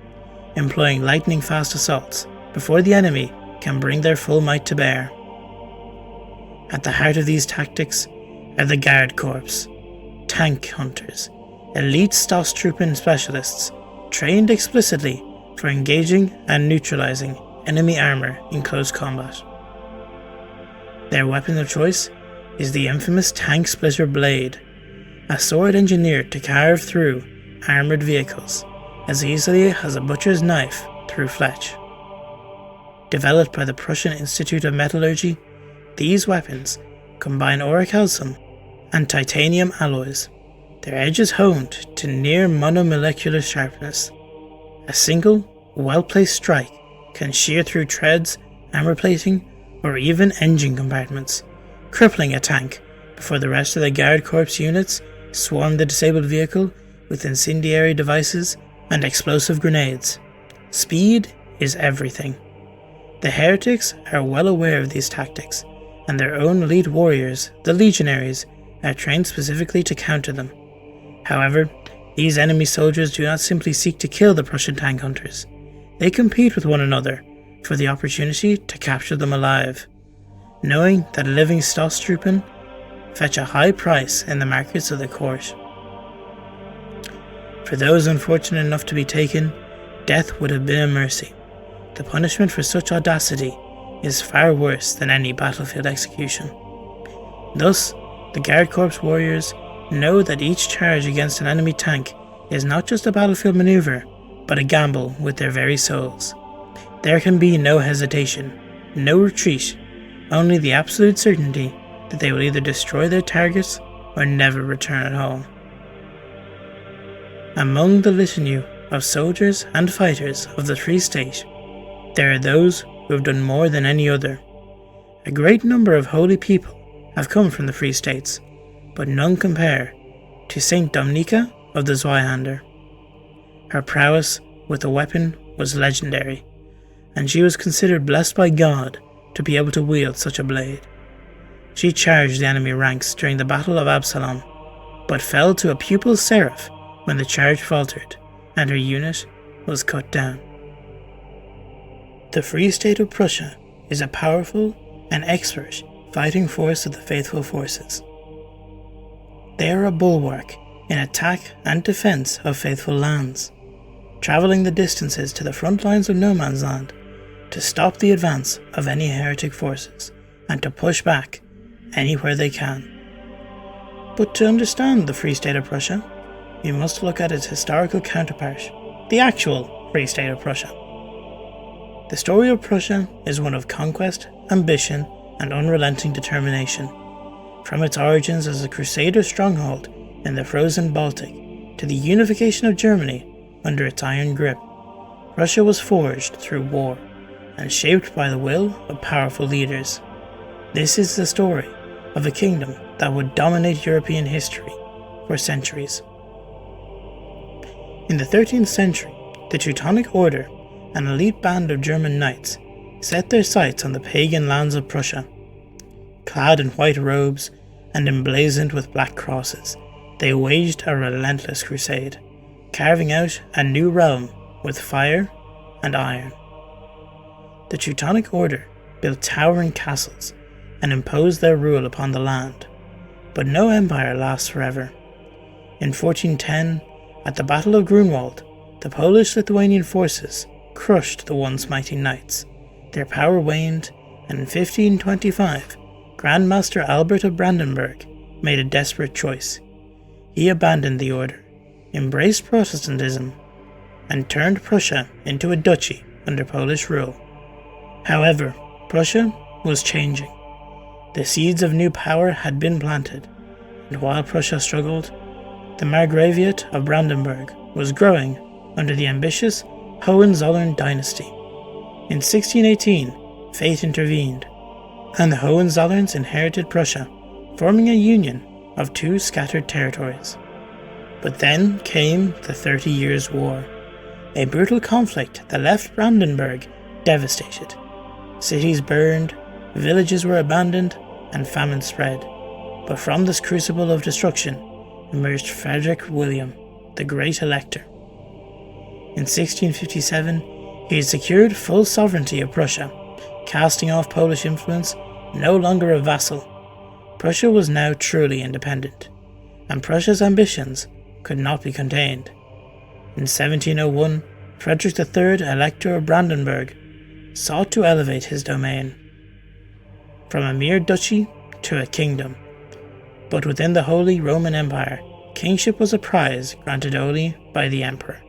employing lightning-fast assaults before the enemy can bring their full might to bear. At the heart of these tactics are the Guard Corps, tank hunters, elite Stoßtruppen specialists, trained explicitly for engaging and neutralizing enemy armour in close combat. Their weapon of choice is the infamous tank splitter blade, a sword engineered to carve through armoured vehicles as easily as a butcher's knife through flesh. Developed by the Prussian Institute of Metallurgy, these weapons combine orichalcum and titanium alloys, their edges honed to near monomolecular sharpness. A single, well-placed strike can shear through treads, armour plating, or even engine compartments, crippling a tank before the rest of the Guard Corps units swarm the disabled vehicle with incendiary devices and explosive grenades. Speed is everything. The heretics are well aware of these tactics, and their own elite warriors, the legionaries, are trained specifically to counter them. However, these enemy soldiers do not simply seek to kill the Prussian tank hunters. They compete with one another for the opportunity to capture them alive, knowing that living Stoßtruppen fetch a high price in the markets of the court. For those unfortunate enough to be taken, death would have been a mercy. The punishment for such audacity is far worse than any battlefield execution. Thus, the Guard Corps warriors know that each charge against an enemy tank is not just a battlefield maneuver, but a gamble with their very souls. There can be no hesitation, no retreat, only the absolute certainty that they will either destroy their targets or never return at all. Among the litany of soldiers and fighters of the Free State, there are those who have done more than any other. A great number of holy people have come from the Free States, but none compare to Saint Dominica of the Zweihander. Her prowess with a weapon was legendary, and she was considered blessed by God to be able to wield such a blade. She charged the enemy ranks during the Battle of Absalom, but fell to a pupil's seraph when the charge faltered and her unit was cut down. The Free State of Prussia is a powerful and expert fighting force of the faithful forces. They are a bulwark in attack and defence of faithful lands, travelling the distances to the front lines of no man's land to stop the advance of any heretic forces and to push back anywhere they can. But to understand the Free State of Prussia, we must look at its historical counterpart, the actual Free State of Prussia. The story of Prussia is one of conquest, ambition, and unrelenting determination. From its origins as a Crusader stronghold in the frozen Baltic to the unification of Germany under its iron grip, Prussia was forged through war and shaped by the will of powerful leaders. This is the story of a kingdom that would dominate European history for centuries. In the 13th century, the Teutonic Order, an elite band of German knights, set their sights on the pagan lands of Prussia. Clad in white robes and emblazoned with black crosses, they waged a relentless crusade, carving out a new realm with fire and iron. The Teutonic Order built towering castles and imposed their rule upon the land, but no empire lasts forever. In 1410, at the Battle of Grunwald, the Polish-Lithuanian forces crushed the once mighty knights. Their power waned, and in 1525, Grandmaster Albert of Brandenburg made a desperate choice. He abandoned the order, embraced Protestantism, and turned Prussia into a duchy under Polish rule. However, Prussia was changing. The seeds of new power had been planted, and while Prussia struggled, the Margraviate of Brandenburg was growing under the ambitious Hohenzollern dynasty. In 1618, fate intervened, and the Hohenzollerns inherited Prussia, forming a union of two scattered territories. But then came the 30 Years' War, a brutal conflict that left Brandenburg devastated. Cities burned, villages were abandoned, and famine spread. But from this crucible of destruction emerged Frederick William, the Great Elector. In 1657, he had secured full sovereignty of Prussia, casting off Polish influence, no longer a vassal. Prussia was now truly independent, and Prussia's ambitions could not be contained. In 1701, Frederick III, Elector of Brandenburg, sought to elevate his domain from a mere duchy to a kingdom. But within the Holy Roman Empire, kingship was a prize granted only by the emperor.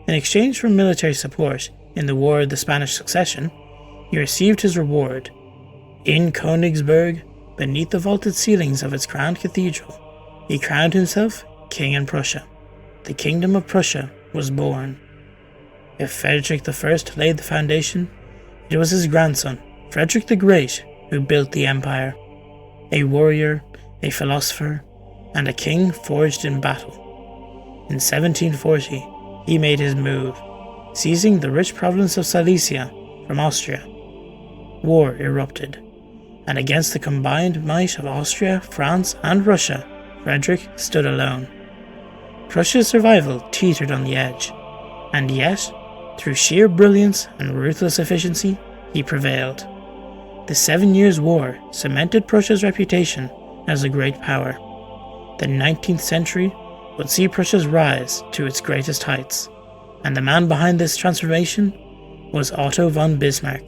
In exchange for military support in the War of the Spanish Succession, he received his reward. In Königsberg, beneath the vaulted ceilings of its crowned cathedral, he crowned himself king in Prussia. The Kingdom of Prussia was born. If Frederick I laid the foundation, it was his grandson, Frederick the Great, who built the empire. A warrior, a philosopher, and a king forged in battle. In 1740, he made his move, seizing the rich province of Silesia from Austria. War erupted, and against the combined might of Austria, France, and Russia, Frederick stood alone. Prussia's survival teetered on the edge, and yet, through sheer brilliance and ruthless efficiency, he prevailed. The 7 Years' War cemented Prussia's reputation as a great power. The 19th century would see Prussia's rise to its greatest heights, and the man behind this transformation was Otto von Bismarck,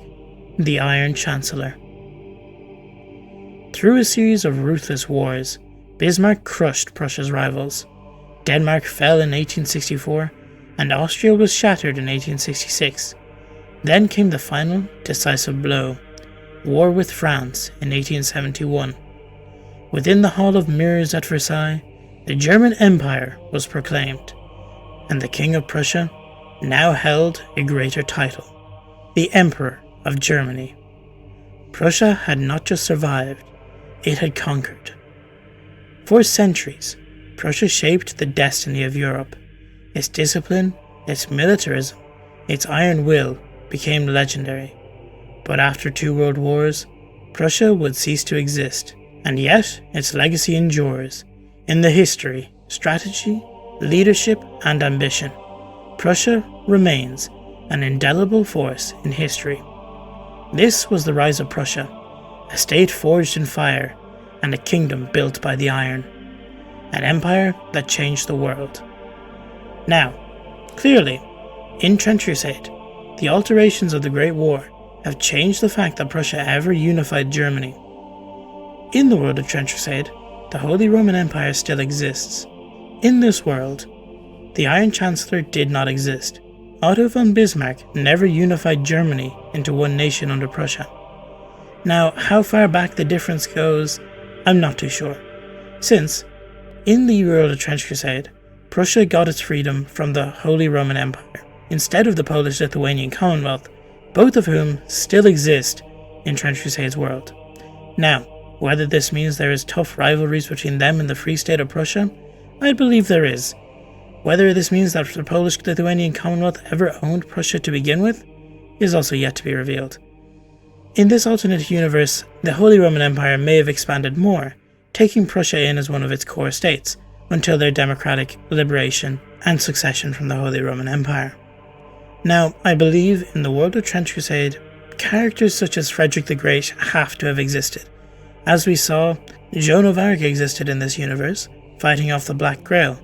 the Iron Chancellor. Through a series of ruthless wars, Bismarck crushed Prussia's rivals. Denmark fell in 1864, and Austria was shattered in 1866. Then came the final, decisive blow, war with France in 1871. Within the Hall of Mirrors at Versailles, the German Empire was proclaimed, and the King of Prussia now held a greater title, the Emperor of Germany. Prussia had not just survived, it had conquered. For centuries, Prussia shaped the destiny of Europe. Its discipline, its militarism, its iron will became legendary. But after 2 world wars, Prussia would cease to exist, and yet its legacy endures. In the history, strategy, leadership, and ambition, Prussia remains an indelible force in history. This was the rise of Prussia, a state forged in fire and a kingdom built by the iron, an empire that changed the world. Now, clearly, in Trench Crusade, the alterations of the Great War have changed the fact that Prussia ever unified Germany. In the world of Trench Crusade, the Holy Roman Empire still exists. In this world, the Iron Chancellor did not exist. Otto von Bismarck never unified Germany into one nation under Prussia. Now, how far back the difference goes, I'm not too sure, since, in the world of Trench Crusade, Prussia got its freedom from the Holy Roman Empire, instead of the Polish-Lithuanian Commonwealth, both of whom still exist in Trench Crusade's world. Now, whether this means there is tough rivalries between them and the Free State of Prussia, I believe there is. Whether this means that the Polish-Lithuanian Commonwealth ever owned Prussia to begin with, is also yet to be revealed. In this alternate universe, the Holy Roman Empire may have expanded more, taking Prussia in as one of its core states, until their democratic liberation and succession from the Holy Roman Empire. Now, I believe in the world of Trench Crusade, characters such as Frederick the Great have to have existed. As we saw, Joan of Arc existed in this universe, fighting off the Black Grail.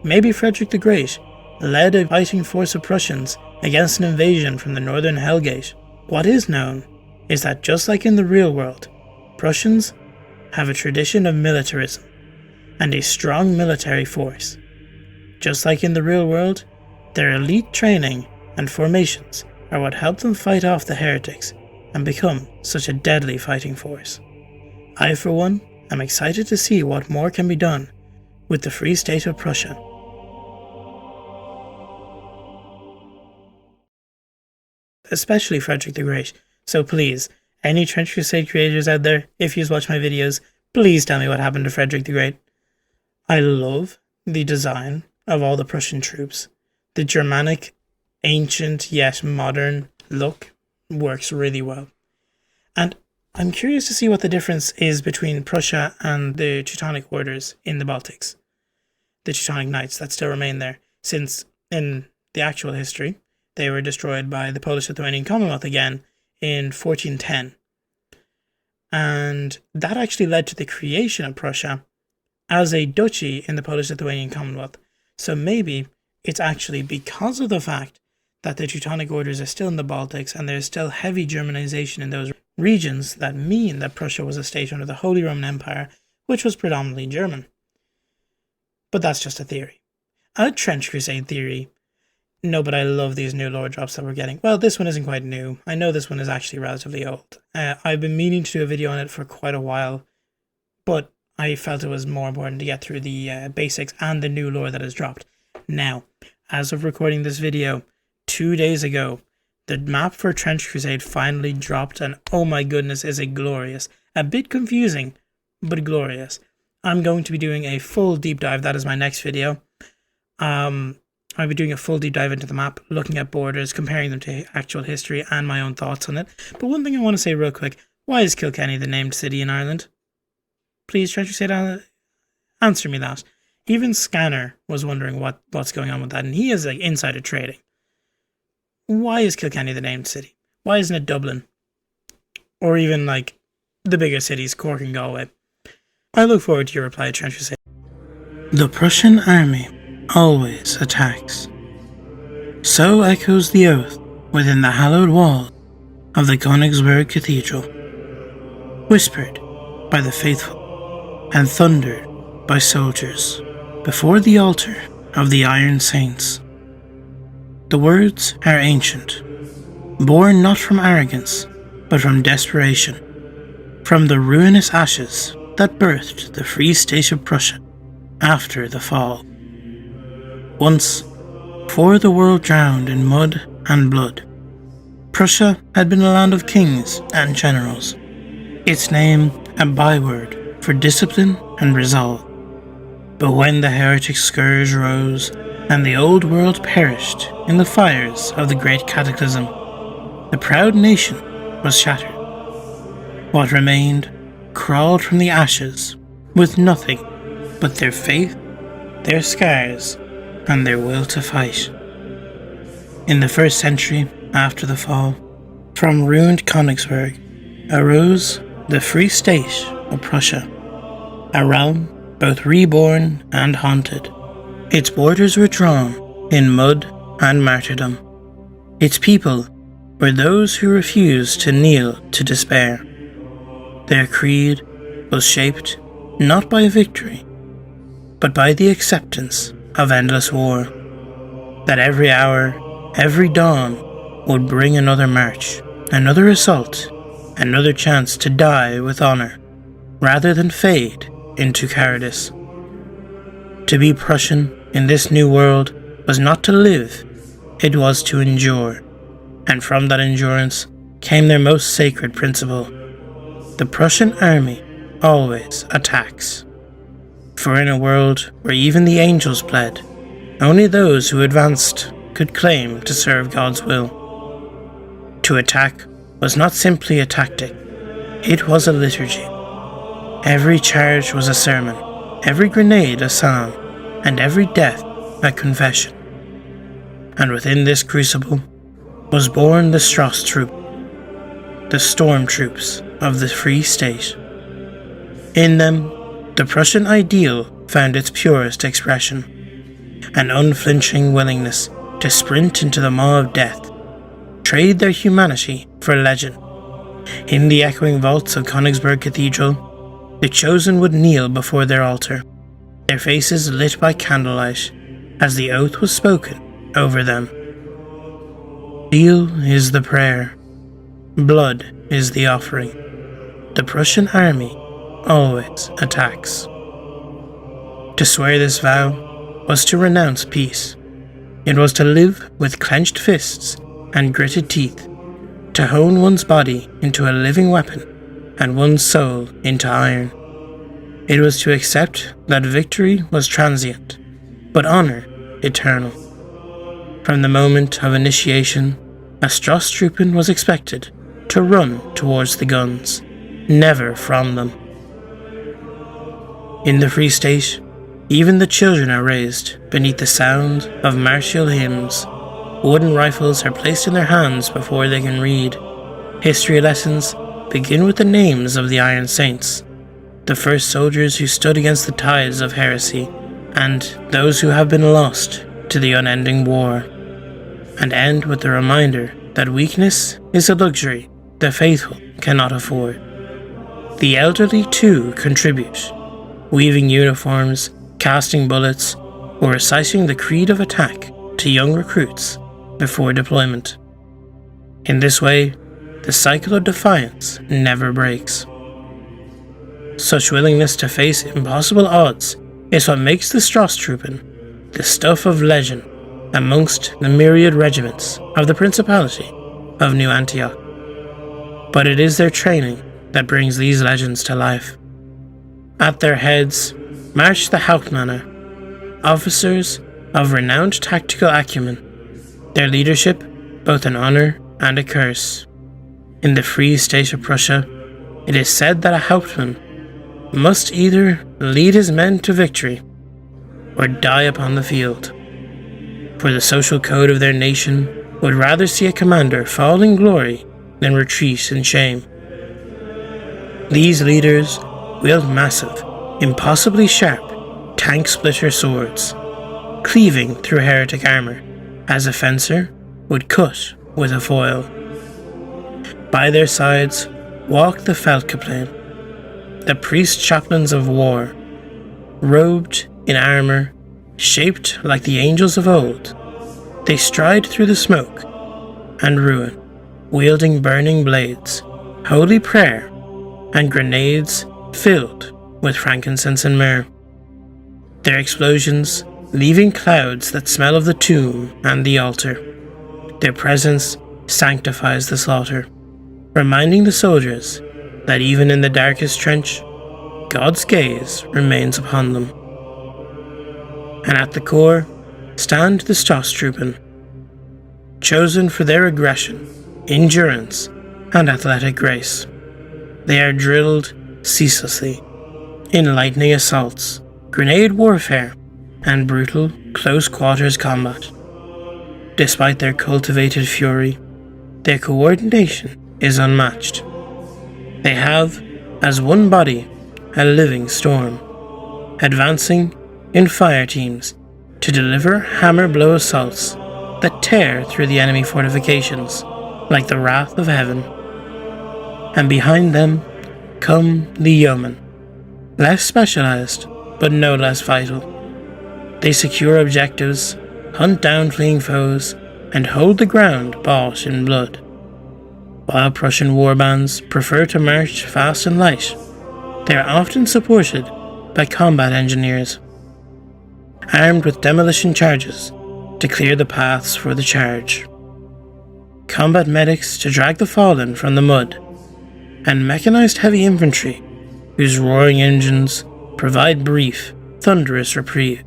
Maybe Frederick the Great led a fighting force of Prussians against an invasion from the northern Hellgate. What is known is that just like in the real world, Prussians have a tradition of militarism and a strong military force. Just like in the real world, their elite training and formations are what helped them fight off the heretics and become such a deadly fighting force. I, for one, am excited to see what more can be done with the Free State of Prussia. Especially Frederick the Great, so please, any Trench Crusade creators out there, if you watch my videos, please tell me what happened to Frederick the Great. I love the design of all the Prussian troops, the Germanic, ancient yet modern look works really well. And I'm curious to see what the difference is between Prussia and the Teutonic orders in the Baltics. The Teutonic Knights that still remain there, since in the actual history, they were destroyed by the Polish-Lithuanian Commonwealth again in 1410. And that actually led to the creation of Prussia as a duchy in the Polish-Lithuanian Commonwealth. So maybe it's actually because of the fact that the Teutonic orders are still in the Baltics and there's still heavy Germanization in those regions that mean that Prussia was a state under the Holy Roman Empire, which was predominantly German. But that's just a theory. A trench crusade theory. No, but I love these new lore drops that we're getting. Well, this one isn't quite new. I know this one is actually relatively old. I've been meaning to do a video on it for quite a while, but I felt it was more important to get through the basics and the new lore that has dropped. Now, as of recording this video, 2 days ago, the map for Trench Crusade finally dropped, and oh my goodness, is it glorious. A bit confusing, but glorious. I'm going to be doing a full deep dive. That is my next video. I'll be doing a full deep dive into the map, looking at borders, comparing them to actual history, and my own thoughts on it. But one thing I want to say real quick, why is Kilkenny the named city in Ireland? Please, Trench Crusade, answer me that. Even Scanner was wondering what's going on with that, and he is like insider trading. Why is Kilkenny the named city? Why isn't it Dublin? Or even like the bigger cities, Cork and Galway? I look forward to your reply, Trench Crusade. The Prussian army always attacks. So echoes the oath within the hallowed walls of the Königsberg Cathedral, whispered by the faithful and thundered by soldiers before the altar of the Iron Saints. The words are ancient, born not from arrogance, but from desperation, from the ruinous ashes that birthed the Free State of Prussia after the fall. Once, before the world drowned in mud and blood, Prussia had been a land of kings and generals, its name a byword for discipline and resolve. But when the heretic scourge rose and the old world perished in the fires of the Great Cataclysm, the proud nation was shattered. What remained crawled from the ashes with nothing but their faith, their scars, and their will to fight. In the 1st century after the fall, from ruined Königsberg arose the Free State of Prussia, a realm both reborn and haunted. Its borders were drawn in mud and martyrdom. Its people were those who refused to kneel to despair. Their creed was shaped not by victory, but by the acceptance of endless war, that every hour, every dawn would bring another march, another assault, another chance to die with honour, rather than fade into cowardice. To be Prussian in this new world was not to live, it was to endure, and from that endurance came their most sacred principle. The Prussian army always attacks. For in a world where even the angels bled, only those who advanced could claim to serve God's will. To attack was not simply a tactic, it was a liturgy. Every charge was a sermon, every grenade a psalm, and every death a confession. And within this crucible was born the Strauss troop, the storm troops of the Free State. In them, the Prussian ideal found its purest expression, an unflinching willingness to sprint into the maw of death, trade their humanity for legend. In the echoing vaults of Königsberg Cathedral, the chosen would kneel before their altar, their faces lit by candlelight, as the oath was spoken over them. Steel is the prayer, blood is the offering. The Prussian army always attacks. To swear this vow was to renounce peace. It was to live with clenched fists and gritted teeth, to hone one's body into a living weapon and one's soul into iron. It was to accept that victory was transient, but honour eternal. From the moment of initiation, a Strasstruppen was expected to run towards the guns, never from them. In the Free State, even the children are raised beneath the sound of martial hymns. Wooden rifles are placed in their hands before they can read. History lessons begin with the names of the Iron Saints, the first soldiers who stood against the tides of heresy, and those who have been lost to the unending war, and end with the reminder that weakness is a luxury the faithful cannot afford. The elderly too contribute, weaving uniforms, casting bullets, or reciting the creed of attack to young recruits before deployment. In this way, the cycle of defiance never breaks. Such willingness to face impossible odds is what makes the Strasstruppen the stuff of legend amongst the myriad regiments of the Principality of New Antioch. But it is their training that brings these legends to life. At their heads march the Hauptmänner, officers of renowned tactical acumen, their leadership both an honour and a curse. In the Free State of Prussia, it is said that a Hauptmann must either lead his men to victory or die upon the field, for the social code of their nation would rather see a commander fall in glory than retreat in shame. These leaders wield massive, impossibly sharp, tank-splitter swords, cleaving through heretic armour, as a fencer would cut with a foil. By their sides walk the Feldkaplan, the priest-chaplains of war, robed in armour, shaped like the angels of old. They stride through the smoke and ruin, wielding burning blades, holy prayer, and grenades filled with frankincense and myrrh. Their explosions leaving clouds that smell of the tomb and the altar. Their presence sanctifies the slaughter, reminding the soldiers that even in the darkest trench, God's gaze remains upon them. And at the core stand the Strasstruppen, chosen for their aggression, endurance, and athletic grace. They are drilled ceaselessly in lightning assaults, grenade warfare, and brutal close-quarters combat. Despite their cultivated fury, their coordination is unmatched. They have, as one body, a living storm, advancing in fire teams to deliver hammer-blow assaults that tear through the enemy fortifications like the wrath of heaven. And behind them come the yeomen, less specialized but no less vital. They secure objectives, hunt down fleeing foes, and hold the ground bought in blood. While Prussian warbands prefer to march fast and light, they are often supported by combat engineers, armed with demolition charges to clear the paths for the charge, combat medics to drag the fallen from the mud, and mechanized heavy infantry whose roaring engines provide brief, thunderous reprieve.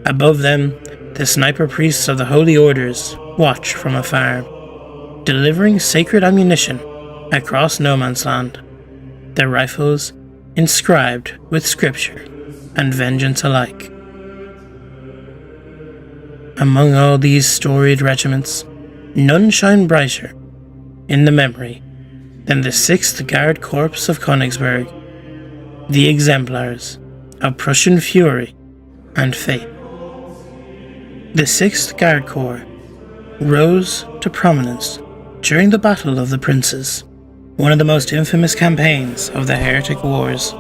Above them, the sniper priests of the Holy Orders watch from afar, delivering sacred ammunition across no man's land, their rifles inscribed with scripture and vengeance alike. Among all these storied regiments, none shine brighter in the memory than the 6th Guard Corps of Königsberg, the exemplars of Prussian fury and faith. The 6th Guard Corps rose to prominence during the Battle of the Princes, one of the most infamous campaigns of the Heretic Wars.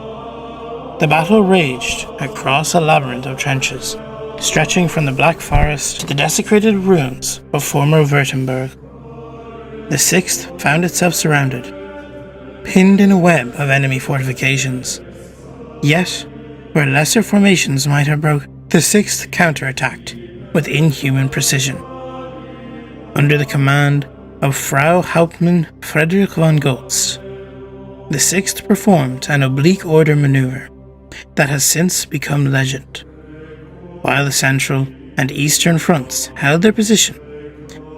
The battle raged across a labyrinth of trenches, stretching from the Black Forest to the desecrated ruins of former Württemberg. The 6th found itself surrounded, pinned in a web of enemy fortifications. Yet, where lesser formations might have broken, the 6th counterattacked with inhuman precision. Under the command of Frau Hauptmann Friedrich von Goltz, the 6th performed an oblique order maneuver that has since become legend. While the central and eastern fronts held their position,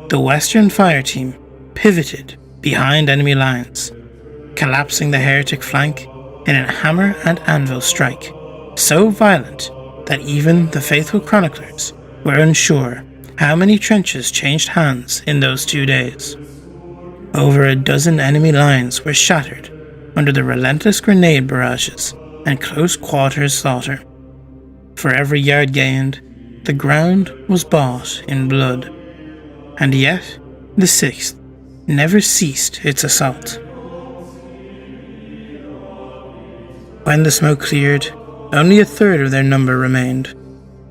The Western fire team pivoted behind enemy lines, collapsing the heretic flank in a hammer and anvil strike, so violent that even the faithful chroniclers were unsure how many trenches changed hands in those 2 days. Over a dozen enemy lines were shattered under the relentless grenade barrages and close quarters slaughter. For every yard gained, the ground was bought in blood, and yet the 6th never ceased its assault. When the smoke cleared, only a third of their number remained,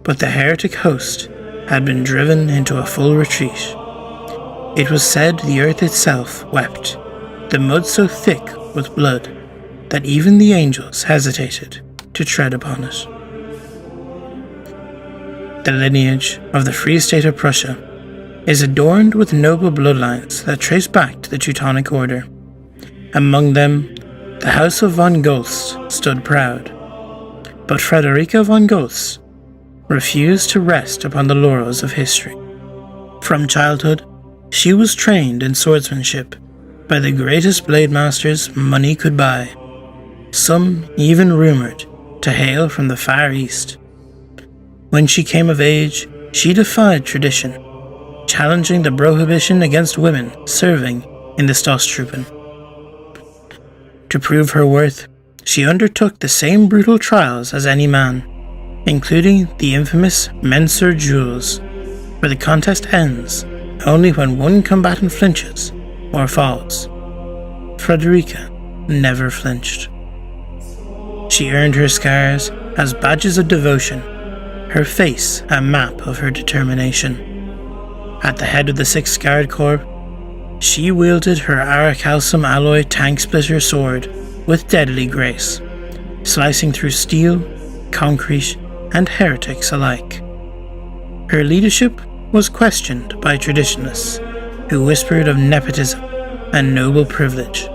but the heretic host had been driven into a full retreat. It was said the earth itself wept, the mud so thick with blood that even the angels hesitated to tread upon it. The lineage of the Free State of Prussia is adorned with noble bloodlines that trace back to the Teutonic Order. Among them, the House of von Goltz stood proud, but Friederike von Goltz refused to rest upon the laurels of history. From childhood, she was trained in swordsmanship by the greatest blade masters money could buy, some even rumoured to hail from the Far East. When she came of age, she defied tradition, challenging the prohibition against women serving in the Stoßtruppen. To prove her worth, she undertook the same brutal trials as any man, including the infamous Menser duels, where the contest ends only when one combatant flinches or falls. Friederike never flinched. She earned her scars as badges of devotion, her face a map of her determination. At the head of the 6th Guard Corps, she wielded her Aracalcum alloy tank splitter sword with deadly grace, slicing through steel, concrete, and heretics alike. Her leadership was questioned by traditionalists, who whispered of nepotism and noble privilege.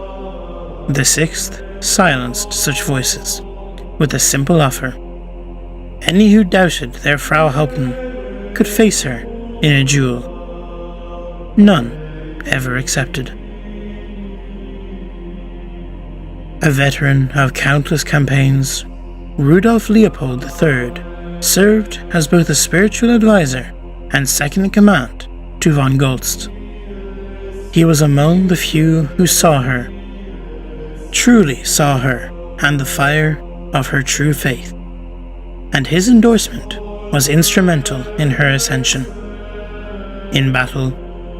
The 6th silenced such voices with a simple offer. Any who doubted their Frau Hauptmann could face her in a duel. None ever accepted. A veteran of countless campaigns, Rudolf Leopold III served as both a spiritual advisor and second in command to von Goltz. He was among the few who saw her, truly saw her, and the fire of her true faith, and his endorsement was instrumental in her ascension. In battle,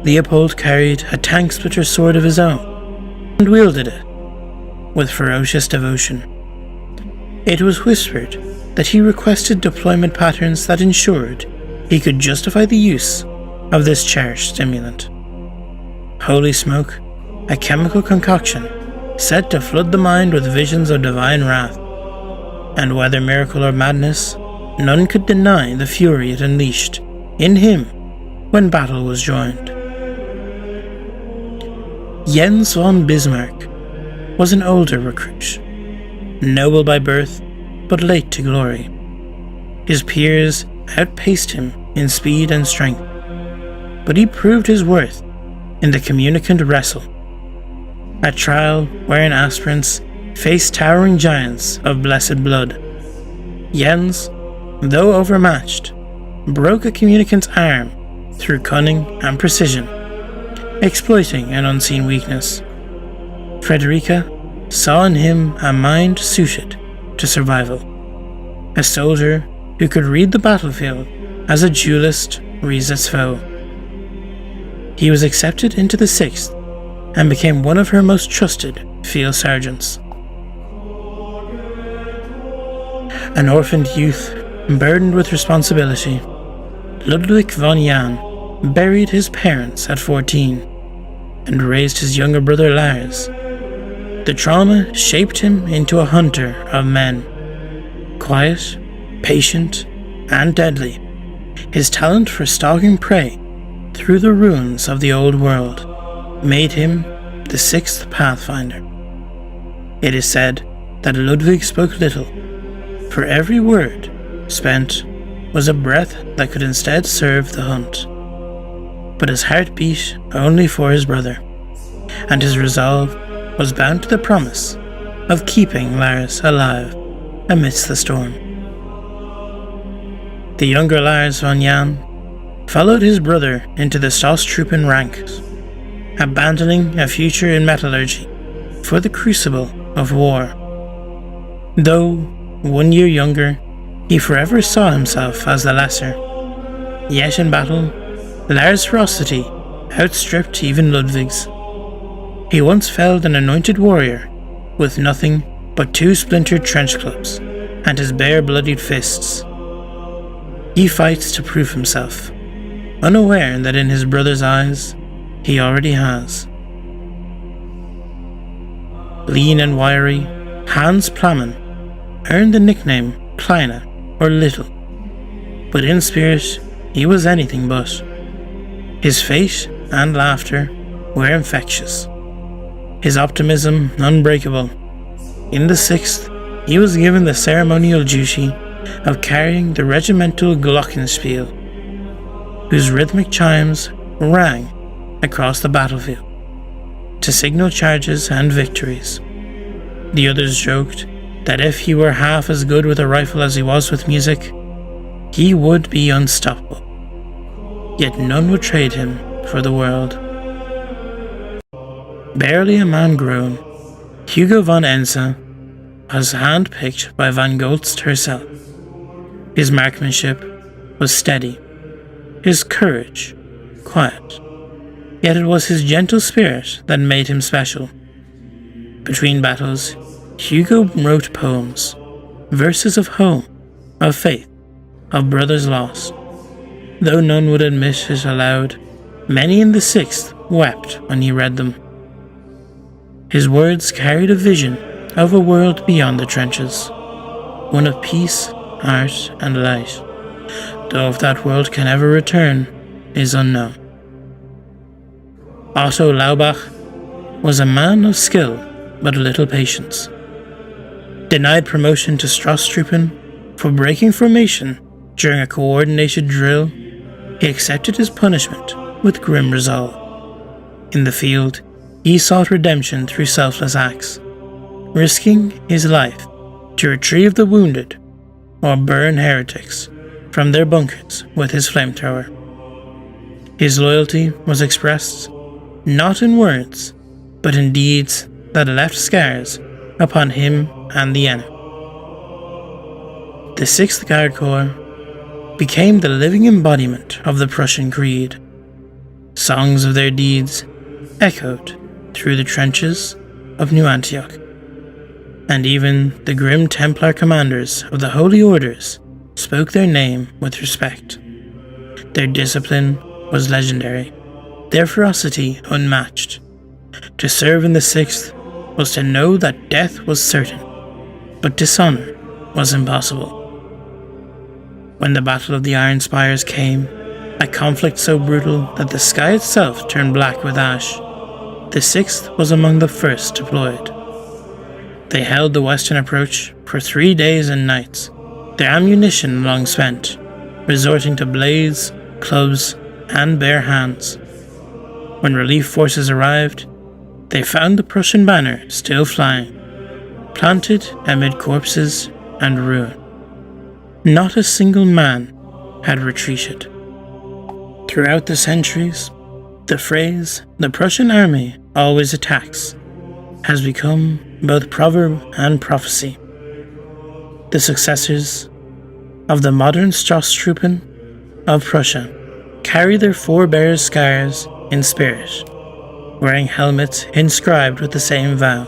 Leopold carried a tank splitter sword of his own and wielded it with ferocious devotion. It was whispered that he requested deployment patterns that ensured he could justify the use of this cherished stimulant. Holy smoke, a chemical concoction said to flood the mind with visions of divine wrath, and whether miracle or madness, none could deny the fury it unleashed in him when battle was joined. Jens von Bismarck was an older recruit, noble by birth but late to glory. His peers outpaced him in speed and strength, but he proved his worth in the communicant wrestle, a trial wherein aspirants faced towering giants of blessed blood. Jens, though overmatched, broke a communicant's arm through cunning and precision, exploiting an unseen weakness. Friederike saw in him a mind suited to survival, a soldier who could read the battlefield as a duelist reads its foe. He was accepted into the 6th and became one of her most trusted field sergeants. An orphaned youth burdened with responsibility, Ludwig von Jahn buried his parents at 14 and raised his younger brother Lars. The trauma shaped him into a hunter of men. Quiet, patient, and deadly, his talent for stalking prey through the ruins of the old world made him the 6th Pathfinder. It is said that Ludwig spoke little, for every word spent was a breath that could instead serve the hunt. but his heart beat only for his brother, and his resolve was bound to the promise of keeping Lars alive amidst the storm. The younger Lars von Jan followed his brother into the Stoßtruppen ranks, abandoning a future in metallurgy for the crucible of war. Though 1 year younger, he forever saw himself as the lesser. Yet in battle, Lars' ferocity outstripped even Ludwig's. He once felled an anointed warrior with nothing but 2 splintered trench clubs and his bare bloodied fists. He fights to prove himself, unaware that in his brother's eyes he already has. Lean and wiry, Hans Plamen earned the nickname Kleine or Little, but in spirit he was anything but. His face and laughter were infectious, his optimism unbreakable. In the 6th, he was given the ceremonial duty of carrying the regimental glockenspiel, whose rhythmic chimes rang across the battlefield to signal charges and victories. The others joked that if he were half as good with a rifle as he was with music, he would be unstoppable. Yet none would trade him for the world. Barely a man grown, Hugo von Ense was handpicked by Van Goltz herself. His marksmanship was steady, his courage quiet, yet it was his gentle spirit that made him special. Between battles, Hugo wrote poems, verses of home, of faith, of brothers lost. Though none would admit it aloud, many in the 6th wept when he read them. His words carried a vision of a world beyond the trenches, one of peace, art, and light, though if that world can ever return is unknown. Otto Laubach was a man of skill but little patience. Denied promotion to Stoßtruppen for breaking formation during a coordinated drill, he accepted his punishment with grim resolve. In the field, he sought redemption through selfless acts, risking his life to retrieve the wounded or burn heretics from their bunkers with his flamethrower. His loyalty was expressed not in words, but in deeds that left scars upon him and the enemy. The 6th Guard Corps became the living embodiment of the Prussian creed. Songs of their deeds echoed through the trenches of New Antioch, and even the grim Templar commanders of the Holy Orders spoke their name with respect. Their discipline was legendary, their ferocity unmatched. To serve in the 6th was to know that death was certain, but dishonor was impossible. When the Battle of the Iron Spires came, a conflict so brutal that the sky itself turned black with ash, the 6th was among the first deployed. They held the western approach for 3 days and nights, their ammunition long spent, resorting to blades, clubs, and bare hands. When relief forces arrived, they found the Prussian banner still flying, planted amid corpses and ruin. Not a single man had retreated. Throughout the centuries, the phrase, "the Prussian army always attacks," has become both proverb and prophecy. The successors of the modern Stoßtruppen of Prussia carry their forebears' scars in spirit, wearing helmets inscribed with the same vow.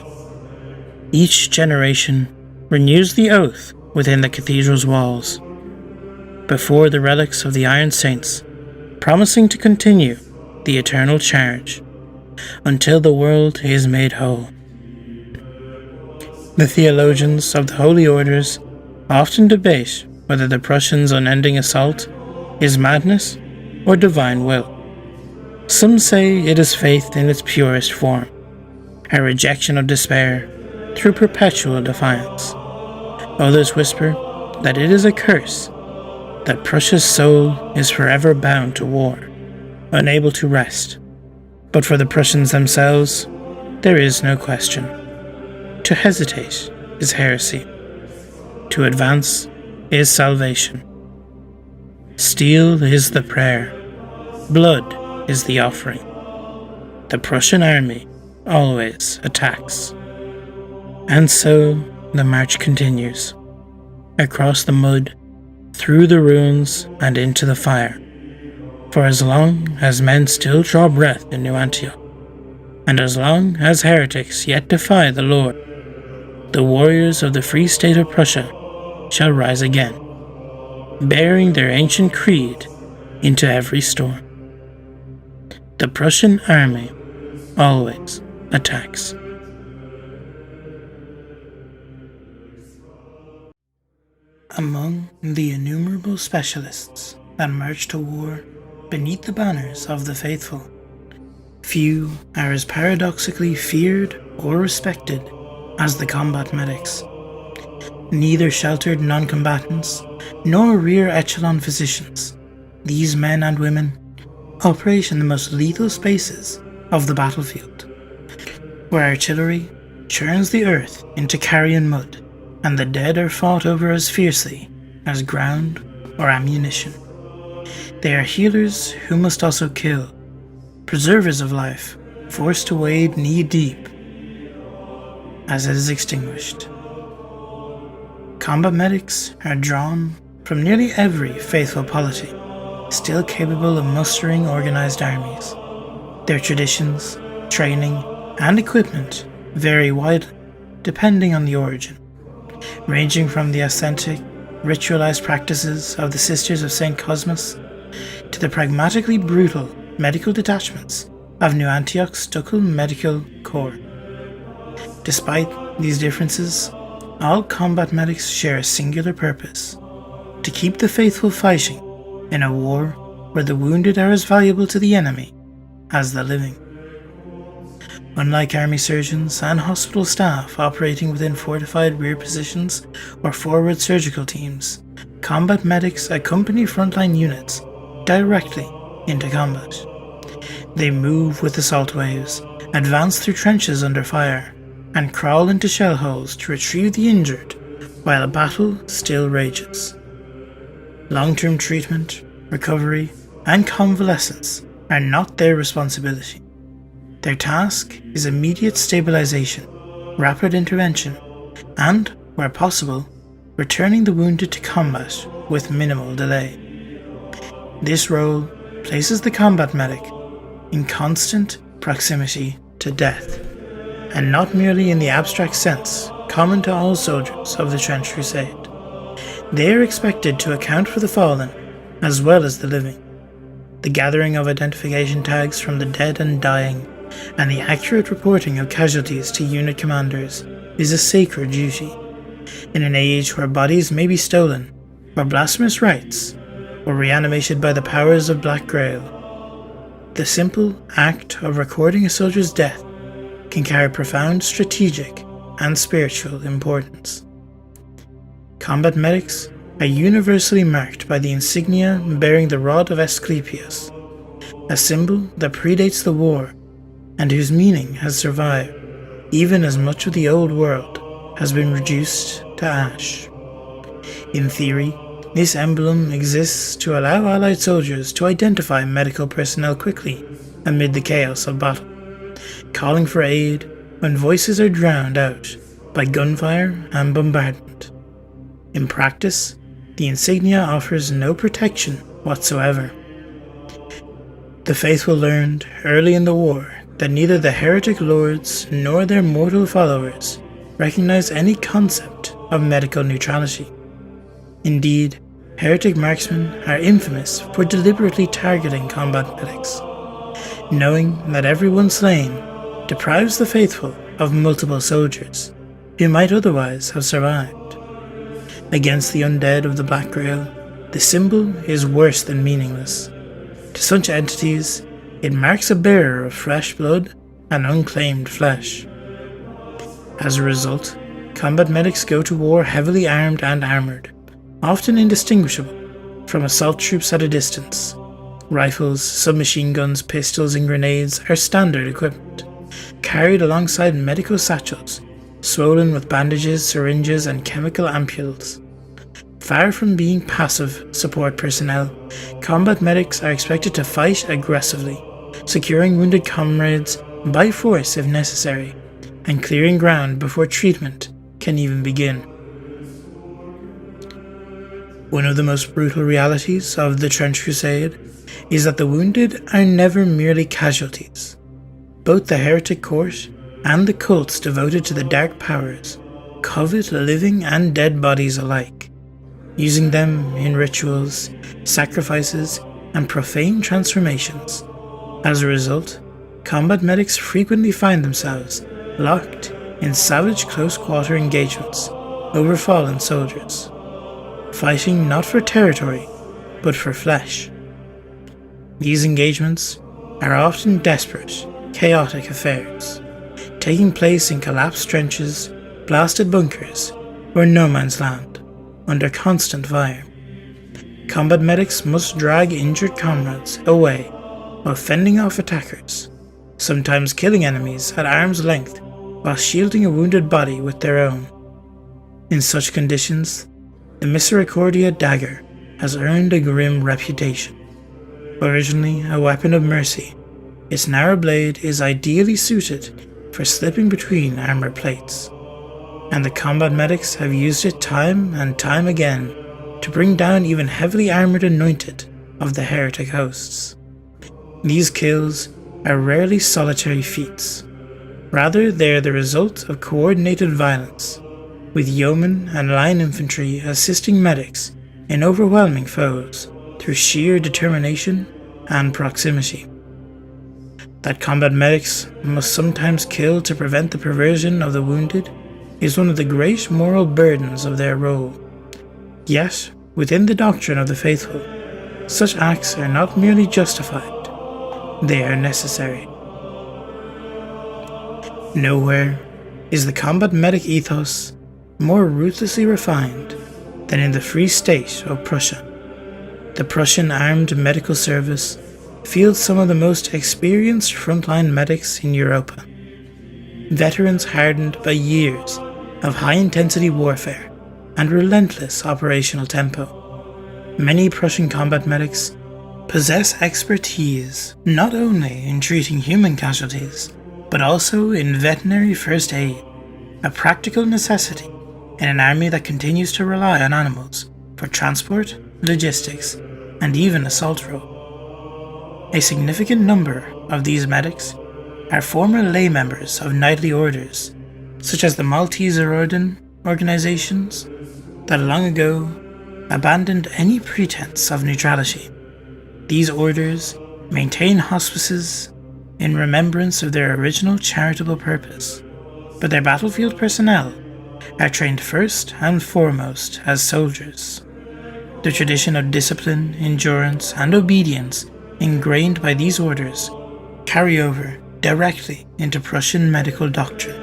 Each generation renews the oath within the cathedral's walls, before the relics of the Iron Saints, promising to continue the eternal charge until the world is made whole. The theologians of the Holy Orders often debate whether the Prussians' unending assault is madness or divine will. Some say it is faith in its purest form, a rejection of despair through perpetual defiance. Others whisper that it is a curse, that Prussia's soul is forever bound to war, unable to rest. But for the Prussians themselves, there is no question. To hesitate is heresy. To advance is salvation. Steel is the prayer. Blood is the offering. The Prussian army always attacks. And so the march continues. Across the mud, through the ruins, and into the fire. For as long as men still draw breath in New Antioch, and as long as heretics yet defy the Lord, the warriors of the Free State of Prussia shall rise again, bearing their ancient creed into every storm. The Prussian army always attacks. Among the innumerable specialists that march to war beneath the banners of the faithful, few are as paradoxically feared or respected as the combat medics. Neither sheltered non-combatants nor rear echelon physicians, these men and women operate in the most lethal spaces of the battlefield, where artillery churns the earth into carrion mud, and the dead are fought over as fiercely as ground or ammunition. They are healers who must also kill, preservers of life, forced to wade knee-deep as it is extinguished. Combat medics are drawn from nearly every faithful polity, still capable of mustering organized armies. Their traditions, training, and equipment vary widely depending on the origin, ranging from the authentic, ritualized practices of the Sisters of St. Cosmas to the pragmatically brutal medical detachments of New Antioch's Ducal Medical Corps. Despite these differences, all combat medics share a singular purpose: to keep the faithful fighting in a war where the wounded are as valuable to the enemy as the living. Unlike army surgeons and hospital staff operating within fortified rear positions or forward surgical teams, combat medics accompany frontline units directly into combat. They move with assault waves, advance through trenches under fire, and crawl into shell holes to retrieve the injured while a battle still rages. Long-term treatment, recovery, and convalescence are not their responsibility. Their task is immediate stabilization, rapid intervention, and, where possible, returning the wounded to combat with minimal delay. This role places the combat medic in constant proximity to death, and not merely in the abstract sense common to all soldiers of the Trench Crusade. They are expected to account for the fallen as well as the living. The gathering of identification tags from the dead and dying, and the accurate reporting of casualties to unit commanders is a sacred duty. In an age where bodies may be stolen, or blasphemous rites, or reanimated by the powers of Black Grail, the simple act of recording a soldier's death can carry profound strategic and spiritual importance. Combat medics are universally marked by the insignia bearing the rod of Asclepius, a symbol that predates the war and whose meaning has survived, even as much of the old world has been reduced to ash. In theory, this emblem exists to allow Allied soldiers to identify medical personnel quickly amid the chaos of battle, calling for aid when voices are drowned out by gunfire and bombardment. In practice, the insignia offers no protection whatsoever. The faithful learned early in the war that neither the heretic lords nor their mortal followers recognize any concept of medical neutrality. Indeed, heretic marksmen are infamous for deliberately targeting combat medics, knowing that everyone slain deprives the faithful of multiple soldiers who might otherwise have survived. Against the undead of the Black Grail, the symbol is worse than meaningless. To such entities, it marks a bearer of fresh blood and unclaimed flesh. As a result, combat medics go to war heavily armed and armoured, often indistinguishable from assault troops at a distance, Rifles, submachine guns, pistols, and grenades are standard equipment, carried alongside medical satchels, swollen with bandages, syringes, and chemical ampules. Far from being passive support personnel, combat medics are expected to fight aggressively, securing wounded comrades by force if necessary, and clearing ground before treatment can even begin. One of the most brutal realities of the Trench Crusade is that the wounded are never merely casualties. Both the heretic court and the cults devoted to the dark powers covet living and dead bodies alike, using them in rituals, sacrifices, and profane transformations. As a result, combat medics frequently find themselves locked in savage close-quarter engagements over fallen soldiers, fighting not for territory, but for flesh. These engagements are often desperate, chaotic affairs, taking place in collapsed trenches, blasted bunkers, or no man's land, under constant fire. Combat medics must drag injured comrades away while fending off attackers, sometimes killing enemies at arm's length while shielding a wounded body with their own. In such conditions, the Misericordia dagger has earned a grim reputation. Originally a weapon of mercy, its narrow blade is ideally suited for slipping between armor plates, and the combat medics have used it time and time again to bring down even heavily armored anointed of the heretic hosts. These kills are rarely solitary feats. Rather, they are the result of coordinated violence, with yeomen and line infantry assisting medics in overwhelming foes through sheer determination and proximity. That combat medics must sometimes kill to prevent the perversion of the wounded is one of the great moral burdens of their role. Yet, within the doctrine of the faithful, such acts are not merely justified, they are necessary. Nowhere is the combat medic ethos more ruthlessly refined than in the Free State of Prussia. The Prussian Armed Medical Service fields some of the most experienced frontline medics in Europa. Veterans hardened by years of high-intensity warfare and relentless operational tempo. Many Prussian combat medics possess expertise not only in treating human casualties, but also in veterinary first aid, a practical necessity in an army that continues to rely on animals for transport, logistics, and even assault role. A significant number of these medics are former lay members of knightly orders, such as the Maltese Orden organizations that long ago abandoned any pretense of neutrality. These orders maintain hospices in remembrance of their original charitable purpose, but their battlefield personnel are trained first and foremost as soldiers. The tradition of discipline, endurance, and obedience ingrained by these orders carry over directly into Prussian medical doctrine.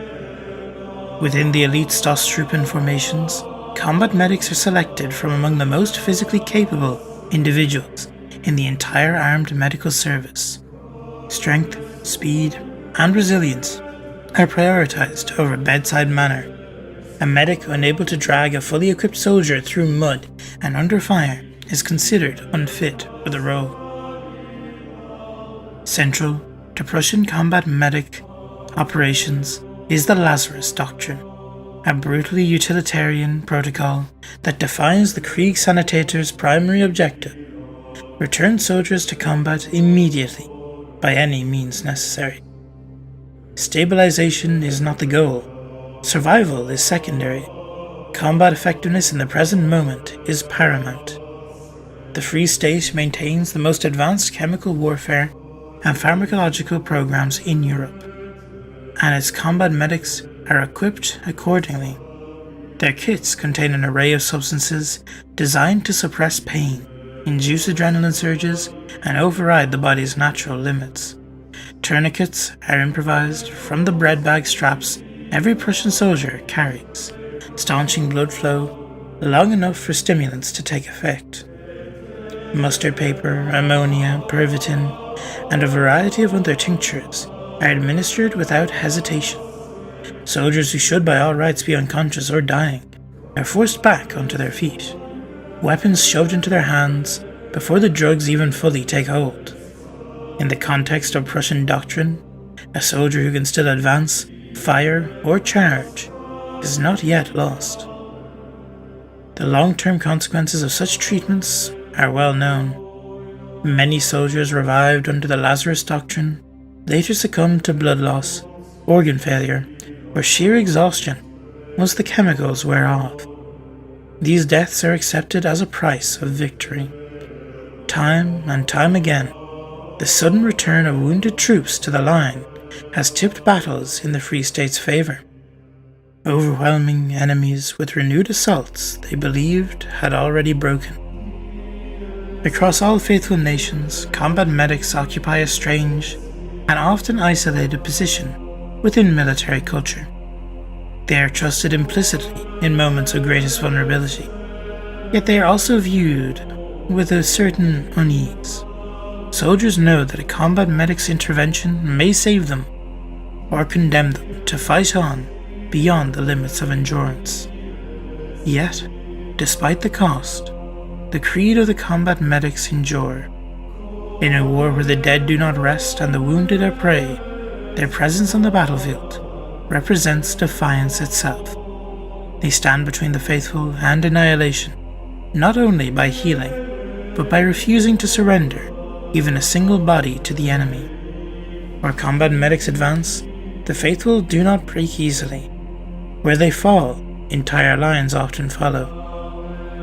Within the elite Stoßtruppen formations, combat medics are selected from among the most physically capable individuals in the entire armed medical service. Strength, speed, and resilience are prioritized over bedside manner. A medic unable to drag a fully equipped soldier through mud and under fire is considered unfit for the role. Central to Prussian combat medic operations is the Lazarus Doctrine, a brutally utilitarian protocol that defines the Kriegssanitäter's primary objective: return soldiers to combat immediately, by any means necessary. Stabilization is not the goal. Survival is secondary. Combat effectiveness in the present moment is paramount. The Free State maintains the most advanced chemical warfare and pharmacological programs in Europe, and its combat medics are equipped accordingly. Their kits contain an array of substances designed to suppress pain, induce adrenaline surges, and override the body's natural limits. Tourniquets are improvised from the bread bag straps every Prussian soldier carries, staunching blood flow long enough for stimulants to take effect. Mustard paper, ammonia, pervitin, and a variety of other tinctures are administered without hesitation. Soldiers who should by all rights be unconscious or dying are forced back onto their feet, weapons shoved into their hands before the drugs even fully take hold. In the context of Prussian doctrine, a soldier who can still advance, fire, or charge is not yet lost. The long-term consequences of such treatments are well known. Many soldiers revived under the Lazarus doctrine later succumbed to blood loss, organ failure, or sheer exhaustion once the chemicals wear off. These deaths are accepted as a price of victory. Time and time again, the sudden return of wounded troops to the line has tipped battles in the Free State's favour, overwhelming enemies with renewed assaults they believed had already broken. Across all faithful nations, combat medics occupy a strange and often isolated position within military culture. They are trusted implicitly in moments of greatest vulnerability, yet they are also viewed with a certain unease. Soldiers know that a combat medic's intervention may save them or condemn them to fight on beyond the limits of endurance. Yet, despite the cost, the creed of the combat medics endure. In a war where the dead do not rest and the wounded are prey, their presence on the battlefield represents defiance itself. They stand between the faithful and annihilation, not only by healing, but by refusing to surrender even a single body to the enemy. Where combat medics advance, the faithful do not break easily. Where they fall, entire lines often follow.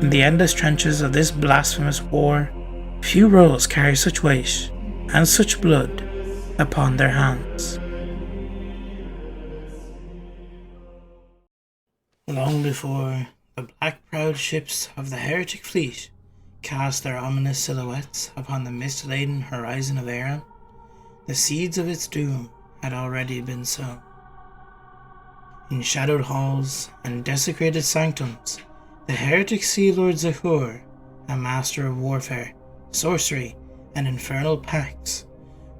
In the endless trenches of this blasphemous war, few roles carry such weight and such blood upon their hands. Long before the black-prowed ships of the heretic fleet cast their ominous silhouettes upon the mist-laden horizon of Era, the seeds of its doom had already been sown. In shadowed halls and desecrated sanctums, the heretic sea lord Zachor, a master of warfare, sorcery, and infernal pacts,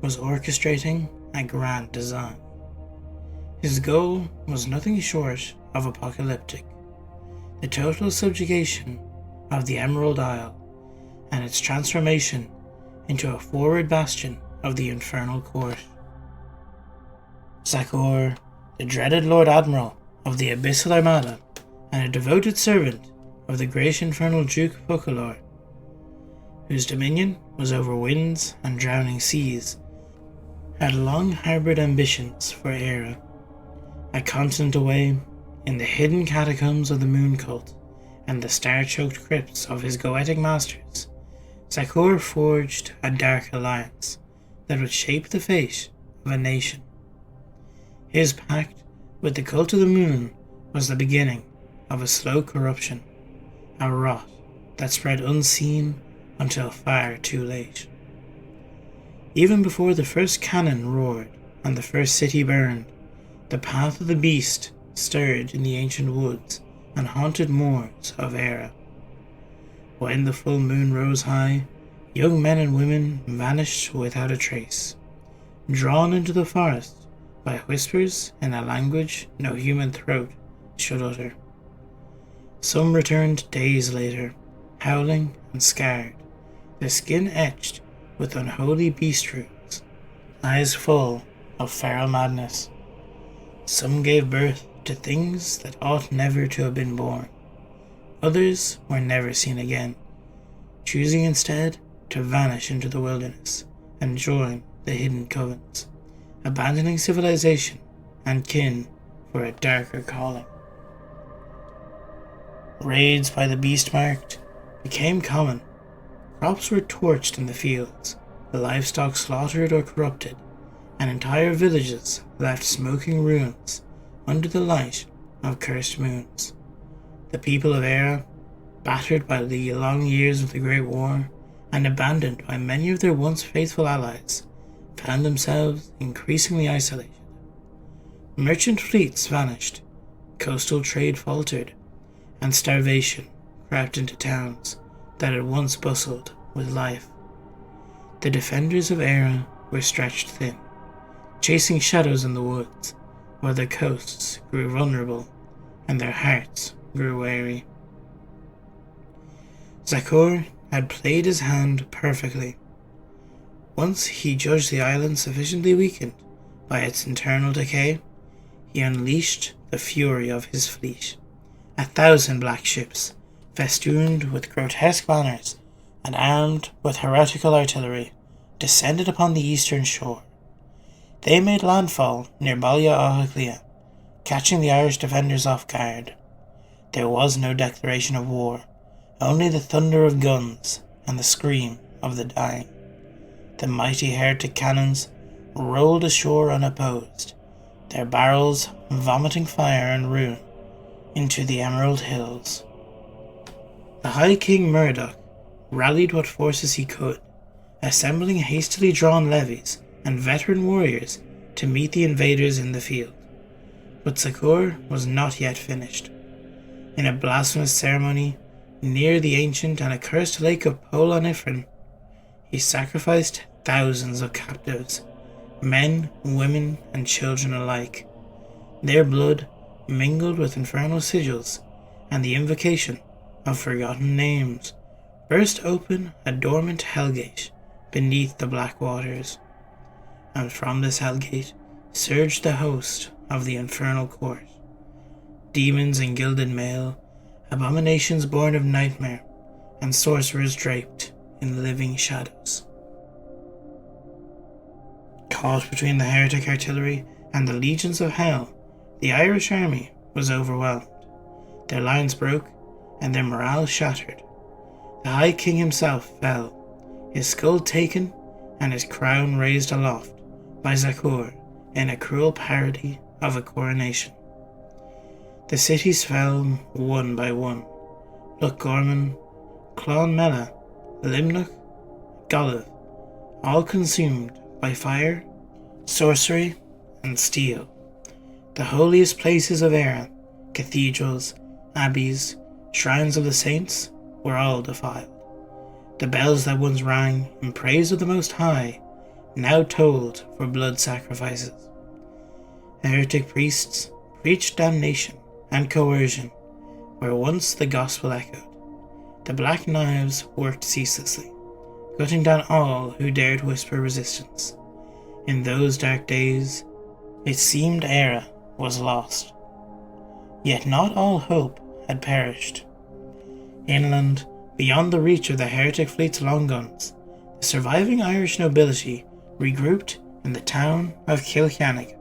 was orchestrating a grand design. His goal was nothing short of apocalyptic: the total subjugation of the Emerald Isle and its transformation into a forward bastion of the infernal court. Zachor, the dreaded Lord Admiral of the Abyssal Armada and a devoted servant of the great infernal Duke Focalor, whose dominion was over winds and drowning seas, had long harboured ambitions for Era. A continent away, in the hidden catacombs of the moon cult and the star-choked crypts of his goetic masters, Zachor forged a dark alliance that would shape the fate of a nation. His pact with the cult of the moon was the beginning of a slow corruption, a rot that spread unseen until far too late. Even before the first cannon roared and the first city burned, the path of the beast stirred in the ancient woods and haunted moors of Era. When the full moon rose high, young men and women vanished without a trace, drawn into the forest by whispers in a language no human throat should utter. Some returned days later, howling and scarred, their skin etched with unholy beast runes, eyes full of feral madness. Some gave birth to things that ought never to have been born. Others were never seen again, choosing instead to vanish into the wilderness and join the hidden covens, abandoning civilization and kin for a darker calling. Raids by the beast-marked became common. Crops were torched in the fields, the livestock slaughtered or corrupted, and entire villages left smoking ruins under the light of cursed moons. The people of Era, battered by the long years of the Great War and abandoned by many of their once faithful allies, found themselves increasingly isolated. Merchant fleets vanished, coastal trade faltered, and starvation crept into towns that had once bustled with life. The defenders of Era were stretched thin, chasing shadows in the woods, while their coasts grew vulnerable and their hearts grew weary. Zakor had played his hand perfectly. Once he judged the island sufficiently weakened by its internal decay, he unleashed the fury of his fleet. 1,000 black ships, festooned with grotesque banners and armed with heretical artillery, descended upon the eastern shore. They made landfall near Balia Ahaglia, catching the Irish defenders off guard. There was no declaration of war, only the thunder of guns and the scream of the dying. The mighty heretic cannons rolled ashore unopposed, their barrels vomiting fire and ruin into the Emerald Hills. The High King Murdoch rallied what forces he could, assembling hastily drawn levies and veteran warriors to meet the invaders in the field. But Zakor was not yet finished. In a blasphemous ceremony near the ancient and accursed lake of Pola Nifrin, he sacrificed thousands of captives, men, women, and children alike. Their blood mingled with infernal sigils, and the invocation of forgotten names burst open a dormant hellgate beneath the black waters. And from this hellgate surged the host of the infernal court. Demons in gilded mail, abominations born of nightmare, and sorcerers draped in living shadows. Caught between the heretic artillery and the legions of hell, the Irish army was overwhelmed. Their lines broke, and their morale shattered. The High King himself fell, his skull taken and his crown raised aloft by Zakor in a cruel parody of a coronation. The cities fell one by one. Lochgorman, Clonmella, Limnoch, Goliv, all consumed by fire, sorcery, and steel. The holiest places of Era, cathedrals, abbeys, shrines of the saints, were all defiled. The bells that once rang in praise of the Most High now tolled for blood sacrifices. Heretic priests preached damnation and coercion where once the gospel echoed. The black knives worked ceaselessly, cutting down all who dared whisper resistance. In those dark days, it seemed Era was lost. Yet not all hope had perished. Inland, beyond the reach of the heretic fleet's long guns, the surviving Irish nobility regrouped in the town of Kilkennig,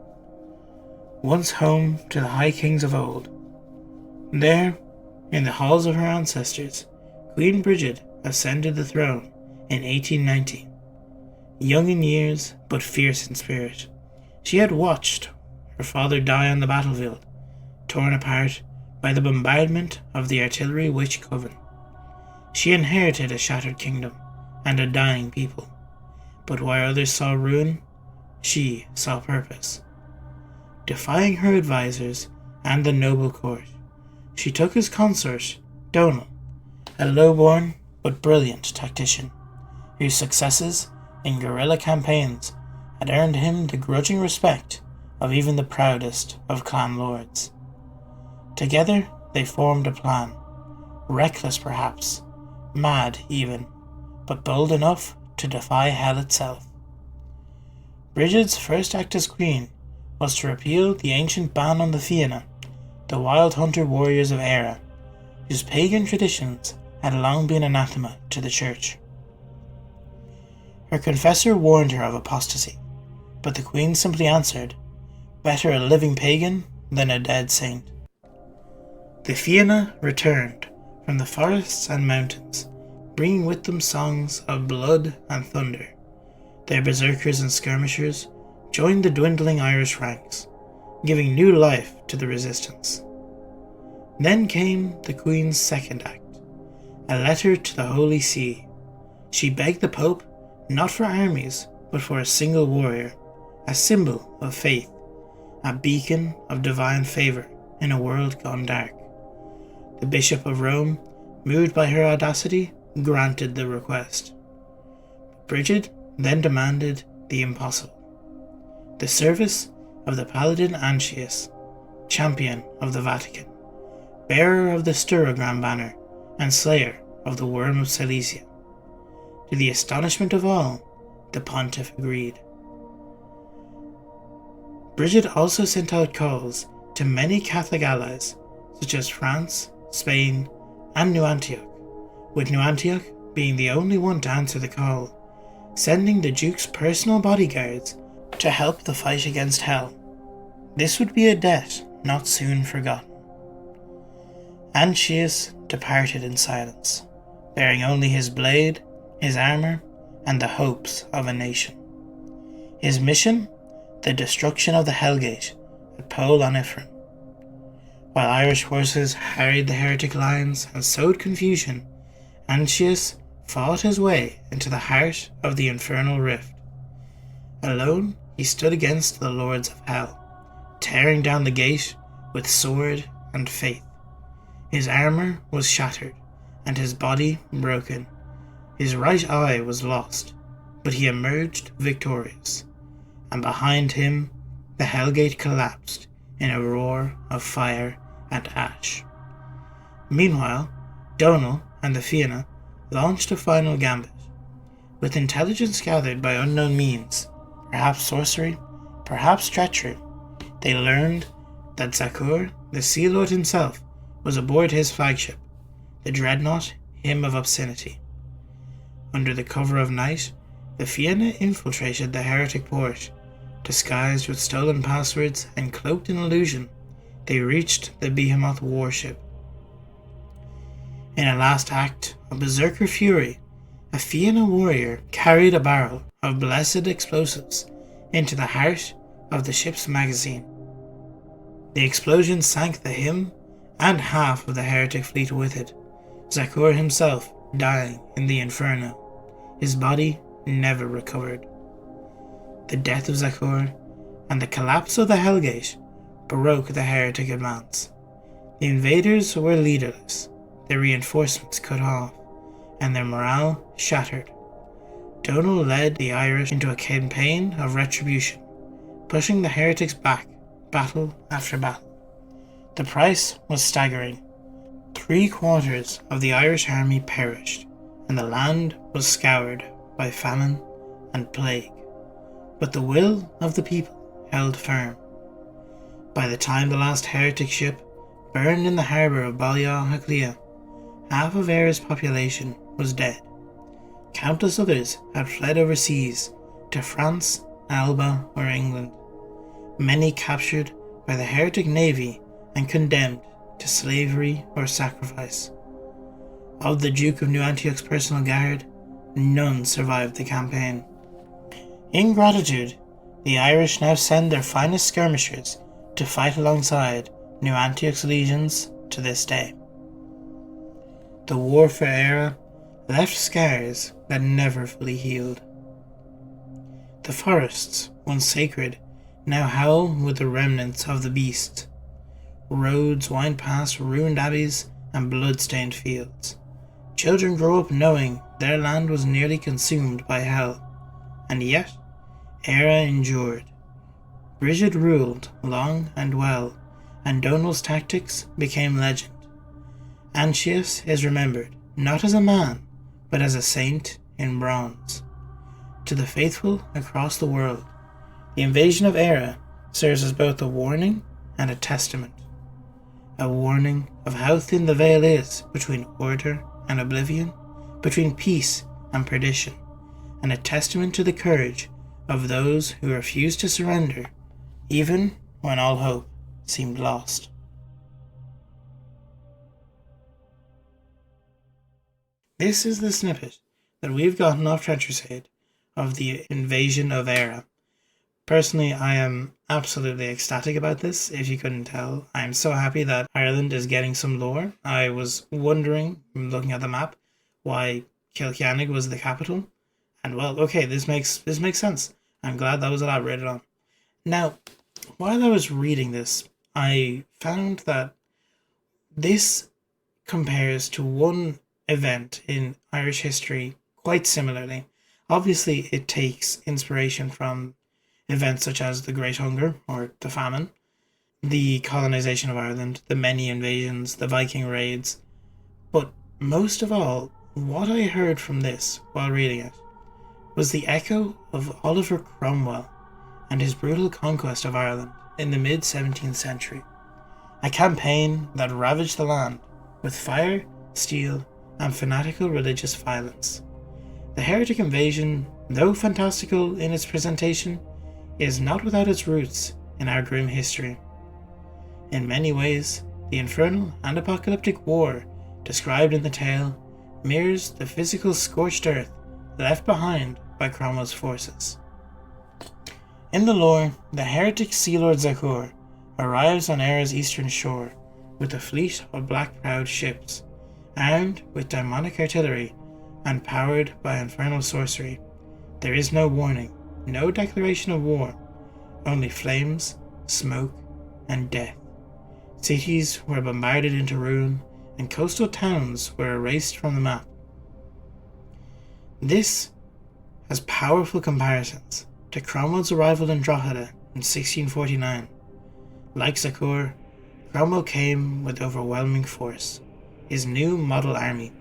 once home to the High Kings of old. There, in the halls of her ancestors, Queen Brigid ascended the throne in 1890. Young in years, but fierce in spirit, she had watched her father die on the battlefield, torn apart by the bombardment of the artillery witch coven. She inherited a shattered kingdom and a dying people, but while others saw ruin, she saw purpose. Defying her advisors and the noble court, she took as consort Donal, a low-born but brilliant tactician, whose successes in guerrilla campaigns had earned him the grudging respect of even the proudest of clan lords. Together they formed a plan, reckless perhaps, mad even, but bold enough to defy hell itself. Brigid's first act as queen was to repeal the ancient ban on the Vienna, the wild hunter warriors of Era, whose pagan traditions had long been anathema to the church. Her confessor warned her of apostasy, but the queen simply answered, "Better a living pagan than a dead saint." The Vienna returned from the forests and mountains, bringing with them songs of blood and thunder. Their berserkers and skirmishers joined the dwindling Irish ranks, giving new life to the resistance. Then came the Queen's second act, a letter to the Holy See. She begged the Pope not for armies, but for a single warrior, a symbol of faith, a beacon of divine favour in a world gone dark. The Bishop of Rome, moved by her audacity, granted the request. Brigid then demanded the impossible: the service of the Paladin Antioch, champion of the Vatican, bearer of the Sturogram banner, and slayer of the Worm of Silesia. To the astonishment of all, the pontiff agreed. Brigid also sent out calls to many Catholic allies, such as France, Spain, and New Antioch, with New Antioch being the only one to answer the call, sending the Duke's personal bodyguards to help the fight against Hell. This would be a debt not soon forgotten. Antioch departed in silence, bearing only his blade, his armour, and the hopes of a nation. His mission? The destruction of the Hellgate at Pole on Ifrin. While Irish forces harried the heretic lines and sowed confusion, Antioch fought his way into the heart of the infernal rift. Alone, he stood against the lords of hell, tearing down the gate with sword and faith. His armour was shattered, and his body broken. His right eye was lost, but he emerged victorious, and behind him the Hellgate collapsed in a roar of fire and ash. Meanwhile, Donal and the Vienna launched a final gambit. With intelligence gathered by unknown means, perhaps sorcery, perhaps treachery, they learned that Zakur, the Sea Lord himself, was aboard his flagship, the dreadnought Hymn of Obscenity. Under the cover of night, the Vienna infiltrated the heretic port. Disguised with stolen passwords and cloaked in illusion, they reached the Behemoth warship. In a last act of berserker fury, a Vienna warrior carried a barrel of blessed explosives into the heart of the ship's magazine. The explosion sank the hymn and half of the heretic fleet with it, Zakur himself dying in the inferno, his body never recovered. The death of Zakur and the collapse of the Hellgate broke the heretic advance. The invaders were leaderless, their reinforcements cut off, and their morale shattered. Donal led the Irish into a campaign of retribution, pushing the heretics back, battle after battle. The price was staggering. 3/4 of the Irish army perished, and the land was scoured by famine and plague. But the will of the people held firm. By the time the last heretic ship burned in the harbour of Balliol Haclia, half of Eira's population was dead. Countless others had fled overseas to France, Alba, or England. Many captured by the heretic navy and condemned to slavery or sacrifice. Of the Duke of New Antioch's personal guard, none survived the campaign. In gratitude, the Irish now send their finest skirmishers to fight alongside New Antioch's legions to this day. The war for Eire left scars that never fully healed. The forests, once sacred, now howl with the remnants of the beast. Roads wind past ruined abbeys and blood-stained fields. Children grow up knowing their land was nearly consumed by hell, and yet Eire endured. Brigid ruled long and well, and Donal's tactics became legend. Antioch is remembered not as a man, but as a saint in bronze. To the faithful across the world, the invasion of Eire serves as both a warning and a testament. A warning of how thin the veil is between order and oblivion, between peace and perdition, and a testament to the courage of those who refused to surrender, even when all hope seemed lost. This is the snippet that we've gotten off Crusade of the invasion of Eire. Personally, I am absolutely ecstatic about this, if you couldn't tell. I am so happy that Ireland is getting some lore. I was wondering, looking at the map, why Kilkenny was the capital. And well, okay, this makes sense. I'm glad that was elaborated on. Now, while I was reading this, I found that this compares to one event in Irish history quite similarly. Obviously, it takes inspiration from events such as the Great Hunger or the Famine, the colonization of Ireland, the many invasions, the Viking raids, but most of all, what I heard from this while reading it was the echo of Oliver Cromwell and his brutal conquest of Ireland in the mid-17th century, a campaign that ravaged the land with fire, steel, and fanatical religious violence. The heretic invasion, though fantastical in its presentation, is not without its roots in our grim history. In many ways, the infernal and apocalyptic war described in the tale mirrors the physical scorched earth left behind by Cromwell's forces. In the lore, the heretic Sea Lord Zakur arrives on Ere's eastern shore with a fleet of black-prowed ships, armed with demonic artillery and powered by infernal sorcery. There is no warning, no declaration of war, only flames, smoke, and death. Cities were bombarded into ruin, and coastal towns were erased from the map. This has powerful comparisons to Cromwell's arrival in Drogheda in 1649. Like Zakur, Cromwell came with overwhelming force. His new model army,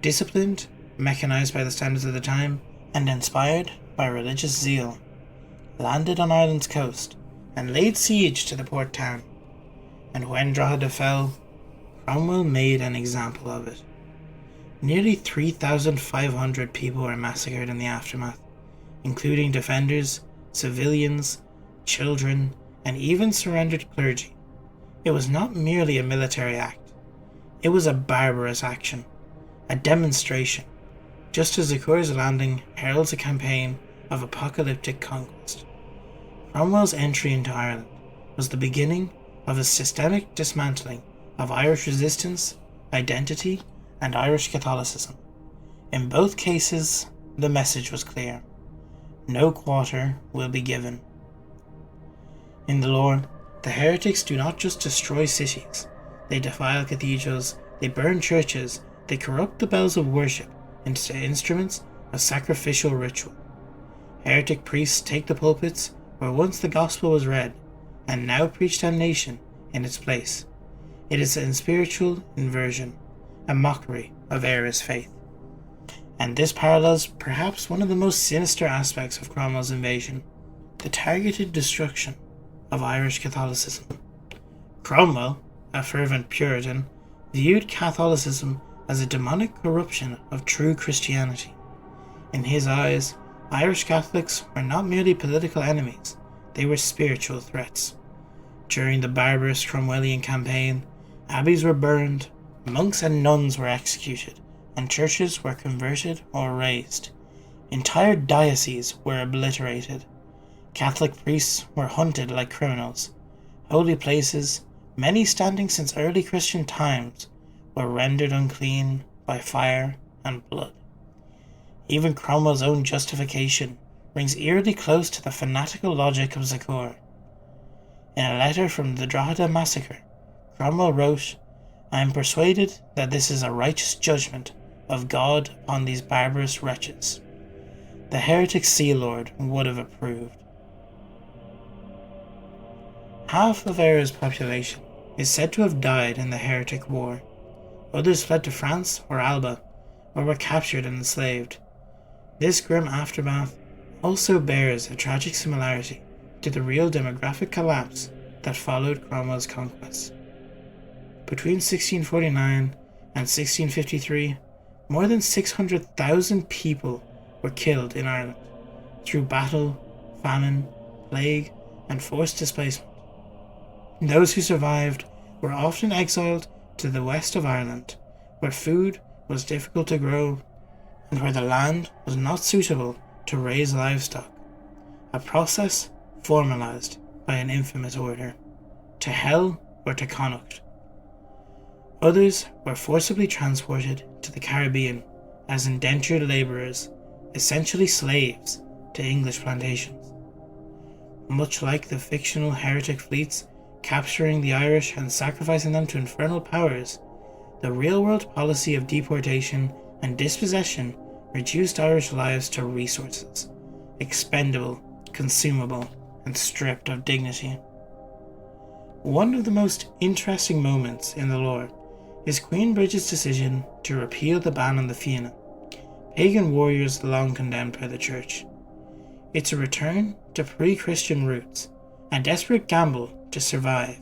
disciplined, mechanized by the standards of the time, and inspired by religious zeal, landed on Ireland's coast and laid siege to the port town. And when Drogheda fell, Cromwell made an example of it. Nearly 3,500 people were massacred in the aftermath, including defenders, civilians, children, and even surrendered clergy. It was not merely a military act. It was a barbarous action, a demonstration, just as Zakur's landing heralds a campaign of apocalyptic conquest. Cromwell's entry into Ireland was the beginning of a systemic dismantling of Irish resistance, identity, and Irish Catholicism. In both cases, the message was clear: no quarter will be given. In the lore, the heretics do not just destroy cities, they defile cathedrals, they burn churches, they corrupt the bells of worship into instruments of sacrificial ritual. Heretic priests take the pulpits where once the gospel was read, and now preach damnation in its place. It is a spiritual inversion, a mockery of Ere's faith. And this parallels perhaps one of the most sinister aspects of Cromwell's invasion: the targeted destruction of Irish Catholicism. Cromwell, a fervent Puritan, viewed Catholicism as a demonic corruption of true Christianity. In his eyes, Irish Catholics were not merely political enemies, they were spiritual threats. During the barbarous Cromwellian campaign, abbeys were burned, monks and nuns were executed, and churches were converted or razed. Entire dioceses were obliterated. Catholic priests were hunted like criminals. Holy places, many standing since early Christian times, were rendered unclean by fire and blood. Even Cromwell's own justification rings eerily close to the fanatical logic of Zakur. In a letter from the Drogheda massacre, Cromwell wrote, "I am persuaded that this is a righteous judgment of God upon these barbarous wretches." The heretic Sea Lord would have approved. Half of Ere's population is said to have died in the heretic war. Others fled to France or Alba, or were captured and enslaved. This grim aftermath also bears a tragic similarity to the real demographic collapse that followed Cromwell's conquest. Between 1649 and 1653, more than 600,000 people were killed in Ireland through battle, famine, plague, and forced displacement. Those who survived were often exiled to the west of Ireland, where food was difficult to grow and where the land was not suitable to raise livestock, a process formalized by an infamous order: to hell or to Connacht. Others were forcibly transported to the Caribbean as indentured labourers, essentially slaves to English plantations. Much like the fictional heretic fleets capturing the Irish and sacrificing them to infernal powers, the real-world policy of deportation and dispossession reduced Irish lives to resources, expendable, consumable, and stripped of dignity. One of the most interesting moments in the lore is Queen Brigid's decision to repeal the ban on the Vienna, pagan warriors long condemned by the Church. It's a return to pre-Christian roots, a desperate gamble to survive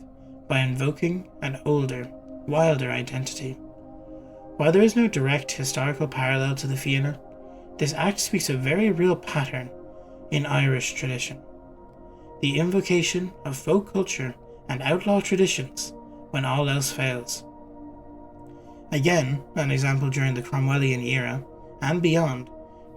by invoking an older, wilder identity. While there is no direct historical parallel to the Vienna, this act speaks a very real pattern in Irish tradition: the invocation of folk culture and outlaw traditions when all else fails. Again, an example during the Cromwellian era and beyond,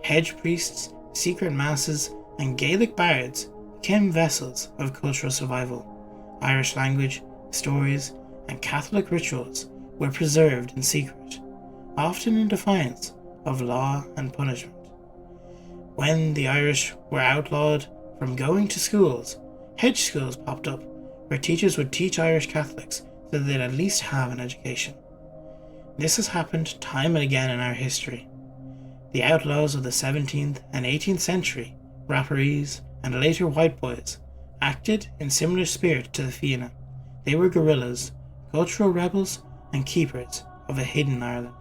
hedge priests, secret masses, and Gaelic bards became vessels of cultural survival. Irish language, stories, and Catholic rituals were preserved in secret, often in defiance of law and punishment. When the Irish were outlawed from going to schools, hedge schools popped up where teachers would teach Irish Catholics so that they'd at least have an education. This has happened time and again in our history. The outlaws of the 17th and 18th century, Rapparees, and later White Boys, acted in similar spirit to the Fianna. They were guerrillas, cultural rebels, and keepers of a hidden Ireland.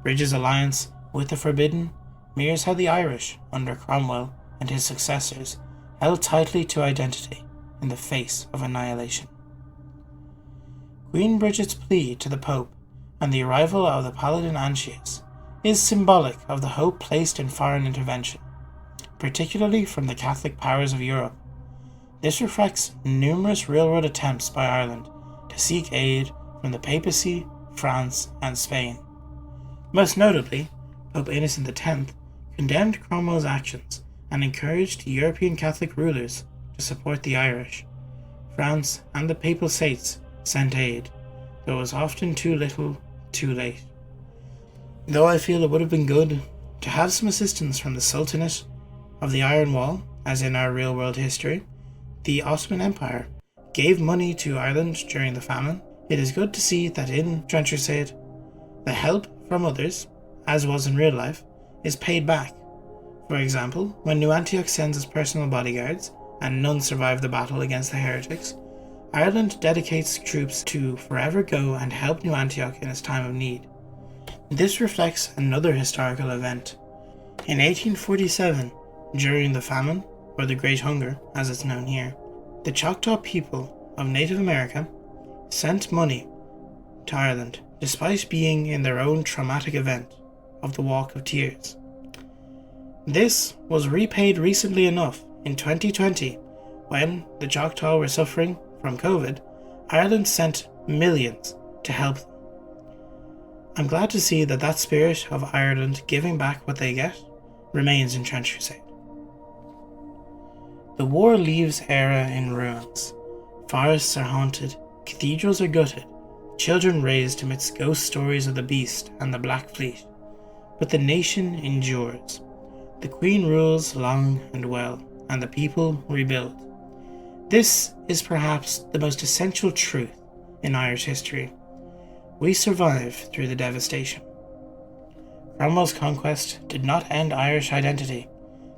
Brigid's alliance with the Forbidden mirrors how the Irish, under Cromwell and his successors, held tightly to identity in the face of annihilation. Queen Brigid's plea to the Pope and the arrival of the Paladin Antioch is symbolic of the hope placed in foreign intervention, particularly from the Catholic powers of Europe. This reflects numerous railroad attempts by Ireland to seek aid from the Papacy, France, and Spain. Most notably, Pope Innocent X condemned Cromwell's actions and encouraged European Catholic rulers to support the Irish. France and the Papal States sent aid, though it was often too little, too late. Though I feel it would have been good to have some assistance from the Sultanate of the Iron Wall, as in our real-world history, the Ottoman Empire gave money to Ireland during the famine. It is good to see that in Trench Crusade, the help from others, as was in real life, is paid back. For example, when New Antioch sends its personal bodyguards, and none survive the battle against the heretics, Ireland dedicates troops to forever go and help New Antioch in its time of need. This reflects another historical event. In 1847, during the famine, or the Great Hunger as it's known here, the Choctaw people of Native America sent money to Ireland despite being in their own traumatic event of the Walk of Tears. This was repaid recently enough in 2020 when the Choctaw were suffering from COVID. Ireland sent millions to help them. I'm glad to see that that spirit of Ireland giving back what they get remains in Trench Crusade. The war leaves Era in ruins. Forests are haunted, cathedrals are gutted, children raised amidst ghost stories of the Beast and the Black Fleet. But the nation endures. The Queen rules long and well, and the people rebuild. This is perhaps the most essential truth in Irish history. We survive through the devastation. Cromwell's conquest did not end Irish identity.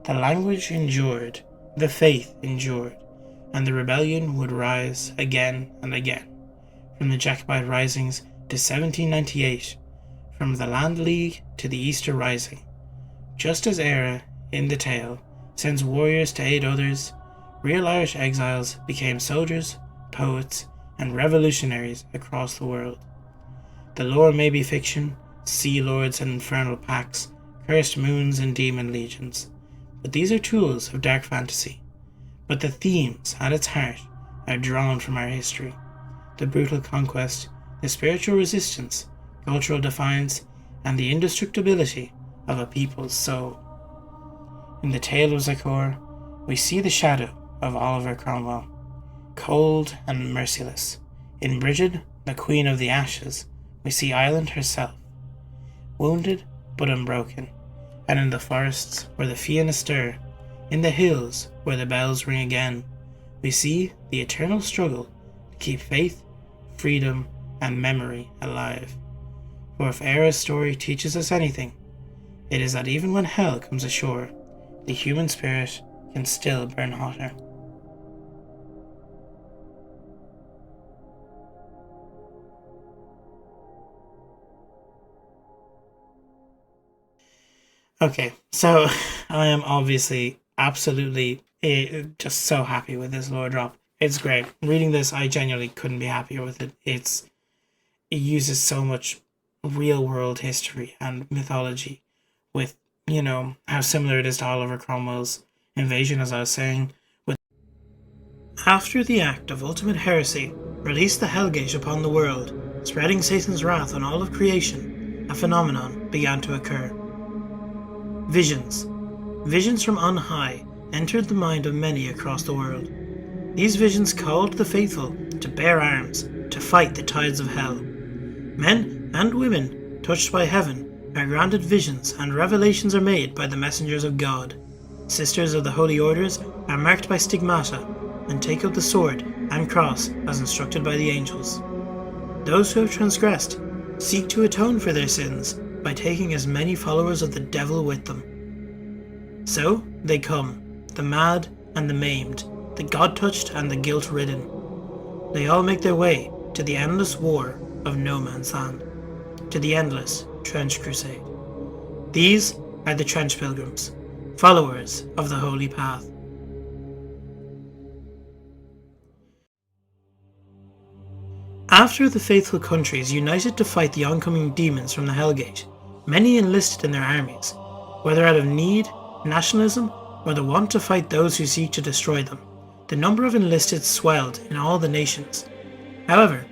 The language endured, the faith endured, and the rebellion would rise again and again. From the Jacobite risings to 1798, from the Land League to the Easter Rising. Just as Era, in the tale, sends warriors to aid others, real Irish exiles became soldiers, poets, and revolutionaries across the world. The lore may be fiction, sea lords and infernal pacts, cursed moons and demon legions, but these are tools of dark fantasy. But the themes at its heart are drawn from our history: the brutal conquest, the spiritual resistance, cultural defiance, and the indestructibility of a people's soul. In the tale of Zakor, we see the shadow of Oliver Cromwell, cold and merciless. In Brigid, the Queen of the Ashes, we see Ireland herself, wounded but unbroken. And in the forests where the Fianna stir, in the hills where the bells ring again, we see the eternal struggle to keep faith, freedom, and memory alive. For if Era's story teaches us anything, it is that even when hell comes ashore, the human spirit can still burn hotter. Okay, so I am obviously absolutely just so happy with this lore drop. It's great. Reading this, I genuinely couldn't be happier with it. It uses so much real world history and mythology with, how similar it is to Oliver Cromwell's invasion, as I was saying. After the act of ultimate heresy released the Hellgate upon the world, spreading Satan's wrath on all of creation, a phenomenon began to occur. Visions. Visions from on high entered the mind of many across the world. These visions called the faithful to bear arms, to fight the tides of hell. Men and women, touched by heaven, are granted visions and revelations are made by the messengers of God. Sisters of the holy orders are marked by stigmata and take up the sword and cross as instructed by the angels. Those who have transgressed seek to atone for their sins by taking as many followers of the devil with them. So they come, the mad and the maimed, the God-touched and the guilt-ridden. They all make their way to the endless war of no man's land, to the endless trench crusade. These are the trench pilgrims, followers of the holy path. After the faithful countries united to fight the oncoming demons from the Hellgate, many enlisted in their armies, whether out of need, nationalism, or the want to fight those who seek to destroy them. The number of enlisted swelled in all the nations. However,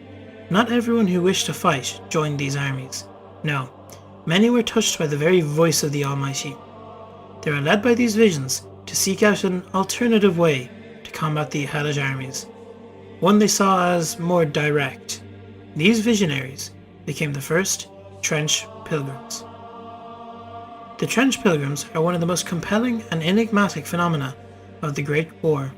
not everyone who wished to fight joined these armies. No, many were touched by the very voice of the Almighty. They were led by these visions to seek out an alternative way to combat the hellish armies, one they saw as more direct. These visionaries became the first trench pilgrims. The trench pilgrims are one of the most compelling and enigmatic phenomena of the Great War.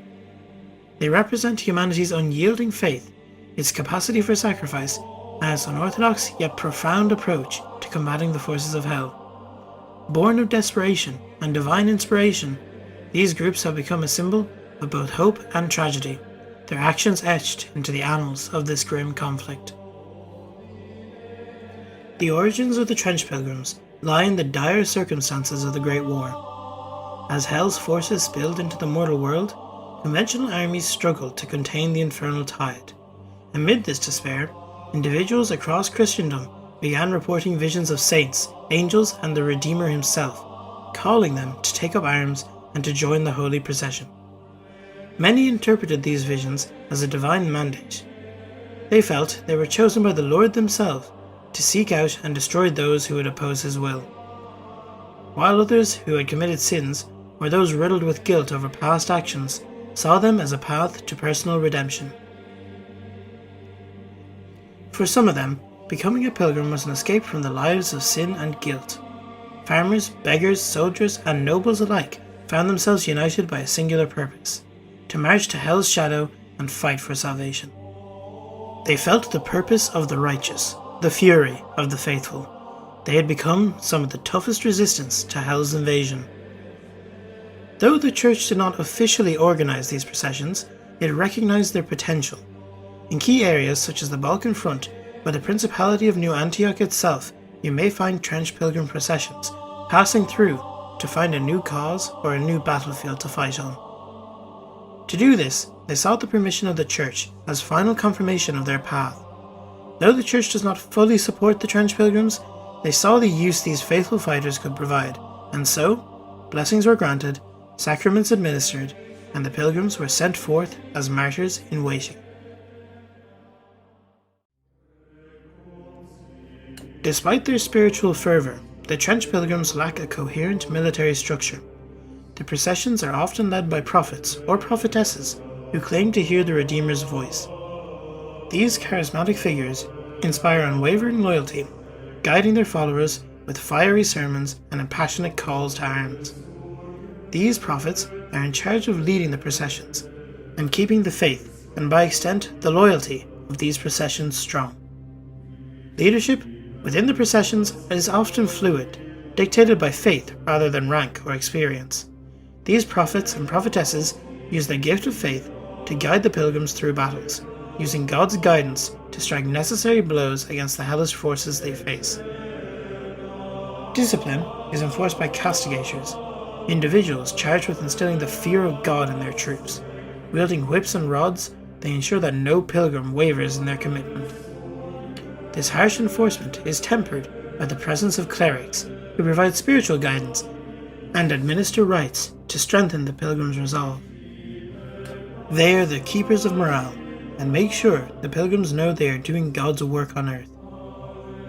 They represent humanity's unyielding faith, its capacity for sacrifice, and its unorthodox yet profound approach to combating the forces of hell. Born of desperation and divine inspiration, these groups have become a symbol of both hope and tragedy, their actions etched into the annals of this grim conflict. The origins of the trench pilgrims lie in the dire circumstances of the Great War. As hell's forces spilled into the mortal world, conventional armies struggled to contain the infernal tide. Amid this despair, individuals across Christendom began reporting visions of saints, angels, and the Redeemer himself, calling them to take up arms and to join the holy procession. Many interpreted these visions as a divine mandate. They felt they were chosen by the Lord themselves to seek out and destroy those who would oppose his will, while others who had committed sins or those riddled with guilt over past actions saw them as a path to personal redemption. For some of them, becoming a pilgrim was an escape from the lives of sin and guilt. Farmers, beggars, soldiers, and nobles alike found themselves united by a singular purpose: to march to hell's shadow and fight for salvation. They felt the purpose of the righteous, the fury of the faithful. They had become some of the toughest resistance to hell's invasion. Though the church did not officially organize these processions, it recognized their potential. In key areas such as the Balkan front or the Principality of New Antioch itself, you may find trench pilgrim processions passing through to find a new cause or a new battlefield to fight on. To do this, they sought the permission of the church as final confirmation of their path. Though the church does not fully support the trench pilgrims, they saw the use these faithful fighters could provide, and so, blessings were granted, sacraments administered, and the pilgrims were sent forth as martyrs in waiting. Despite their spiritual fervour, the trench pilgrims lack a coherent military structure. The processions are often led by prophets or prophetesses who claim to hear the Redeemer's voice. These charismatic figures inspire unwavering loyalty, guiding their followers with fiery sermons and passionate calls to arms. These prophets are in charge of leading the processions and keeping the faith and by extent the loyalty of these processions strong. Leadership within the processions is often fluid, dictated by faith rather than rank or experience. These prophets and prophetesses use their gift of faith to guide the pilgrims through battles, using God's guidance to strike necessary blows against the hellish forces they face. Discipline is enforced by castigators, individuals charged with instilling the fear of God in their troops. Wielding whips and rods, they ensure that no pilgrim wavers in their commitment. This harsh enforcement is tempered by the presence of clerics, who provide spiritual guidance and administer rites to strengthen the pilgrim's resolve. They are the keepers of morale and make sure the pilgrims know they are doing God's work on earth.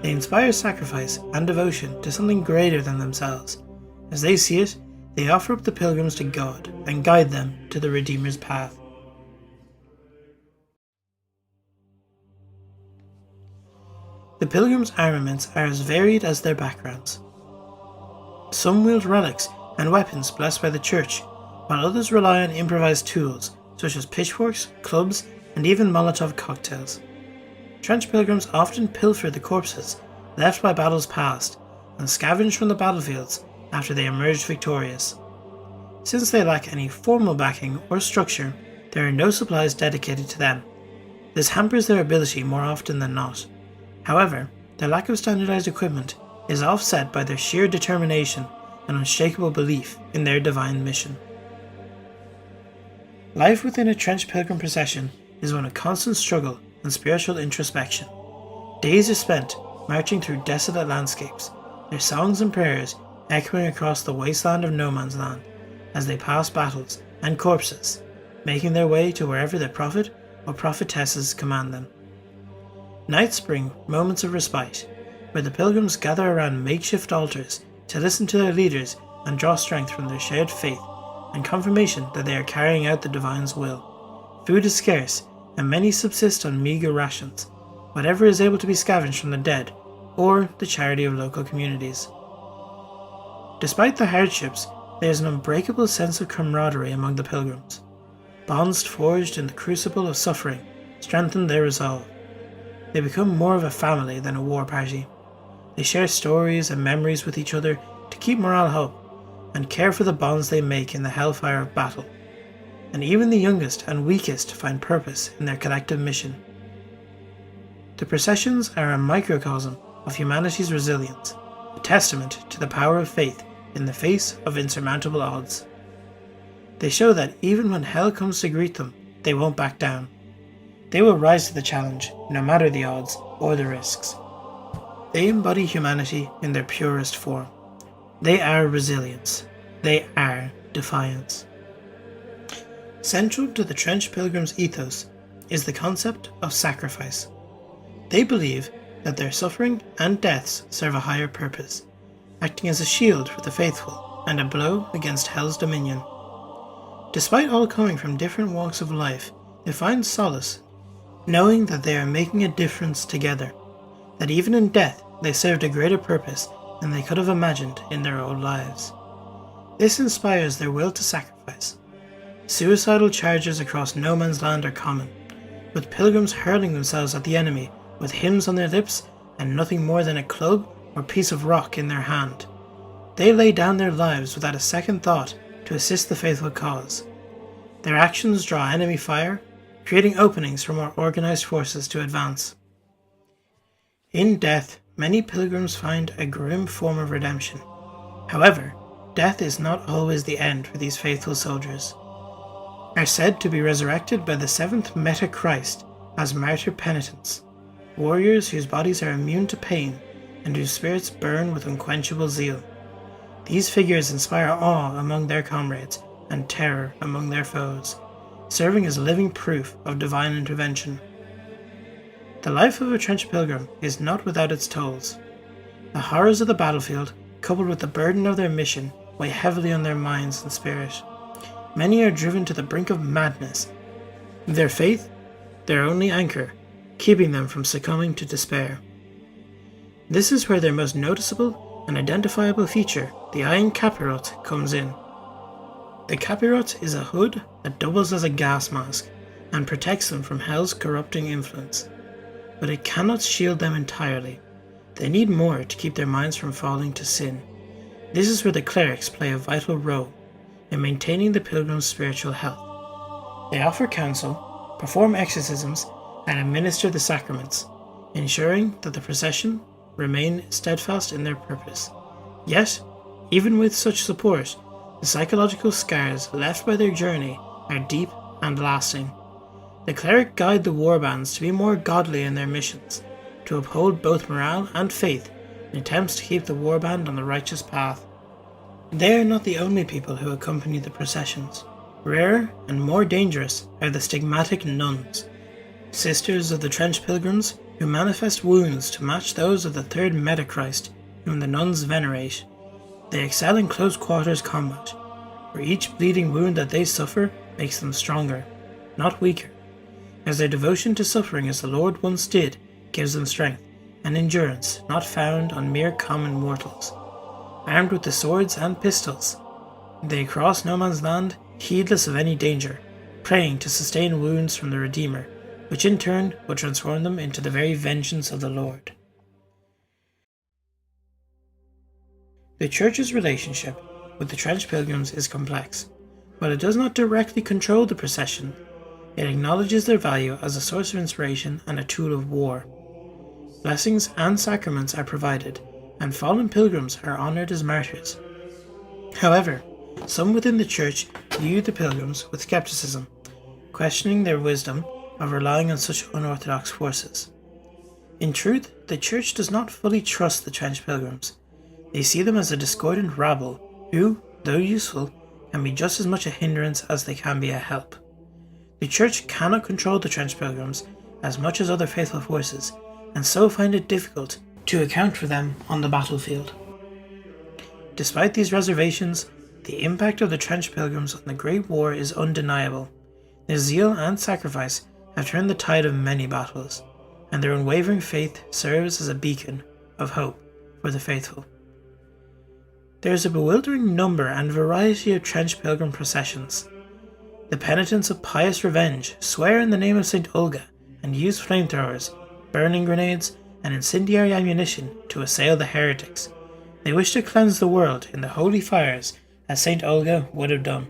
They inspire sacrifice and devotion to something greater than themselves. As they see it, they offer up the pilgrims to God and guide them to the Redeemer's path. The pilgrims' armaments are as varied as their backgrounds. Some wield relics and weapons blessed by the Church, while others rely on improvised tools such as pitchforks, clubs, and even Molotov cocktails. Trench pilgrims often pilfer the corpses left by battles past and scavenge from the battlefields after they emerged victorious. Since they lack any formal backing or structure, there are no supplies dedicated to them. This hampers their ability more often than not. However, their lack of standardized equipment is offset by their sheer determination and unshakable belief in their divine mission. Life within a trench pilgrim procession is one of constant struggle and spiritual introspection. Days are spent marching through desolate landscapes, their songs and prayers echoing across the wasteland of no man's land as they pass battles and corpses, making their way to wherever the prophet or prophetesses command them. Nights bring moments of respite, where the pilgrims gather around makeshift altars to listen to their leaders and draw strength from their shared faith and confirmation that they are carrying out the divine's will. Food is scarce, and many subsist on meagre rations, whatever is able to be scavenged from the dead or the charity of local communities. Despite the hardships, there is an unbreakable sense of camaraderie among the pilgrims. Bonds forged in the crucible of suffering strengthen their resolve. They become more of a family than a war party. They share stories and memories with each other to keep morale up and care for the bonds they make in the hellfire of battle. And even the youngest and weakest find purpose in their collective mission. The processions are a microcosm of humanity's resilience, a testament to the power of faith in the face of insurmountable odds. They show that even when hell comes to greet them, they won't back down. They will rise to the challenge, no matter the odds or the risks. They embody humanity in their purest form. They are resilience. They are defiance. Central to the trench pilgrim's ethos is the concept of sacrifice. They believe that their suffering and deaths serve a higher purpose, acting as a shield for the faithful and a blow against hell's dominion. Despite all coming from different walks of life, they find solace knowing that they are making a difference together, that even in death they served a greater purpose than they could have imagined in their old lives. This inspires their will to sacrifice. Suicidal charges across no man's land are common, with pilgrims hurling themselves at the enemy with hymns on their lips and nothing more than a club or piece of rock in their hand. They lay down their lives without a second thought to assist the faithful cause. Their actions draw enemy fire, creating openings for more organized forces to advance. In death, many pilgrims find a grim form of redemption. However, death is not always the end for these faithful soldiers. Are said to be resurrected by the seventh Meta-Christ as martyr penitents, warriors whose bodies are immune to pain and whose spirits burn with unquenchable zeal. These figures inspire awe among their comrades and terror among their foes, serving as living proof of divine intervention. The life of a trench pilgrim is not without its tolls. The horrors of the battlefield, coupled with the burden of their mission, weigh heavily on their minds and spirit. Many are driven to the brink of madness, their faith their only anchor, keeping them from succumbing to despair. This is where their most noticeable and identifiable feature, the iron capirot, comes in. The capirot is a hood that doubles as a gas mask and protects them from hell's corrupting influence. But it cannot shield them entirely. They need more to keep their minds from falling to sin, This is where the clerics play a vital role in maintaining the pilgrims' spiritual health. They offer counsel, perform exorcisms, and administer the sacraments, ensuring that the procession remain steadfast in their purpose. Yet, even with such support, the psychological scars left by their journey are deep and lasting. The cleric guide the warbands to be more godly in their missions, to uphold both morale and faith in attempts to keep the warband on the righteous path. They are not the only people who accompany the processions. Rarer and more dangerous are the stigmatic nuns, sisters of the trench pilgrims who manifest wounds to match those of the third Metachrist whom the nuns venerate. They excel in close quarters combat, where each bleeding wound that they suffer makes them stronger, not weaker, as their devotion to suffering as the Lord once did gives them strength and endurance not found on mere common mortals. Armed with the swords and pistols, they cross no man's land, heedless of any danger, praying to sustain wounds from the Redeemer, which in turn will transform them into the very vengeance of the Lord. The Church's relationship with the trench pilgrims is complex. While it does not directly control the procession, it acknowledges their value as a source of inspiration and a tool of war. Blessings and sacraments are provided, and fallen pilgrims are honoured as martyrs. However, some within the Church view the pilgrims with skepticism, questioning their wisdom of relying on such unorthodox forces. In truth, the Church does not fully trust the trench pilgrims. They see them as a discordant rabble who, though useful, can be just as much a hindrance as they can be a help. The Church cannot control the trench pilgrims as much as other faithful forces, and so find it difficult to account for them on the battlefield. Despite these reservations, the impact of the trench pilgrims on the Great War is undeniable. Their zeal and sacrifice have turned the tide of many battles, and their unwavering faith serves as a beacon of hope for the faithful. There is a bewildering number and variety of trench pilgrim processions. The penitents of pious revenge swear in the name of St. Olga and use flamethrowers, burning grenades, and incendiary ammunition to assail the heretics. They wish to cleanse the world in the holy fires as St. Olga would have done.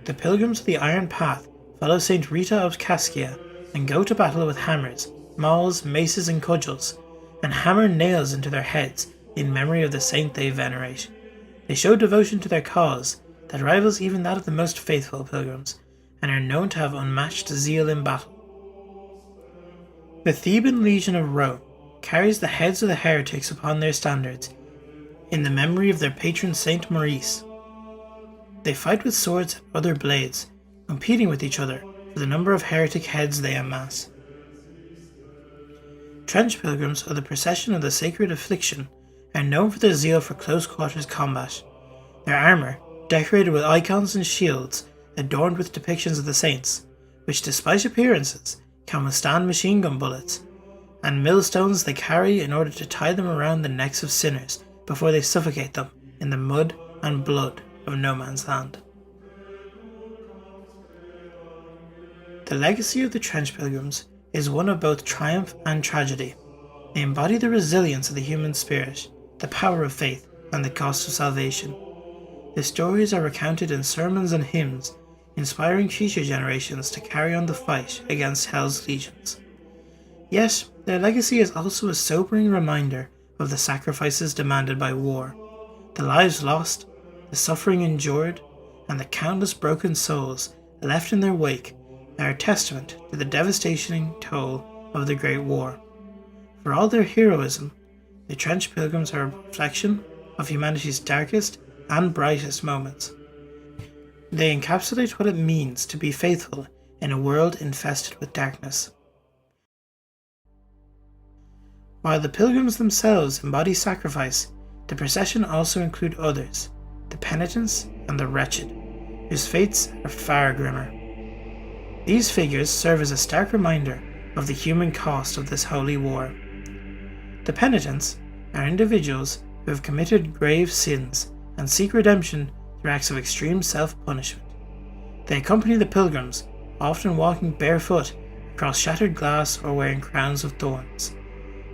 The pilgrims of the Iron Path follow St. Rita of Cascia and go to battle with hammers, mauls, maces, and cudgels, and hammer nails into their heads in memory of the saint they venerate. They show devotion to their cause that rivals even that of the most faithful pilgrims, and are known to have unmatched zeal in battle. The Theban Legion of Rome carries the heads of the heretics upon their standards in the memory of their patron Saint Maurice. They fight with swords and other blades, competing with each other for the number of heretic heads they amass. Trench pilgrims of the Procession of the Sacred Affliction are known for their zeal for close quarters combat. Their armour, decorated with icons and shields adorned with depictions of the saints, which despite appearances can withstand machine gun bullets, and millstones they carry in order to tie them around the necks of sinners before they suffocate them in the mud and blood of no man's land. The legacy of the trench pilgrims is one of both triumph and tragedy. They embody the resilience of the human spirit, the power of faith, and the cost of salvation. Their stories are recounted in sermons and hymns, inspiring future generations to carry on the fight against hell's legions. Yet, their legacy is also a sobering reminder of the sacrifices demanded by war, the lives lost, the suffering endured, and the countless broken souls left in their wake are a testament to the devastating toll of the Great War. For all their heroism, the trench pilgrims are a reflection of humanity's darkest and brightest moments. They encapsulate what it means to be faithful in a world infested with darkness. While the pilgrims themselves embody sacrifice, the procession also include others, the penitents and the wretched, whose fates are far grimmer. These figures serve as a stark reminder of the human cost of this holy war. The penitents are individuals who have committed grave sins and seek redemption through acts of extreme self-punishment. They accompany the pilgrims, often walking barefoot across shattered glass or wearing crowns of thorns.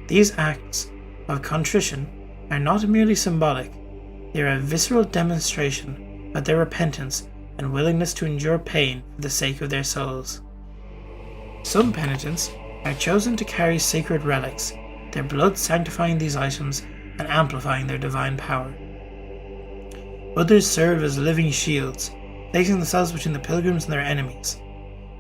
These acts of contrition are not merely symbolic, They are a visceral demonstration of their repentance and willingness to endure pain for the sake of their souls. Some penitents are chosen to carry sacred relics, their blood sanctifying these items and amplifying their divine power. Others serve as living shields, placing themselves between the pilgrims and their enemies.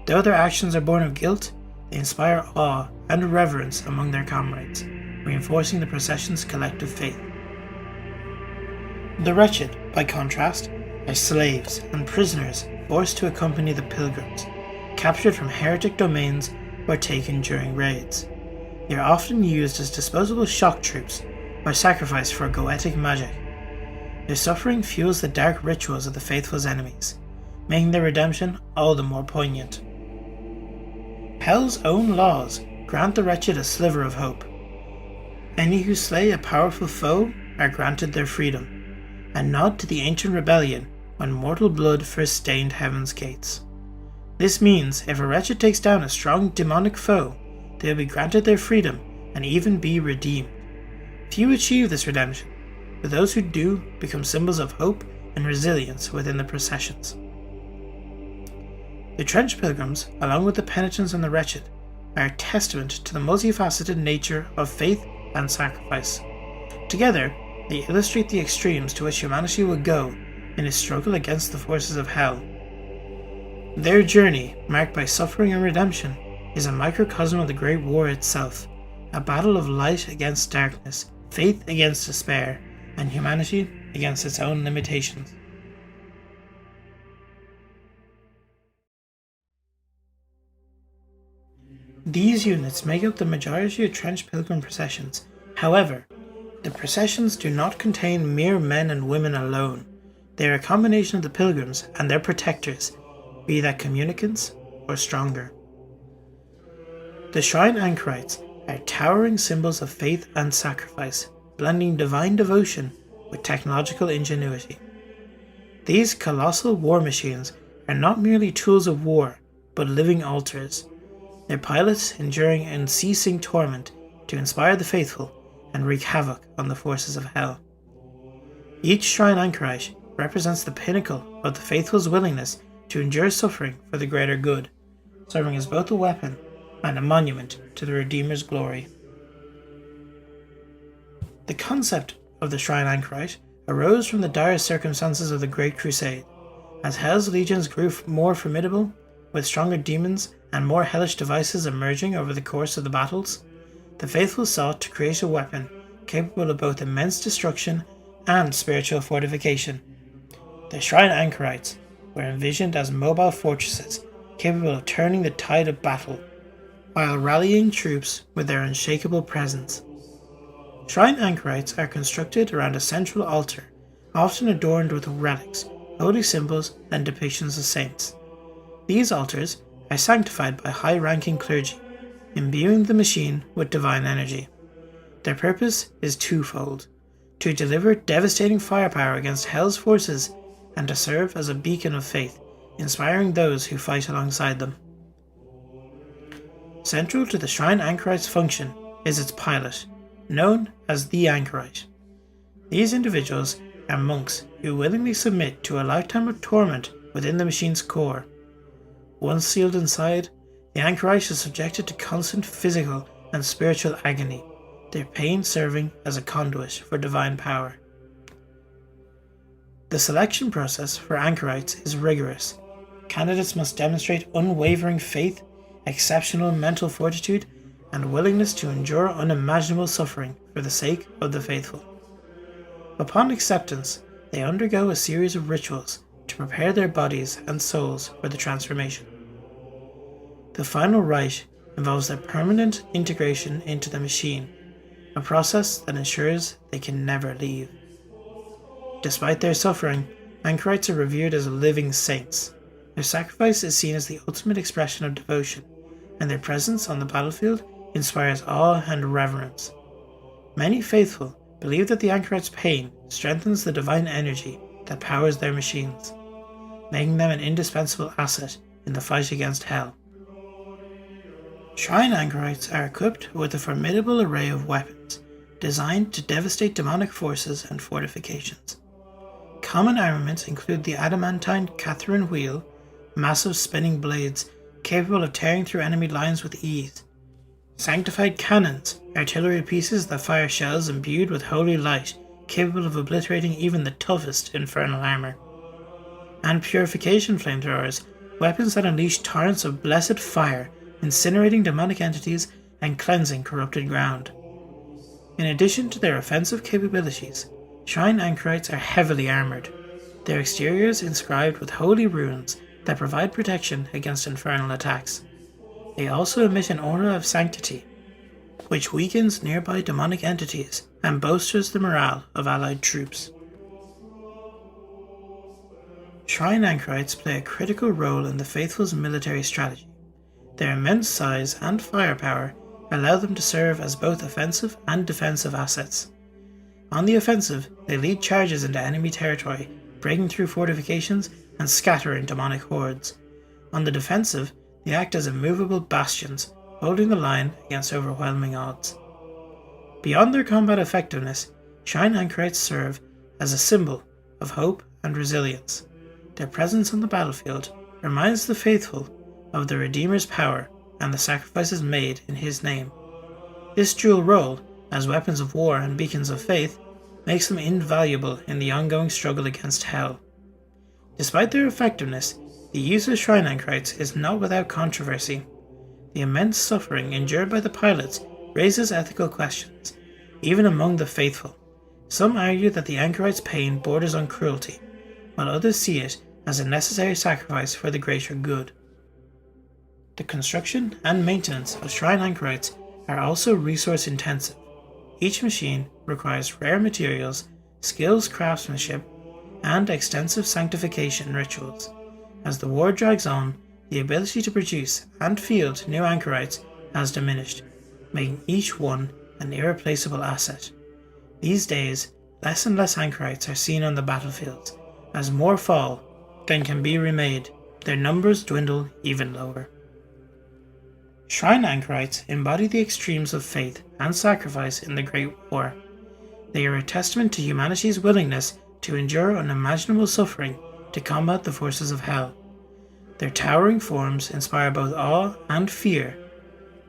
Though their actions are born of guilt, they inspire awe and reverence among their comrades, reinforcing the procession's collective faith. The wretched, by contrast, are slaves and prisoners forced to accompany the pilgrims, captured from heretic domains or taken during raids. They are often used as disposable shock troops or sacrificed for goetic magic. Their suffering fuels the dark rituals of the faithful's enemies, making their redemption all the more poignant. Hell's own laws grant the wretched a sliver of hope. Any who slay a powerful foe are granted their freedom, a nod to the ancient rebellion when mortal blood first stained heaven's gates. This means if a wretched takes down a strong demonic foe, they will be granted their freedom and even be redeemed. Few achieve this redemption, but those who do become symbols of hope and resilience within the processions. The trench pilgrims, along with the penitents and the wretched, are a testament to the multifaceted nature of faith and sacrifice. Together, they illustrate the extremes to which humanity will go in its struggle against the forces of hell. Their journey, marked by suffering and redemption, is a microcosm of the Great War itself, a battle of light against darkness, faith against despair, and humanity against its own limitations. These units make up the majority of trench pilgrim processions. However, the processions do not contain mere men and women alone. They are a combination of the pilgrims and their protectors, be that communicants or stronger. The shrine anchorites are towering symbols of faith and sacrifice, blending divine devotion with technological ingenuity. These colossal war machines are not merely tools of war, but living altars, their pilots enduring unceasing torment to inspire the faithful and wreak havoc on the forces of hell. Each shrine anchorite represents the pinnacle of the faithful's willingness to endure suffering for the greater good, serving as both a weapon and a monument to the Redeemer's glory. The concept of the shrine anchorite arose from the dire circumstances of the Great Crusade. As Hell's legions grew more formidable, with stronger demons and more hellish devices emerging over the course of the battles, the faithful sought to create a weapon capable of both immense destruction and spiritual fortification. The shrine anchorites were envisioned as mobile fortresses capable of turning the tide of battle, while rallying troops with their unshakable presence. Shrine anchorites are constructed around a central altar, often adorned with relics, holy symbols, and depictions of saints. These altars are sanctified by high-ranking clergy, imbuing the machine with divine energy. Their purpose is twofold: to deliver devastating firepower against Hell's forces and to serve as a beacon of faith, inspiring those who fight alongside them. Central to the shrine anchorite's function is its pilot, known as the anchorite. These individuals are monks who willingly submit to a lifetime of torment within the machine's core. Once sealed inside, the anchorite is subjected to constant physical and spiritual agony, their pain serving as a conduit for divine power. The selection process for anchorites is rigorous. Candidates must demonstrate unwavering faith, exceptional mental fortitude, and willingness to endure unimaginable suffering for the sake of the faithful. Upon acceptance, they undergo a series of rituals to prepare their bodies and souls for the transformation. The final rite involves their permanent integration into the machine, a process that ensures they can never leave. Despite their suffering, anchorites are revered as living saints. Their sacrifice is seen as the ultimate expression of devotion, and their presence on the battlefield inspires awe and reverence. Many faithful believe that the anchorite's pain strengthens the divine energy that powers their machines, making them an indispensable asset in the fight against hell. Shrine anchorites are equipped with a formidable array of weapons, designed to devastate demonic forces and fortifications. Common armaments include the adamantine Catherine wheel, massive spinning blades capable of tearing through enemy lines with ease. Sanctified cannons, artillery pieces that fire shells imbued with holy light, capable of obliterating even the toughest infernal armor. And purification flamethrowers, weapons that unleash torrents of blessed fire, incinerating demonic entities and cleansing corrupted ground. In addition to their offensive capabilities, shrine anchorites are heavily armoured, their exteriors inscribed with holy runes that provide protection against infernal attacks. They also emit an aura of sanctity, which weakens nearby demonic entities and bolsters the morale of allied troops. Shrine anchorites play a critical role in the Faithful's military strategy. Their immense size and firepower allow them to serve as both offensive and defensive assets. On the offensive, they lead charges into enemy territory, breaking through fortifications and scattering demonic hordes. On the defensive, they act as immovable bastions, holding the line against overwhelming odds. Beyond their combat effectiveness, shrine anchorites serve as a symbol of hope and resilience. Their presence on the battlefield reminds the faithful of the Redeemer's power and the sacrifices made in his name. This dual role, as weapons of war and beacons of faith, makes them invaluable in the ongoing struggle against hell. Despite their effectiveness, the use of shrine anchorites is not without controversy. The immense suffering endured by the pilots raises ethical questions, even among the faithful. Some argue that the anchorites' pain borders on cruelty, while others see it as a necessary sacrifice for the greater good. The construction and maintenance of shrine anchorites are also resource intensive. Each machine requires rare materials, skills craftsmanship, and extensive sanctification rituals. As the war drags on, the ability to produce and field new anchorites has diminished, making each one an irreplaceable asset. These days, less and less anchorites are seen on the battlefields. As more fall than can be remade, their numbers dwindle even lower. Shrine anchorites embody the extremes of faith and sacrifice in the Great War. They are a testament to humanity's willingness to endure unimaginable suffering to combat the forces of hell. Their towering forms inspire both awe and fear,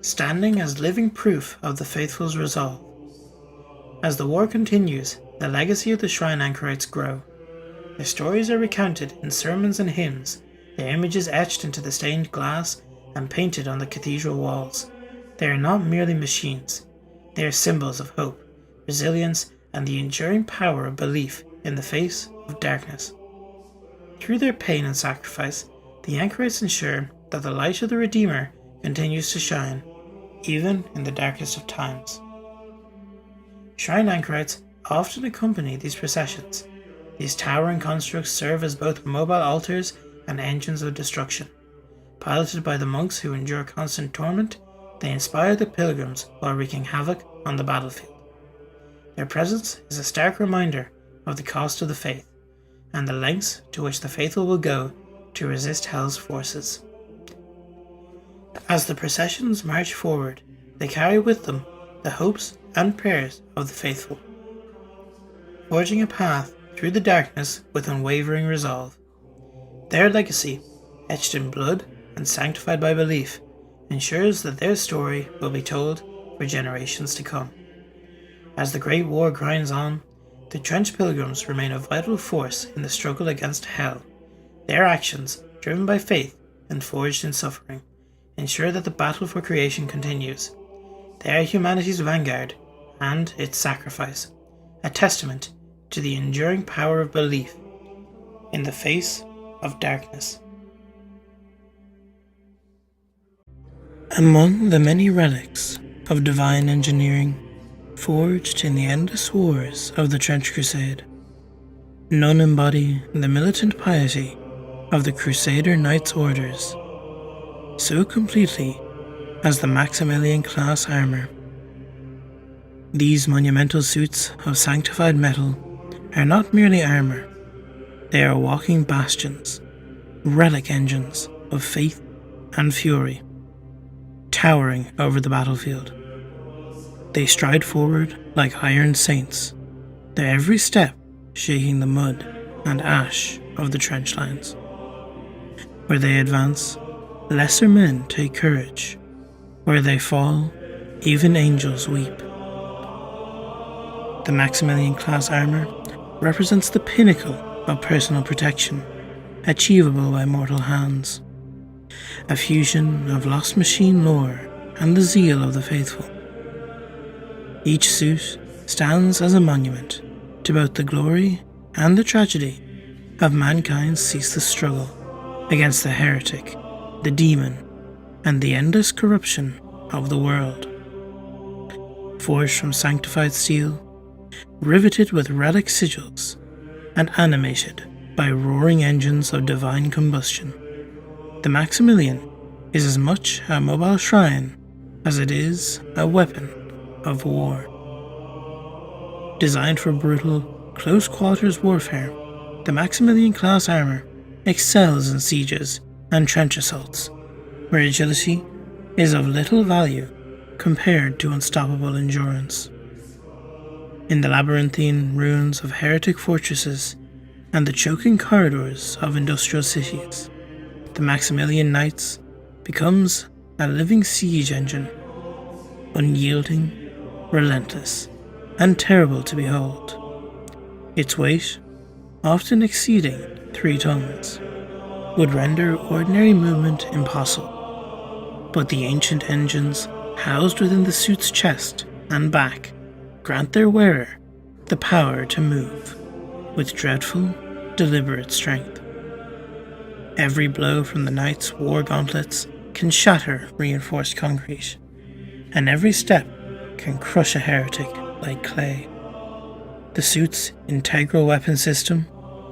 standing as living proof of the faithful's resolve. As the war continues, the legacy of the shrine anchorites grow. Their stories are recounted in sermons and hymns, their images etched into the stained glass and painted on the cathedral walls. They are not merely machines. They are symbols of hope, resilience, and the enduring power of belief in the face of darkness. Through their pain and sacrifice, the anchorites ensure that the light of the Redeemer continues to shine, even in the darkest of times. Shrine anchorites often accompany these processions. These towering constructs serve as both mobile altars and engines of destruction. Piloted by the monks who endure constant torment, they inspire the pilgrims while wreaking havoc on the battlefield. Their presence is a stark reminder of the cost of the faith, and the lengths to which the faithful will go to resist hell's forces. As the processions march forward, they carry with them the hopes and prayers of the faithful, forging a path through the darkness with unwavering resolve. Their legacy, etched in blood and sanctified by belief, ensures that their story will be told for generations to come. As the Great War grinds on, the trench pilgrims remain a vital force in the struggle against hell. Their actions, driven by faith and forged in suffering, ensure that the battle for creation continues. They are humanity's vanguard and its sacrifice, a testament to the enduring power of belief in the face of darkness. Among the many relics of divine engineering forged in the endless wars of the Trench Crusade, none embody the militant piety of the Crusader Knights' orders so completely as the Maximilian class armor. These monumental suits of sanctified metal are not merely armor, they are walking bastions, relic engines of faith and fury, towering over the battlefield. They stride forward like iron saints, their every step shaking the mud and ash of the trench lines. Where they advance, lesser men take courage. Where they fall, even angels weep. The Maximilian class armour represents the pinnacle of personal protection, achievable by mortal hands. A fusion of lost machine lore and the zeal of the faithful. Each suit stands as a monument to both the glory and the tragedy of mankind's ceaseless struggle against the heretic, the demon, and the endless corruption of the world. Forged from sanctified steel, riveted with relic sigils, and animated by roaring engines of divine combustion, the Maximilian is as much a mobile shrine as it is a weapon of war. Designed for brutal, close-quarters warfare, the Maximilian class armour excels in sieges and trench assaults, where agility is of little value compared to unstoppable endurance. In the labyrinthine ruins of heretic fortresses and the choking corridors of industrial cities, the Maximilian Knights becomes a living siege engine, unyielding, relentless, and terrible to behold. Its weight, often exceeding 3 tons, would render ordinary movement impossible, but the ancient engines housed within the suit's chest and back grant their wearer the power to move with dreadful, deliberate strength. Every blow from the knight's war gauntlets can shatter reinforced concrete, and every step can crush a heretic like clay. The suit's integral weapon system,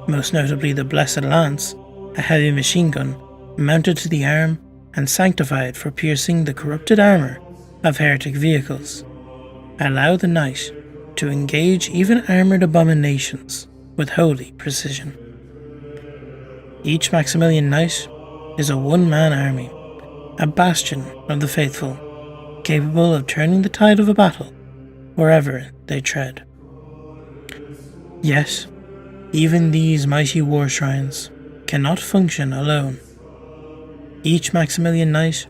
most notably the Blessed Lance, a heavy machine gun mounted to the arm and sanctified for piercing the corrupted armour of heretic vehicles, allow the knight to engage even armoured abominations with holy precision. Each Maximilian knight is a one-man army, a bastion of the faithful, capable of turning the tide of a battle wherever they tread. Yet, even these mighty war shrines cannot function alone. Each Maximilian knight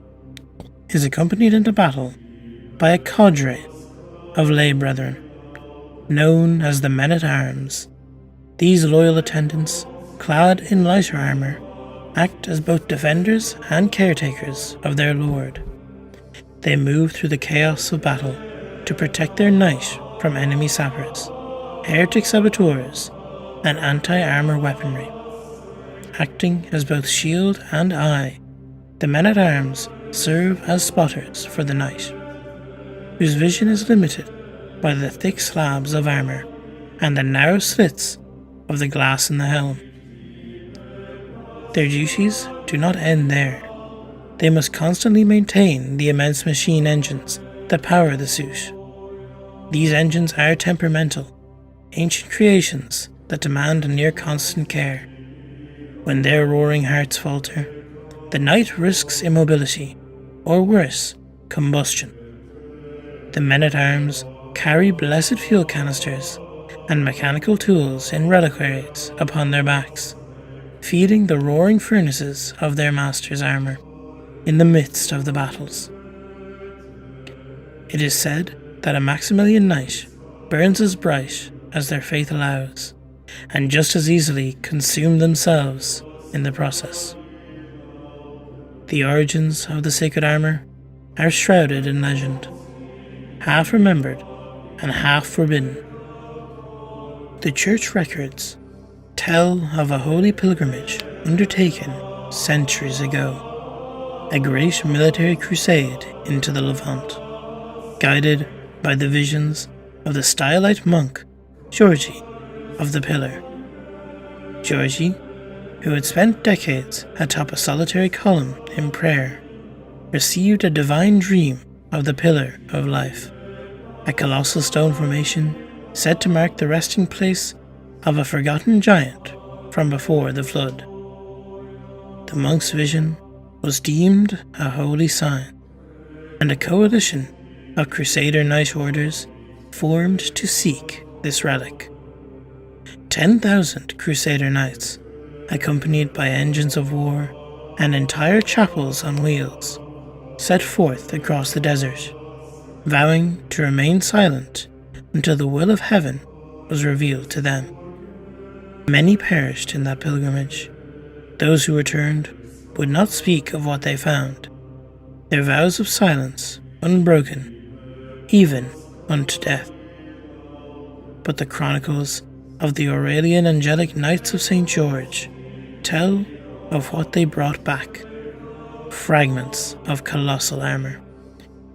is accompanied into battle by a cadre of lay brethren, known as the men-at-arms. These loyal attendants, clad in lighter armour, act as both defenders and caretakers of their lord. They move through the chaos of battle to protect their knight from enemy sappers, heretic saboteurs, and anti-armour weaponry. Acting as both shield and eye, the men-at-arms serve as spotters for the knight, whose vision is limited by the thick slabs of armour and the narrow slits of the glass in the helm. Their duties do not end there. They must constantly maintain the immense machine engines that power the suit. These engines are temperamental, ancient creations that demand a near constant care. When their roaring hearts falter, the knight risks immobility, or worse, combustion. The men-at-arms carry blessed fuel canisters and mechanical tools in reliquaries upon their backs, feeding the roaring furnaces of their master's armour in the midst of the battles. It is said that a Maximilian knight burns as bright as their faith allows, and just as easily consume themselves in the process. The origins of the sacred armour are shrouded in legend, half remembered and half forbidden. The church records tell of a holy pilgrimage undertaken centuries ago, a great military crusade into the Levant, guided by the visions of the stylite monk Georgi of the Pillar. Georgi, who had spent decades atop a solitary column in prayer, received a divine dream of the Pillar of Life, a colossal stone formation said to mark the resting place of a forgotten giant from before the flood. The monk's vision was deemed a holy sign, and a coalition of Crusader knight orders formed to seek this relic. 10,000 Crusader knights, accompanied by engines of war and entire chapels on wheels, set forth across the desert, vowing to remain silent until the will of heaven was revealed to them. Many perished in that pilgrimage. Those who returned would not speak of what they found, their vows of silence unbroken, even unto death. But the chronicles of the Aurelian angelic Knights of St. George tell of what they brought back: fragments of colossal armour,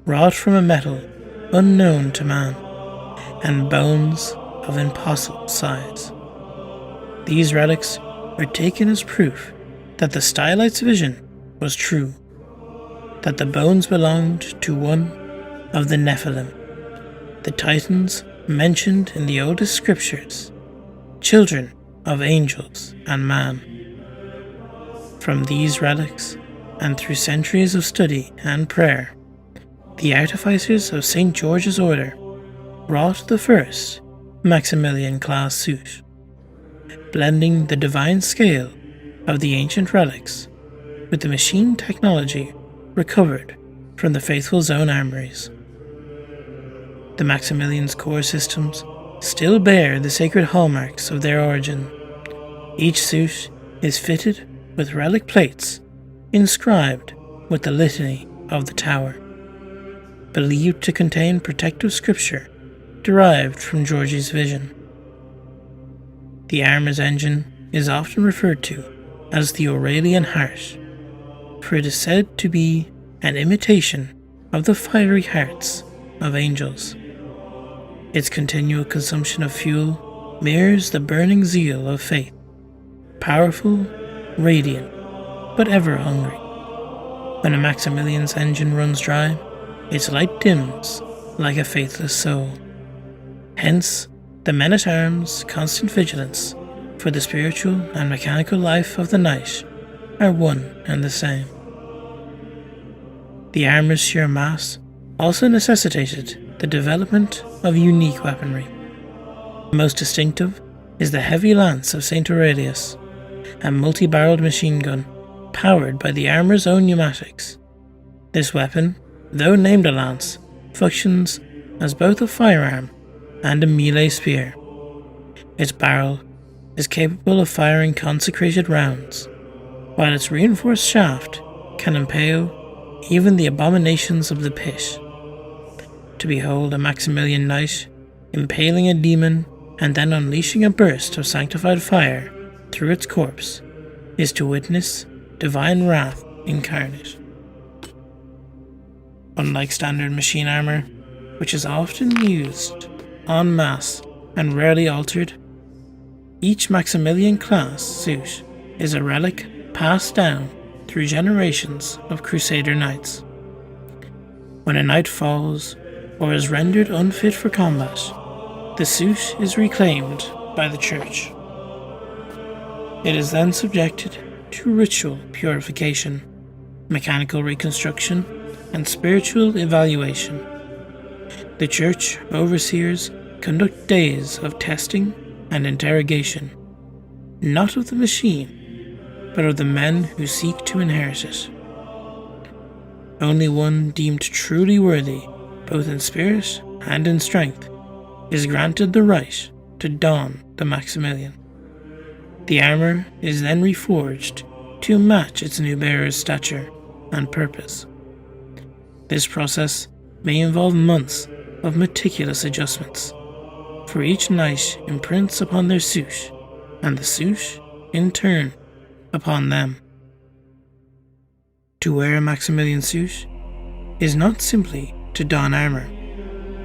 wrought from a metal unknown to man, and bones of impossible size. These relics were taken as proof that the Stylites' vision was true, that the bones belonged to one of the Nephilim, the Titans mentioned in the oldest scriptures, children of angels and man. From these relics, and through centuries of study and prayer, the artificers of St. George's Order wrought the first Maximilian class suit, blending the divine scale of the ancient relics with the machine technology recovered from the faithful's own armories. The Maximilian's core systems still bear the sacred hallmarks of their origin. Each suit is fitted with relic plates inscribed with the litany of the tower, believed to contain protective scripture derived from George's vision. The armour's engine is often referred to as the Aurelian heart, for it is said to be an imitation of the fiery hearts of angels. Its continual consumption of fuel mirrors the burning zeal of faith, powerful, radiant, but ever hungry. When a Maximilian's engine runs dry, its light dims like a faithless soul. Hence, the men-at-arms' constant vigilance for the spiritual and mechanical life of the knight are one and the same. The armour's sheer mass also necessitated the development of unique weaponry. Most distinctive is the heavy lance of St. Aurelius, a multi-barreled machine gun powered by the armour's own pneumatics. This weapon, though named a lance, functions as both a firearm and a melee spear. Its barrel is capable of firing consecrated rounds, while its reinforced shaft can impale even the abominations of the pit. To behold a Maximilian knight impaling a demon and then unleashing a burst of sanctified fire through its corpse is to witness divine wrath incarnate. Unlike standard machine armour, which is often used en masse and rarely altered, each Maximilian class suit is a relic passed down through generations of Crusader knights. When a knight falls or is rendered unfit for combat, the suit is reclaimed by the church. It is then subjected to ritual purification, mechanical reconstruction, and spiritual evaluation. The church overseers conduct days of testing and interrogation, not of the machine, but of the men who seek to inherit it. Only one deemed truly worthy, both in spirit and in strength, is granted the right to don the Maximilian. The armour is then reforged to match its new bearer's stature and purpose. This process may involve months of meticulous adjustments, for each knight imprints upon their suit, and the suit, in turn, upon them. To wear a Maximilian suit is not simply to don armour,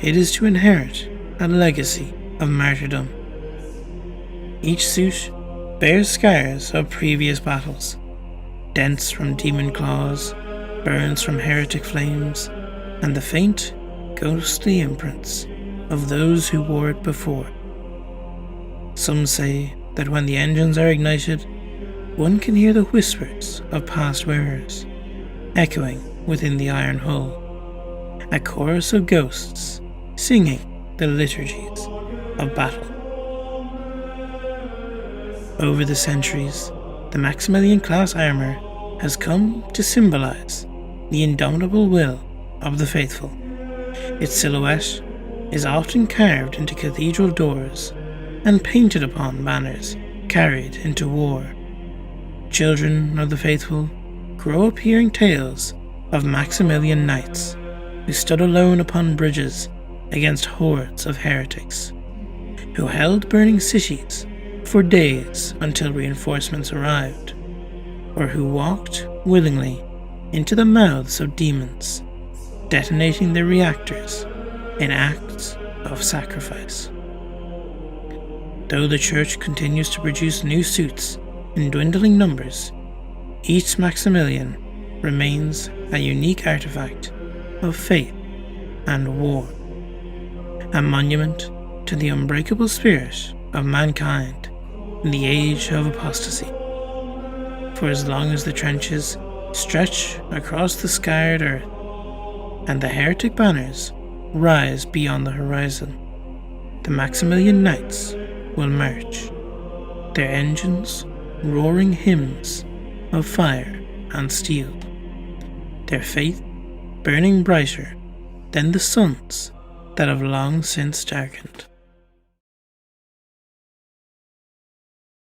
it is to inherit a legacy of martyrdom. Each suit bears scars of previous battles, dents from demon claws, burns from heretic flames, and the faint, ghostly imprints of those who wore it before. Some say that when the engines are ignited, one can hear the whispers of past wearers, echoing within the iron hull, a chorus of ghosts singing the liturgies of battle. Over the centuries, the Maximilian class armor has come to symbolize the indomitable will of the faithful. Its silhouette is often carved into cathedral doors and painted upon banners carried into war. Children of the faithful grow up hearing tales of Maximilian knights who stood alone upon bridges against hordes of heretics, who held burning cities for days until reinforcements arrived, or who walked willingly into the mouths of demons, detonating their reactors in acts of sacrifice. Though the Church continues to produce new suits in dwindling numbers, each Maximilian remains a unique artifact of faith and war, a monument to the unbreakable spirit of mankind in the age of apostasy. For as long as the trenches stretch across the scarred earth and the heretic banners rise beyond the horizon, the Maximilian Knights will march, their engines roaring hymns of fire and steel, their faith burning brighter than the suns that have long since darkened.